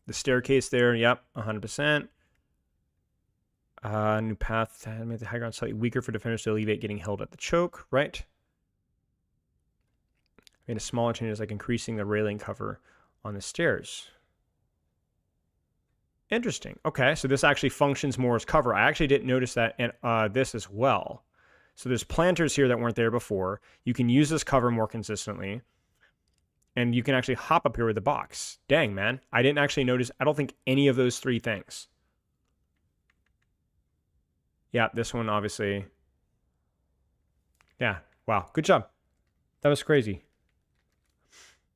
The staircase there, yep, 100%. New path, made the high ground slightly weaker for defenders to alleviate getting held at the choke, right? Made a smaller changes like increasing the railing cover on the stairs. Interesting. Okay, so this actually functions more as cover. I actually didn't notice that in this as well. So there's planters here that weren't there before. You can use this cover more consistently. And you can actually hop up here with the box. Dang, man. I didn't actually notice, I don't think any of those 3 things. Yeah, this one obviously. Yeah, wow, good job. That was crazy.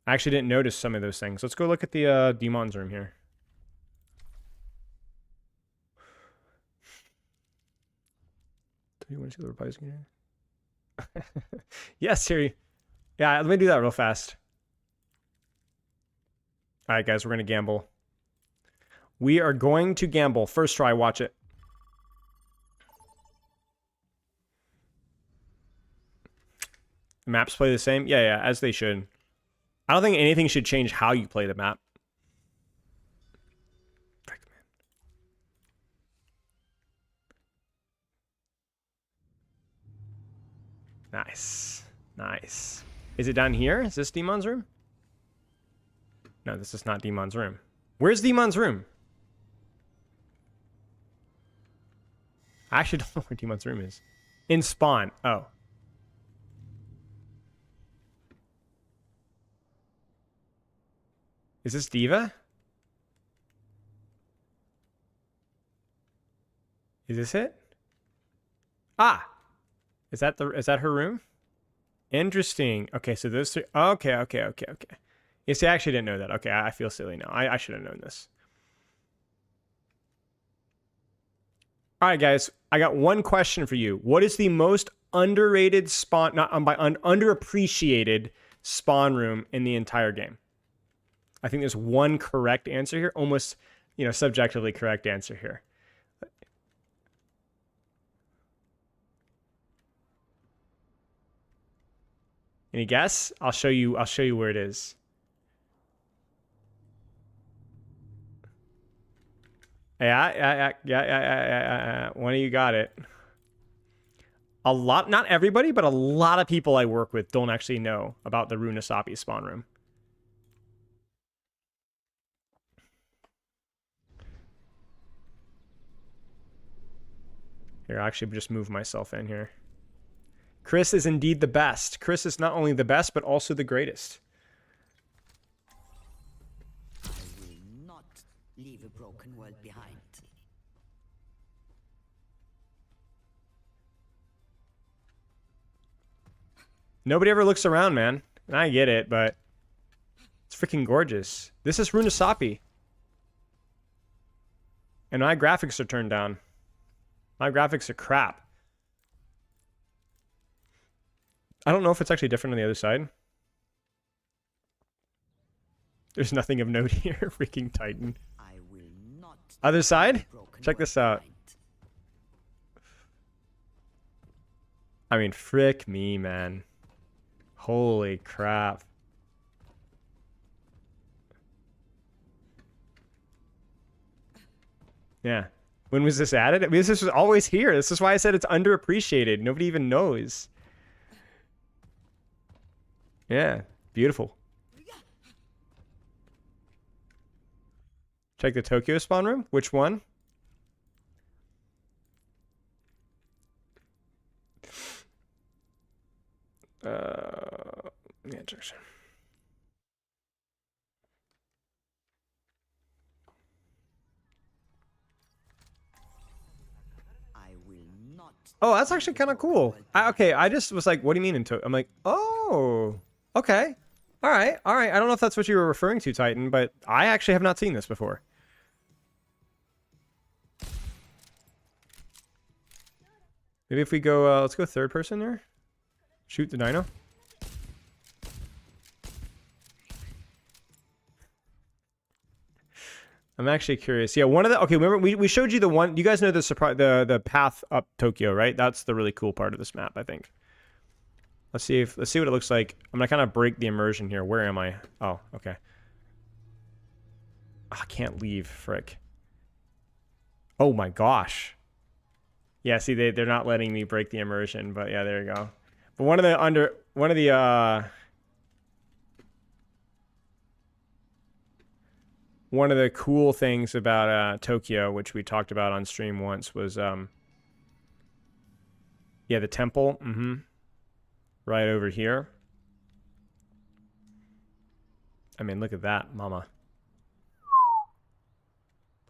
I actually didn't notice some of those things. Let's go look at the Demon's room here. Do you want to see the replies again? Yes, Siri. Yeah, let me do that real fast. All right, guys, we're going to gamble. We are going to gamble. First try, watch it. Maps play the same? Yeah, as they should. I don't think anything should change how you play the map. Nice. Nice. Is it down here? Is this Demon's room? No, this is not Demon's room. Where's Demon's room? I actually don't know where Demon's room is. In spawn. Oh. Is this Diva? Is this it? Ah! Is that her room? Interesting. Okay, so those three. Okay. You see, I actually didn't know that. Okay, I feel silly now. I should have known this. All right, guys. I got one question for you. What is the most underrated spawn, underappreciated spawn room in the entire game? I think there's one correct answer here. Almost, subjectively correct answer here. Any guess? I'll show you where it is. Yeah. One of you got it. A lot, not everybody, but a lot of people I work with don't actually know about the Runasapi spawn room. Here, I'll actually just move myself in here. Chris is indeed the best. Chris is not only the best, but also the greatest. I will not leave a broken world behind. Nobody ever looks around, man. And I get it, but it's freaking gorgeous. This is Runasapi. And my graphics are turned down. My graphics are crap. I don't know if it's actually different on the other side. There's nothing of note here. Freaking Titan. I will not Other side? Check this out. I mean, frick me, man. Holy crap. Yeah. When was this added? I mean, this was always here. This is why I said it's underappreciated. Nobody even knows. Yeah. Beautiful. Check the Tokyo spawn room. Which one? Yeah, Jackson. I will not. Oh, that's actually kind of cool. Okay, I just was like, what do you mean in Tokyo? I'm like, oh, okay. All right. I don't know if that's what you were referring to, Titan, but I actually have not seen this before. Maybe if we go, let's go third person there. Shoot the dino. I'm actually curious. Yeah, one of the, okay, remember we showed you the one, you guys know the surprise, the path up Tokyo, right? That's the really cool part of this map, I think. Let's see what it looks like. I'm gonna kind of break the immersion here. Where am I? Oh, okay. Oh, I can't leave, frick. Oh my gosh. Yeah, see, they're not letting me break the immersion, but yeah, there you go. But one of the cool things about Tokyo, which we talked about on stream once, was yeah, the temple. Right over here. I mean, look at that, mama.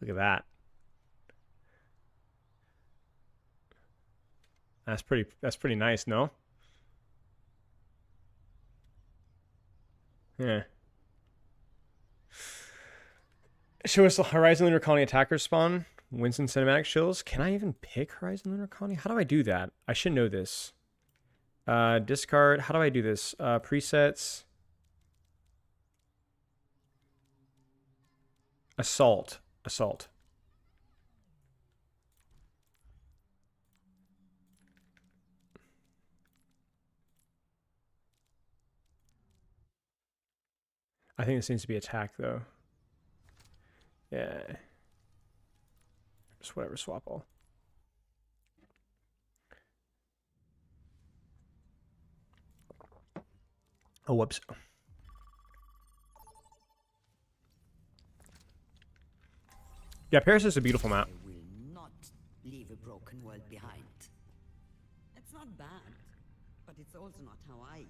Look at that. That's pretty nice, no? Yeah. Show us the Horizon Lunar Colony attacker spawn. Winston cinematic chills. Can I even pick Horizon Lunar Colony? How do I do that? I should know this. Discard. How do I do this? Presets. Assault. I think this needs to be attack though. Yeah. Just whatever, swap all. Oh, whoops. Yeah, Paris is a beautiful map. I will not leave a broken world behind. It's not bad, but it's also not how I.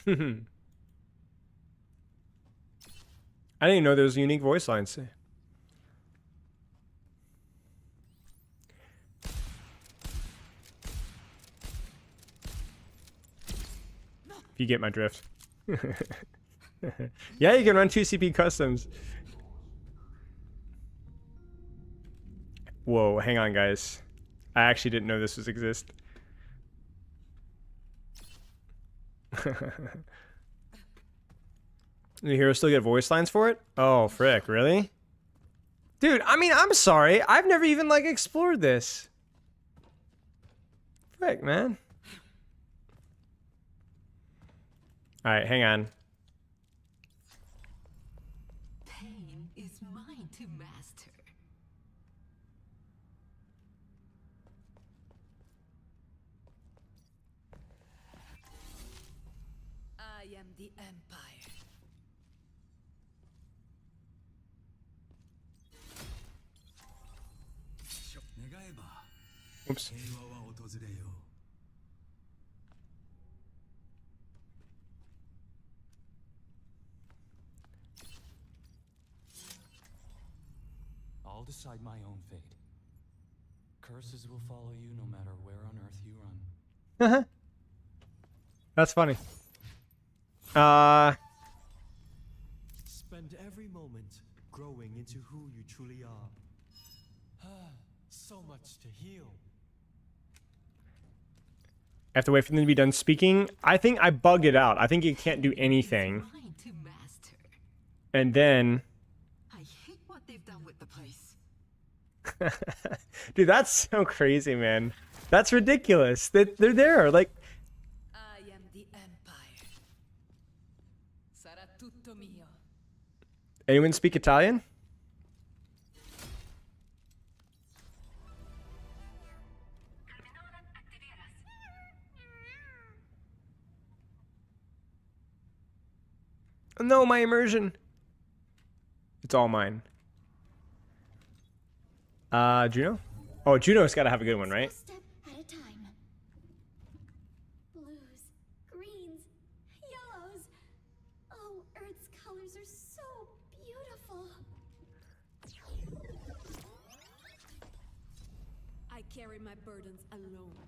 I didn't even know there was unique voice lines. If you get my drift. Yeah, you can run 2 CP customs. Whoa, hang on, guys. I actually didn't know this was exist. The heroes still get voice lines for it? Oh, frick, really? Dude, I mean, I'm sorry. I've never even, like, explored this. Frick, man. Alright, hang on. Pain is mine to master. I am the Empire. Oops. I'll decide my own fate. Curses will follow you no matter where on earth you run. That's funny. Spend every moment growing into who you truly are. So much to heal. I have to wait for them to be done speaking. I think I bugged it out. I think you can't do anything. Mine to master. And then... I hate what they've done with the place. Dude, that's so crazy, man. That's ridiculous. They're there. Like, I am the Empire. Sarà tutto mio. anyone speak Italian? No, my immersion. It's all mine. Juno? Oh, Juno's gotta have a good one, right? Step at a time. Blues, greens, yellows. Oh, Earth's colors are so beautiful. I carry my burdens alone.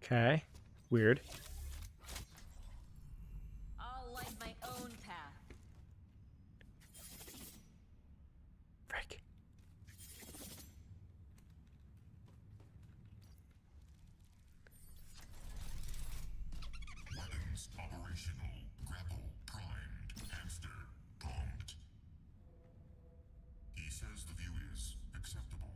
Okay. Weird. I'll light my own path. Frick. Weapons operational. Grapple primed. Hamster pumped. He says the view is acceptable.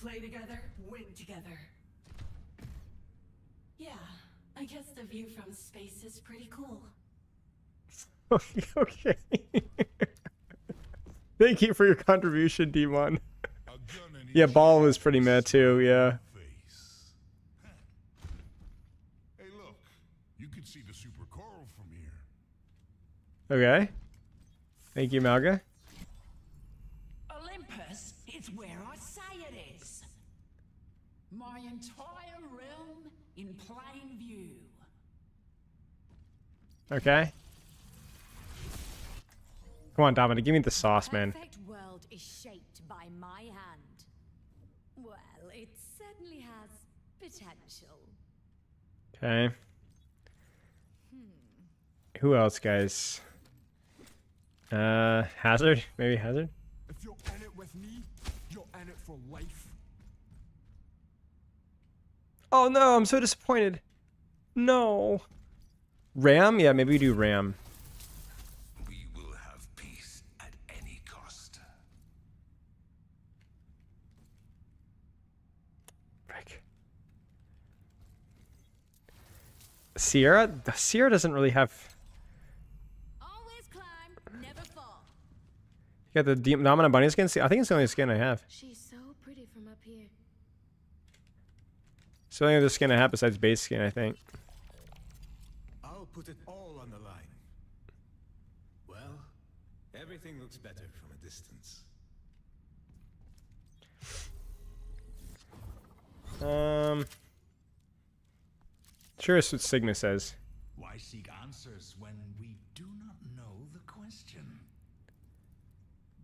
Play together, win together. Yeah, I guess the view from space is pretty cool. Okay. Thank you for your contribution, Demon. Yeah, Ball was pretty mad too, yeah. Hey, look. You can see the super coral from here. Okay. Thank you, Malga. Olympus is where I say it is. My entire realm in plain view. Okay. Come on, Dominic, give me the sauce, man. Perfect world is shaped by my hand. Well, it certainly has potential. Okay. Who else, guys? Hazard? Maybe Hazard? If you're in it with me, you're in it for life. Oh no, I'm so disappointed. No. Ram? Yeah, maybe we do Ram. We will have peace at any cost. Sierra? The Sierra doesn't really have... Always climb, never fall. You got the Dominant Bunny skin? See, I think it's the only skin I have. She's so pretty from up here. It's the only other skin I have besides base skin, I think. I'll put it all on the line. Well, everything looks better from a distance. Curious what Sigma says. Why seek answers when we do not know the question?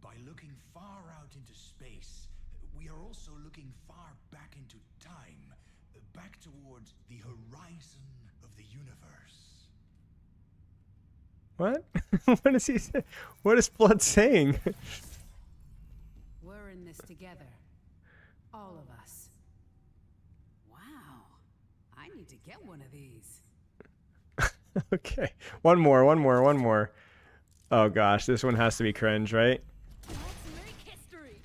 By looking far out into space, we are also looking far back into time, back towards the horizon of the universe. What? What is he saying? What is Blood saying? We're in this together. All of us. Wow. I need to get one of these. Okay. One more. Oh gosh, this one has to be cringe, right? Let's make history.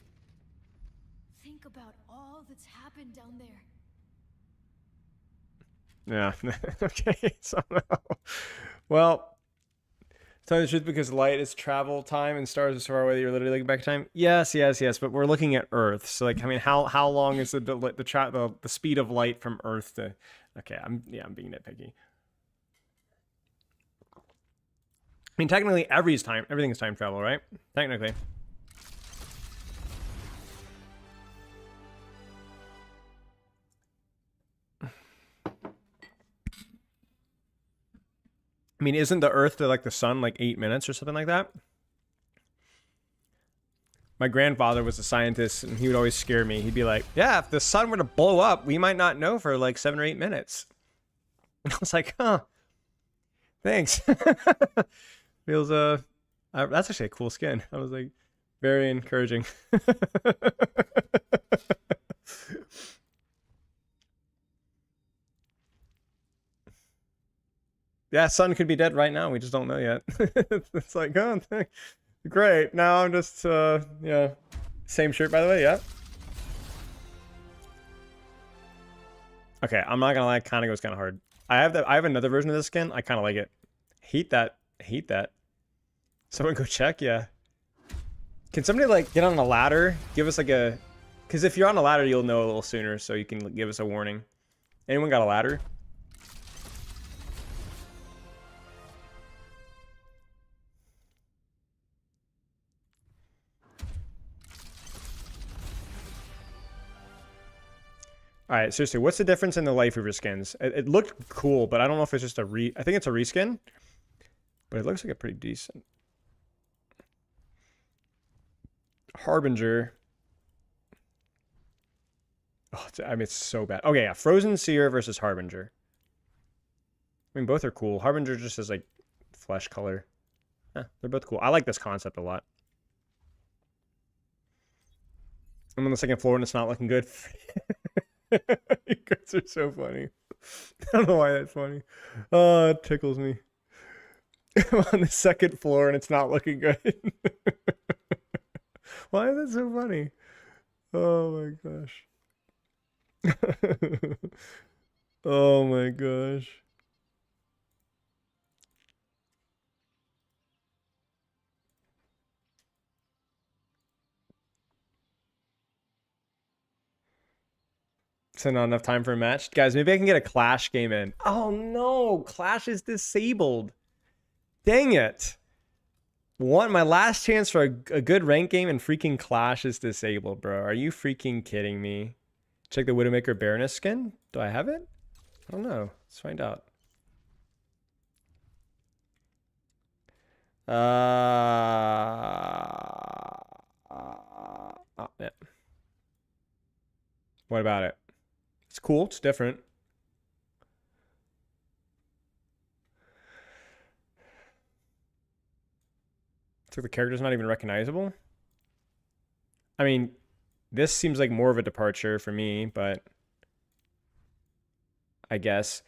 Think about all that's happened down there. Yeah. Okay. So no. Well, tell you the truth, because light is travel time and stars are so far away that you're literally looking back in time. Yes. But we're looking at Earth, so like, I mean, how long is the speed of light from Earth to? Okay, I'm being nitpicky. I mean, technically, everything is time travel, right? Technically. I mean, isn't the Earth to like the sun like 8 minutes or something like that? My grandfather was a scientist, and he would always scare me. He'd be like, "Yeah, if the sun were to blow up, we might not know for like 7 or 8 minutes." And I was like, "Huh, thanks." Feels that's actually a cool skin. I was like, very encouraging. Yeah, sun could be dead right now. We just don't know yet. It's like, oh, great. Now I'm just, yeah. Same shirt, by the way, yeah. Okay, I'm not gonna lie, kind of goes kind of hard. I have another version of this skin. I kind of like it. Hate that. Someone go check, yeah. Can somebody like get on a ladder? Give us like a, because if you're on a ladder, you'll know a little sooner, so you can give us a warning. Anyone got a ladder? All right, seriously, what's the difference in the Life Reaver skins? It looked cool, but I don't know if it's just I think it's a reskin, but it looks like a pretty decent. Harbinger. Oh, I mean, it's so bad. Okay, yeah, Frozen Seer versus Harbinger. I mean, both are cool. Harbinger just has like flesh color. They're both cool. I like this concept a lot. I'm on the second floor and it's not looking good. You guys are so funny. I don't know why that's funny. Oh, it tickles me. I'm on the second floor and it's not looking good. Why is that so funny? Oh my gosh. Oh my gosh. So not enough time for a match? Guys, maybe I can get a Clash game in. Oh no, Clash is disabled. Dang it. My last chance for a good rank game and freaking Clash is disabled, bro. Are you freaking kidding me? Check the Widowmaker Baroness skin. Do I have it? I don't know. Let's find out. Oh, yeah. What about it? It's cool. It's different. So the character's not even recognizable. I mean, this seems like more of a departure for me, but I guess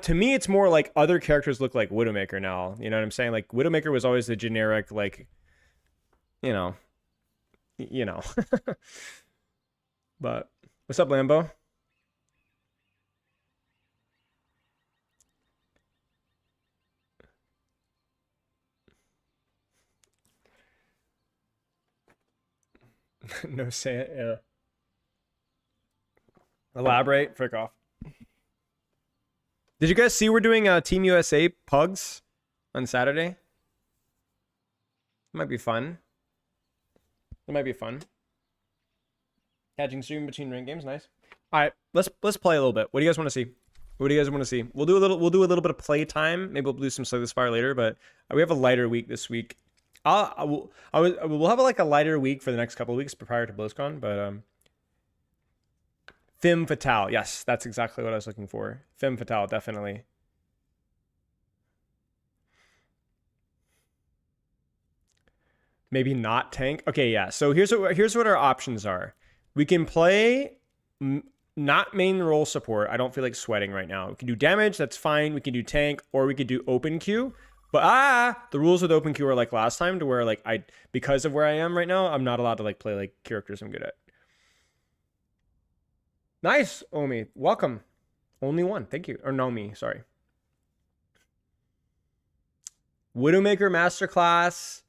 to me it's more like other characters look like Widowmaker now. You know what I'm saying? Like Widowmaker was always the generic, like, you know. But what's up, Lambo? No say it. Yeah. Elaborate. Frick off. Did you guys see we're doing Team USA Pugs on Saturday? Might be fun. It might be fun. Catching stream between rank games, nice. All right, let's play a little bit. What do you guys want to see? What do you guys want to see? We'll do a little bit of play time. Maybe we'll do some Slay the Spire later, but we have a lighter week this week. We'll have like a lighter week for the next couple of weeks prior to BlizzCon, but Femme Fatale, yes, that's exactly what I was looking for. Femme Fatale, definitely. Maybe not tank. Okay, yeah. So here's what our options are. We can play not main role support. I don't feel like sweating right now. We can do damage. That's fine. We can do tank, or we could do open queue. But the rules with open queue are like last time, to where like because of where I am right now, I'm not allowed to like play like characters I'm good at. Nice, Omi. Welcome. Only one. Thank you. Or Nomi, sorry. Widowmaker Masterclass.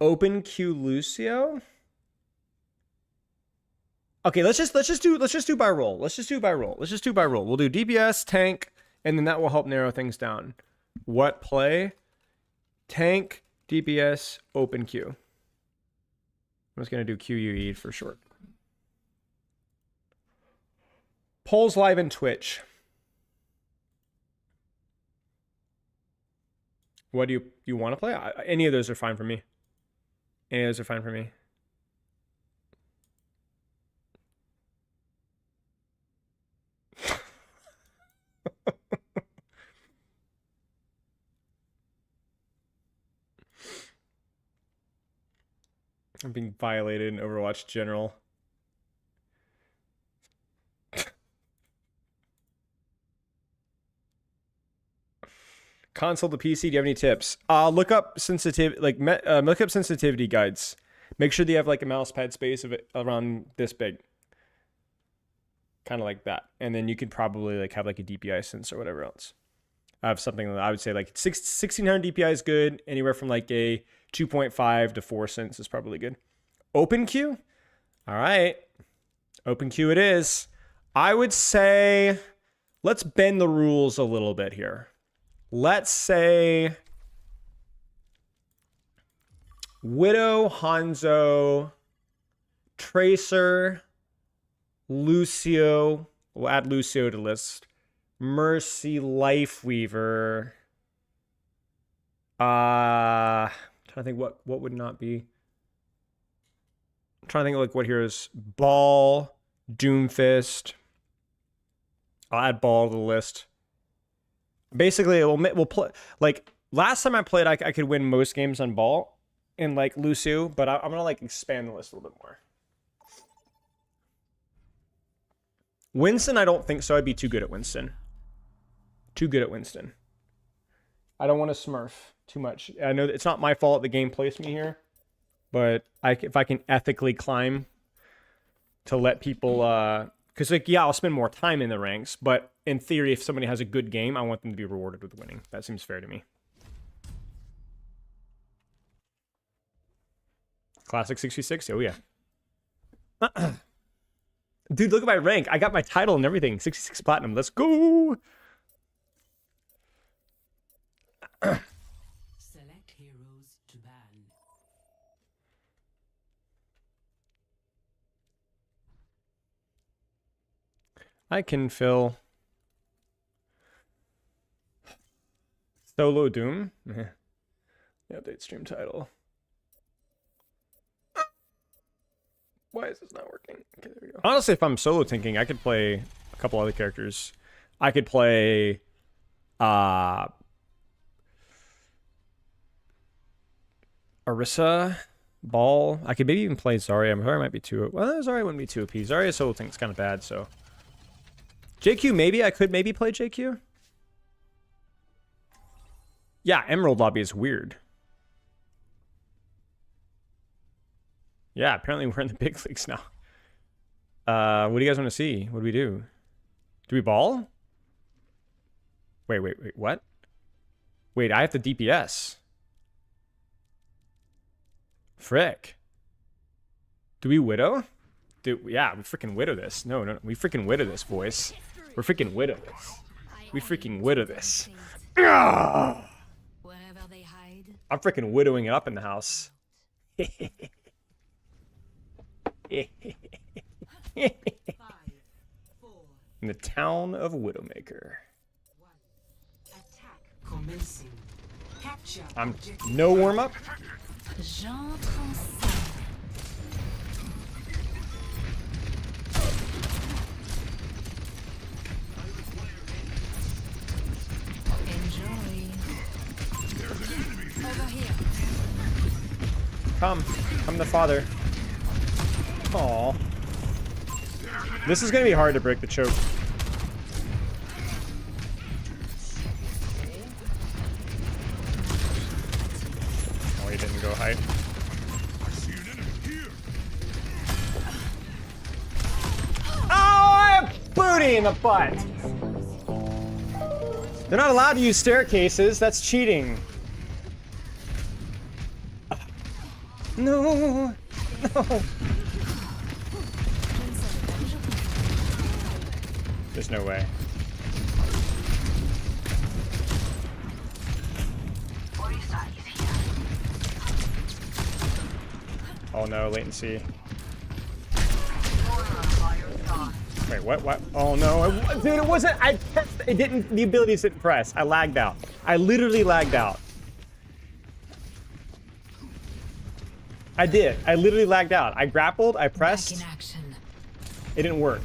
Open queue Lucio. Okay, let's just do by roll. Let's just do by roll. We'll do DPS, tank, and then that will help narrow things down. What play? Tank, DPS, open queue. I'm just gonna do QUE for short. Polls live in Twitch. What do you want to play? Any of those are fine for me. I'm being violated in Overwatch General. Console to PC, do you have any tips? Look up sensitivity guides. Make sure that you have like a mouse pad space of it around this big. Kind of like that. And then you could probably like have like a DPI sense or whatever else. I have something that I would say like 1600 DPI is good. Anywhere from like a 2.5 to 4 cents is probably good. Open queue? All right. Open queue it is. I would say let's bend the rules a little bit here. Let's say Widow, Hanzo, Tracer, Lucio. We'll add Lucio to list. Mercy, Lifeweaver. Trying to think what would not be. I'm trying to think of like what heroes. Ball, Doomfist. I'll add Ball to the list. Basically, we'll play like last time I played. I could win most games on Ball and like Lucio, but I'm gonna like expand the list a little bit more. Winston, I don't think so. I'd be too good at Winston. I don't want to smurf too much. I know it's not my fault the game placed me here, but if I can ethically climb to let people, because like yeah, I'll spend more time in the ranks, but in theory, if somebody has a good game, I want them to be rewarded with winning. That seems fair to me. Classic 66. Oh yeah. Dude, look at my rank. I got my title and everything. 66 platinum. Let's go. Select heroes to ban. I can fill Solo Doom. The update stream title. Why is this not working? Okay, there we go. Honestly, if I'm solo tanking, I could play a couple other characters. I could play Orisa, Ball. I could maybe even play Zarya. Zarya might be too. Well, Zarya wouldn't be too OP. Zarya solo tank's kind of bad, so. JQ, maybe I could maybe play JQ. Yeah, Emerald Lobby is weird. Yeah, apparently we're in the big leagues now. What do you guys want to see? What do we do? Do we ball? Wait, what? Wait, I have to DPS. Frick. Do we widow? Yeah, we freaking widow this. No, we freaking widow this, boys. We're freaking widow this. We freaking widow this. Wherever they hide. I'm freaking widowing it up in the house. In the town of Widowmaker. I'm no warm up. Come the father. Aw. This is gonna be hard to break the choke. Oh, he didn't go height. Oh, booty in the butt. They're not allowed to use staircases. That's cheating. No. No. There's no way. Oh no, latency. Wait, what? Oh no, dude, it wasn't, it didn't, the abilities didn't press. I lagged out. I literally lagged out. I did. I literally lagged out. I grappled, I pressed. Back in action. It didn't work.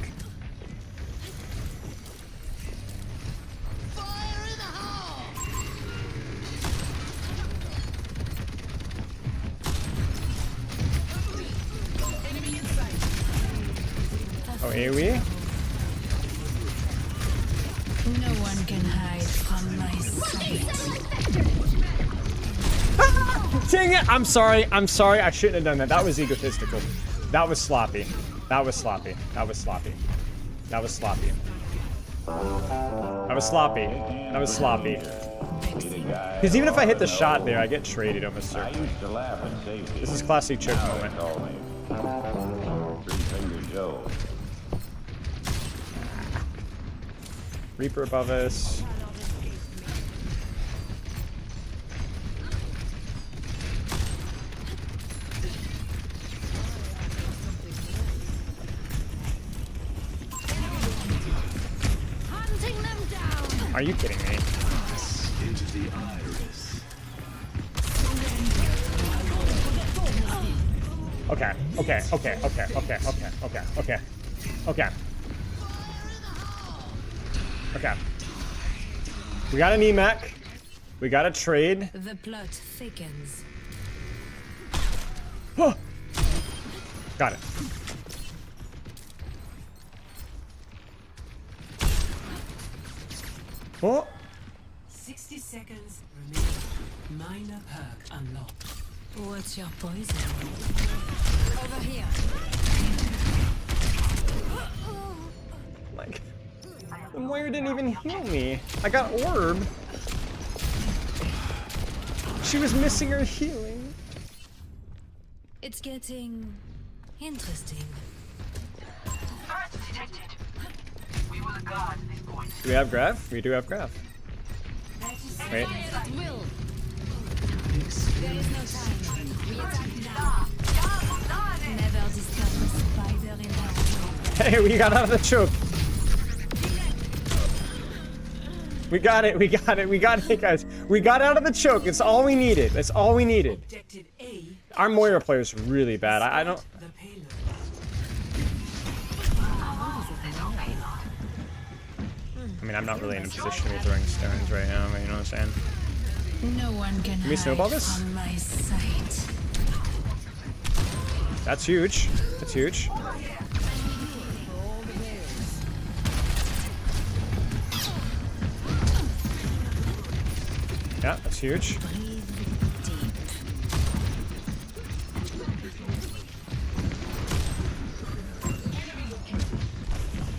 Oh, AoE? No one can hide from my sight. Dang it! I'm sorry. I'm sorry. I shouldn't have done that. That was egotistical. That was sloppy. That was sloppy. That was sloppy. That was sloppy. That was sloppy. That was sloppy. Because even if I hit the shot there, I get traded almost certainly. This is classic choke moment. Reaper above us. Hunting them down. Are you kidding me? Into the iris. Okay. Okay. We got an E-Mech. We got a trade. The plot thickens. Got it. Oh. 60 seconds remaining. Minor perk unlocked. What's your poison? Over here. Like, the Moira didn't even heal me. I got orb. She was missing her healing. It's getting interesting. Do we have Graph? We do have Graph. Wait. Will. There is no time. We attack now. Never disturb the spider in our way. Hey, we got out of the choke. We got it, guys. We got out of the choke. It's all we needed. That's all we needed. Objective A. Our Moira player is really bad. I don't... The payload. I mean, I'm not really in a position to be throwing stones right now, but you know what I'm saying? No one can we snowball hide this? from my sight. That's huge. That's huge. Yeah, that's huge. Breathe deep.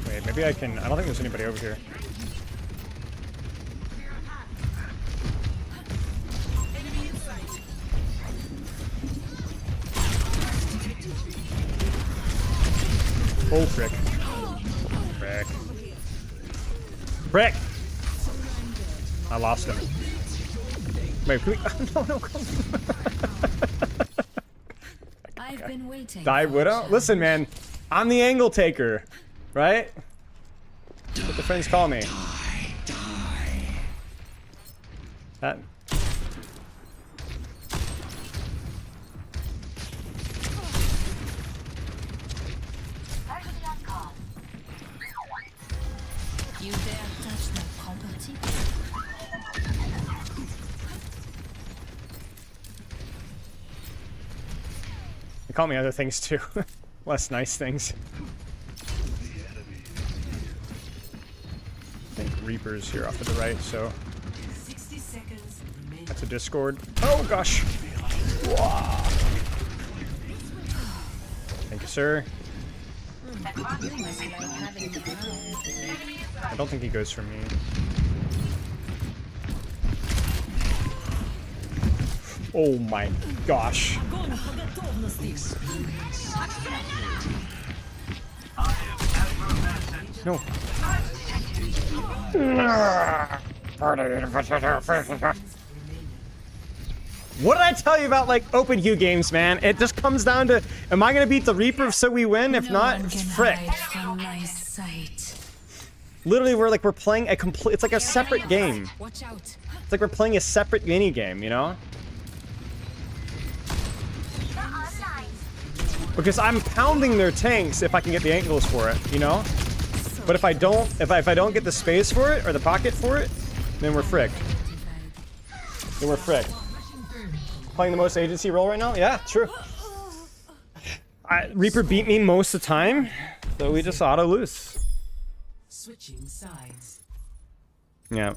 Wait, maybe I can... I don't think there's anybody over here. Oh, frick. Frick. Frick! I lost him. Wait, can we... No, come on. I've been waiting. Die Widow? Listen, man. I'm the angle taker. Right? That's what the friends call me. That... You dare touch my property? They call me other things too. Less nice things. I think Reaper's here off to the right, so 60 seconds remaining. that's a Discord. Oh gosh! Wow. Thank you, sir. I don't think he goes for me. Oh my gosh. No. What did I tell you about, like, open queue games, man? It just comes down to, am I gonna beat the Reaper so we win? If not, it's frick. Literally, we're playing a complete, it's like a separate game. Watch out. It's like we're playing a separate mini game, you know? Because I'm pounding their tanks if I can get the angles for it, you know? But if I don't, if I don't get the space for it or the pocket for it, then we're fricked. Then we're fricked. Playing the most agency role right now? Yeah, true. Reaper beat me most of the time, so we just auto lose. Switching sides. Yeah.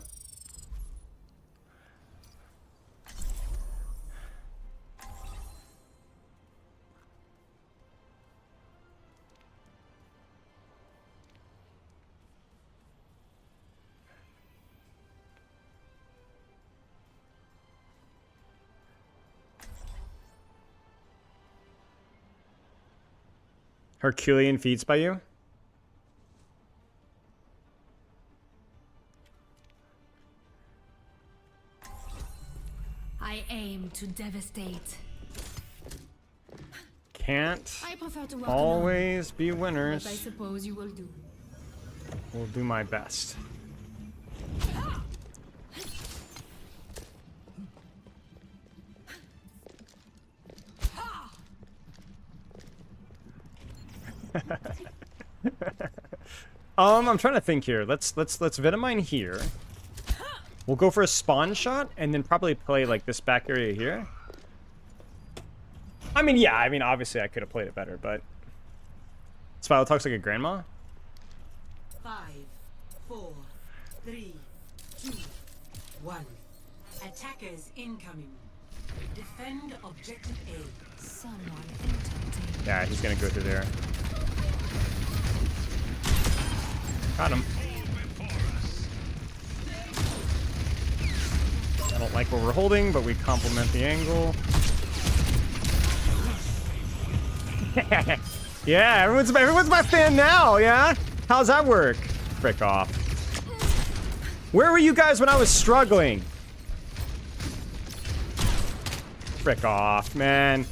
Herculean feats by you? I aim to devastate. Can't I prefer to work always be alone, but I winners. suppose you will do. Will do my best. I'm trying to think here. Let's Vitamine here. We'll go for a spawn shot and then probably play like this back area here. I mean, yeah, obviously I could have played it better, but Spilo talks like a grandma. 5, 4, 3, 2, 1. Attackers incoming. Defend objective A. Someone entertain. Yeah, he's gonna go through there. Got him. I don't like what we're holding, but we complement the angle. Yeah, everyone's my fan now, yeah? How's that work? Frick off. Where were you guys when I was struggling? Frick off, man.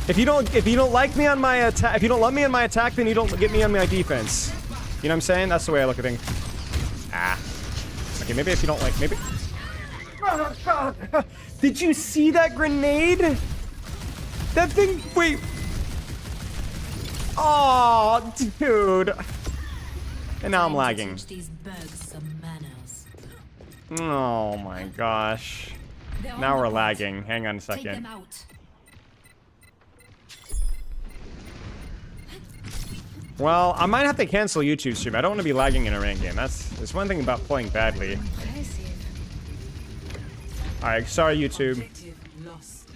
If you don't like me on my attack, if you don't love me on my attack, then you don't get me on my defense. You know what I'm saying? That's the way I look at things. Ah. Okay, maybe if you don't like, maybe. Oh, God. Did you see that grenade? That thing, wait. Oh, dude. And now I'm lagging. These bugs some manners. Oh my gosh. Now we're lagging. Hang on a Take them second. out. Well, I might have to cancel YouTube stream. I don't want to be lagging in a ranked game. That's one thing about playing badly. Alright, sorry YouTube. Objective lost.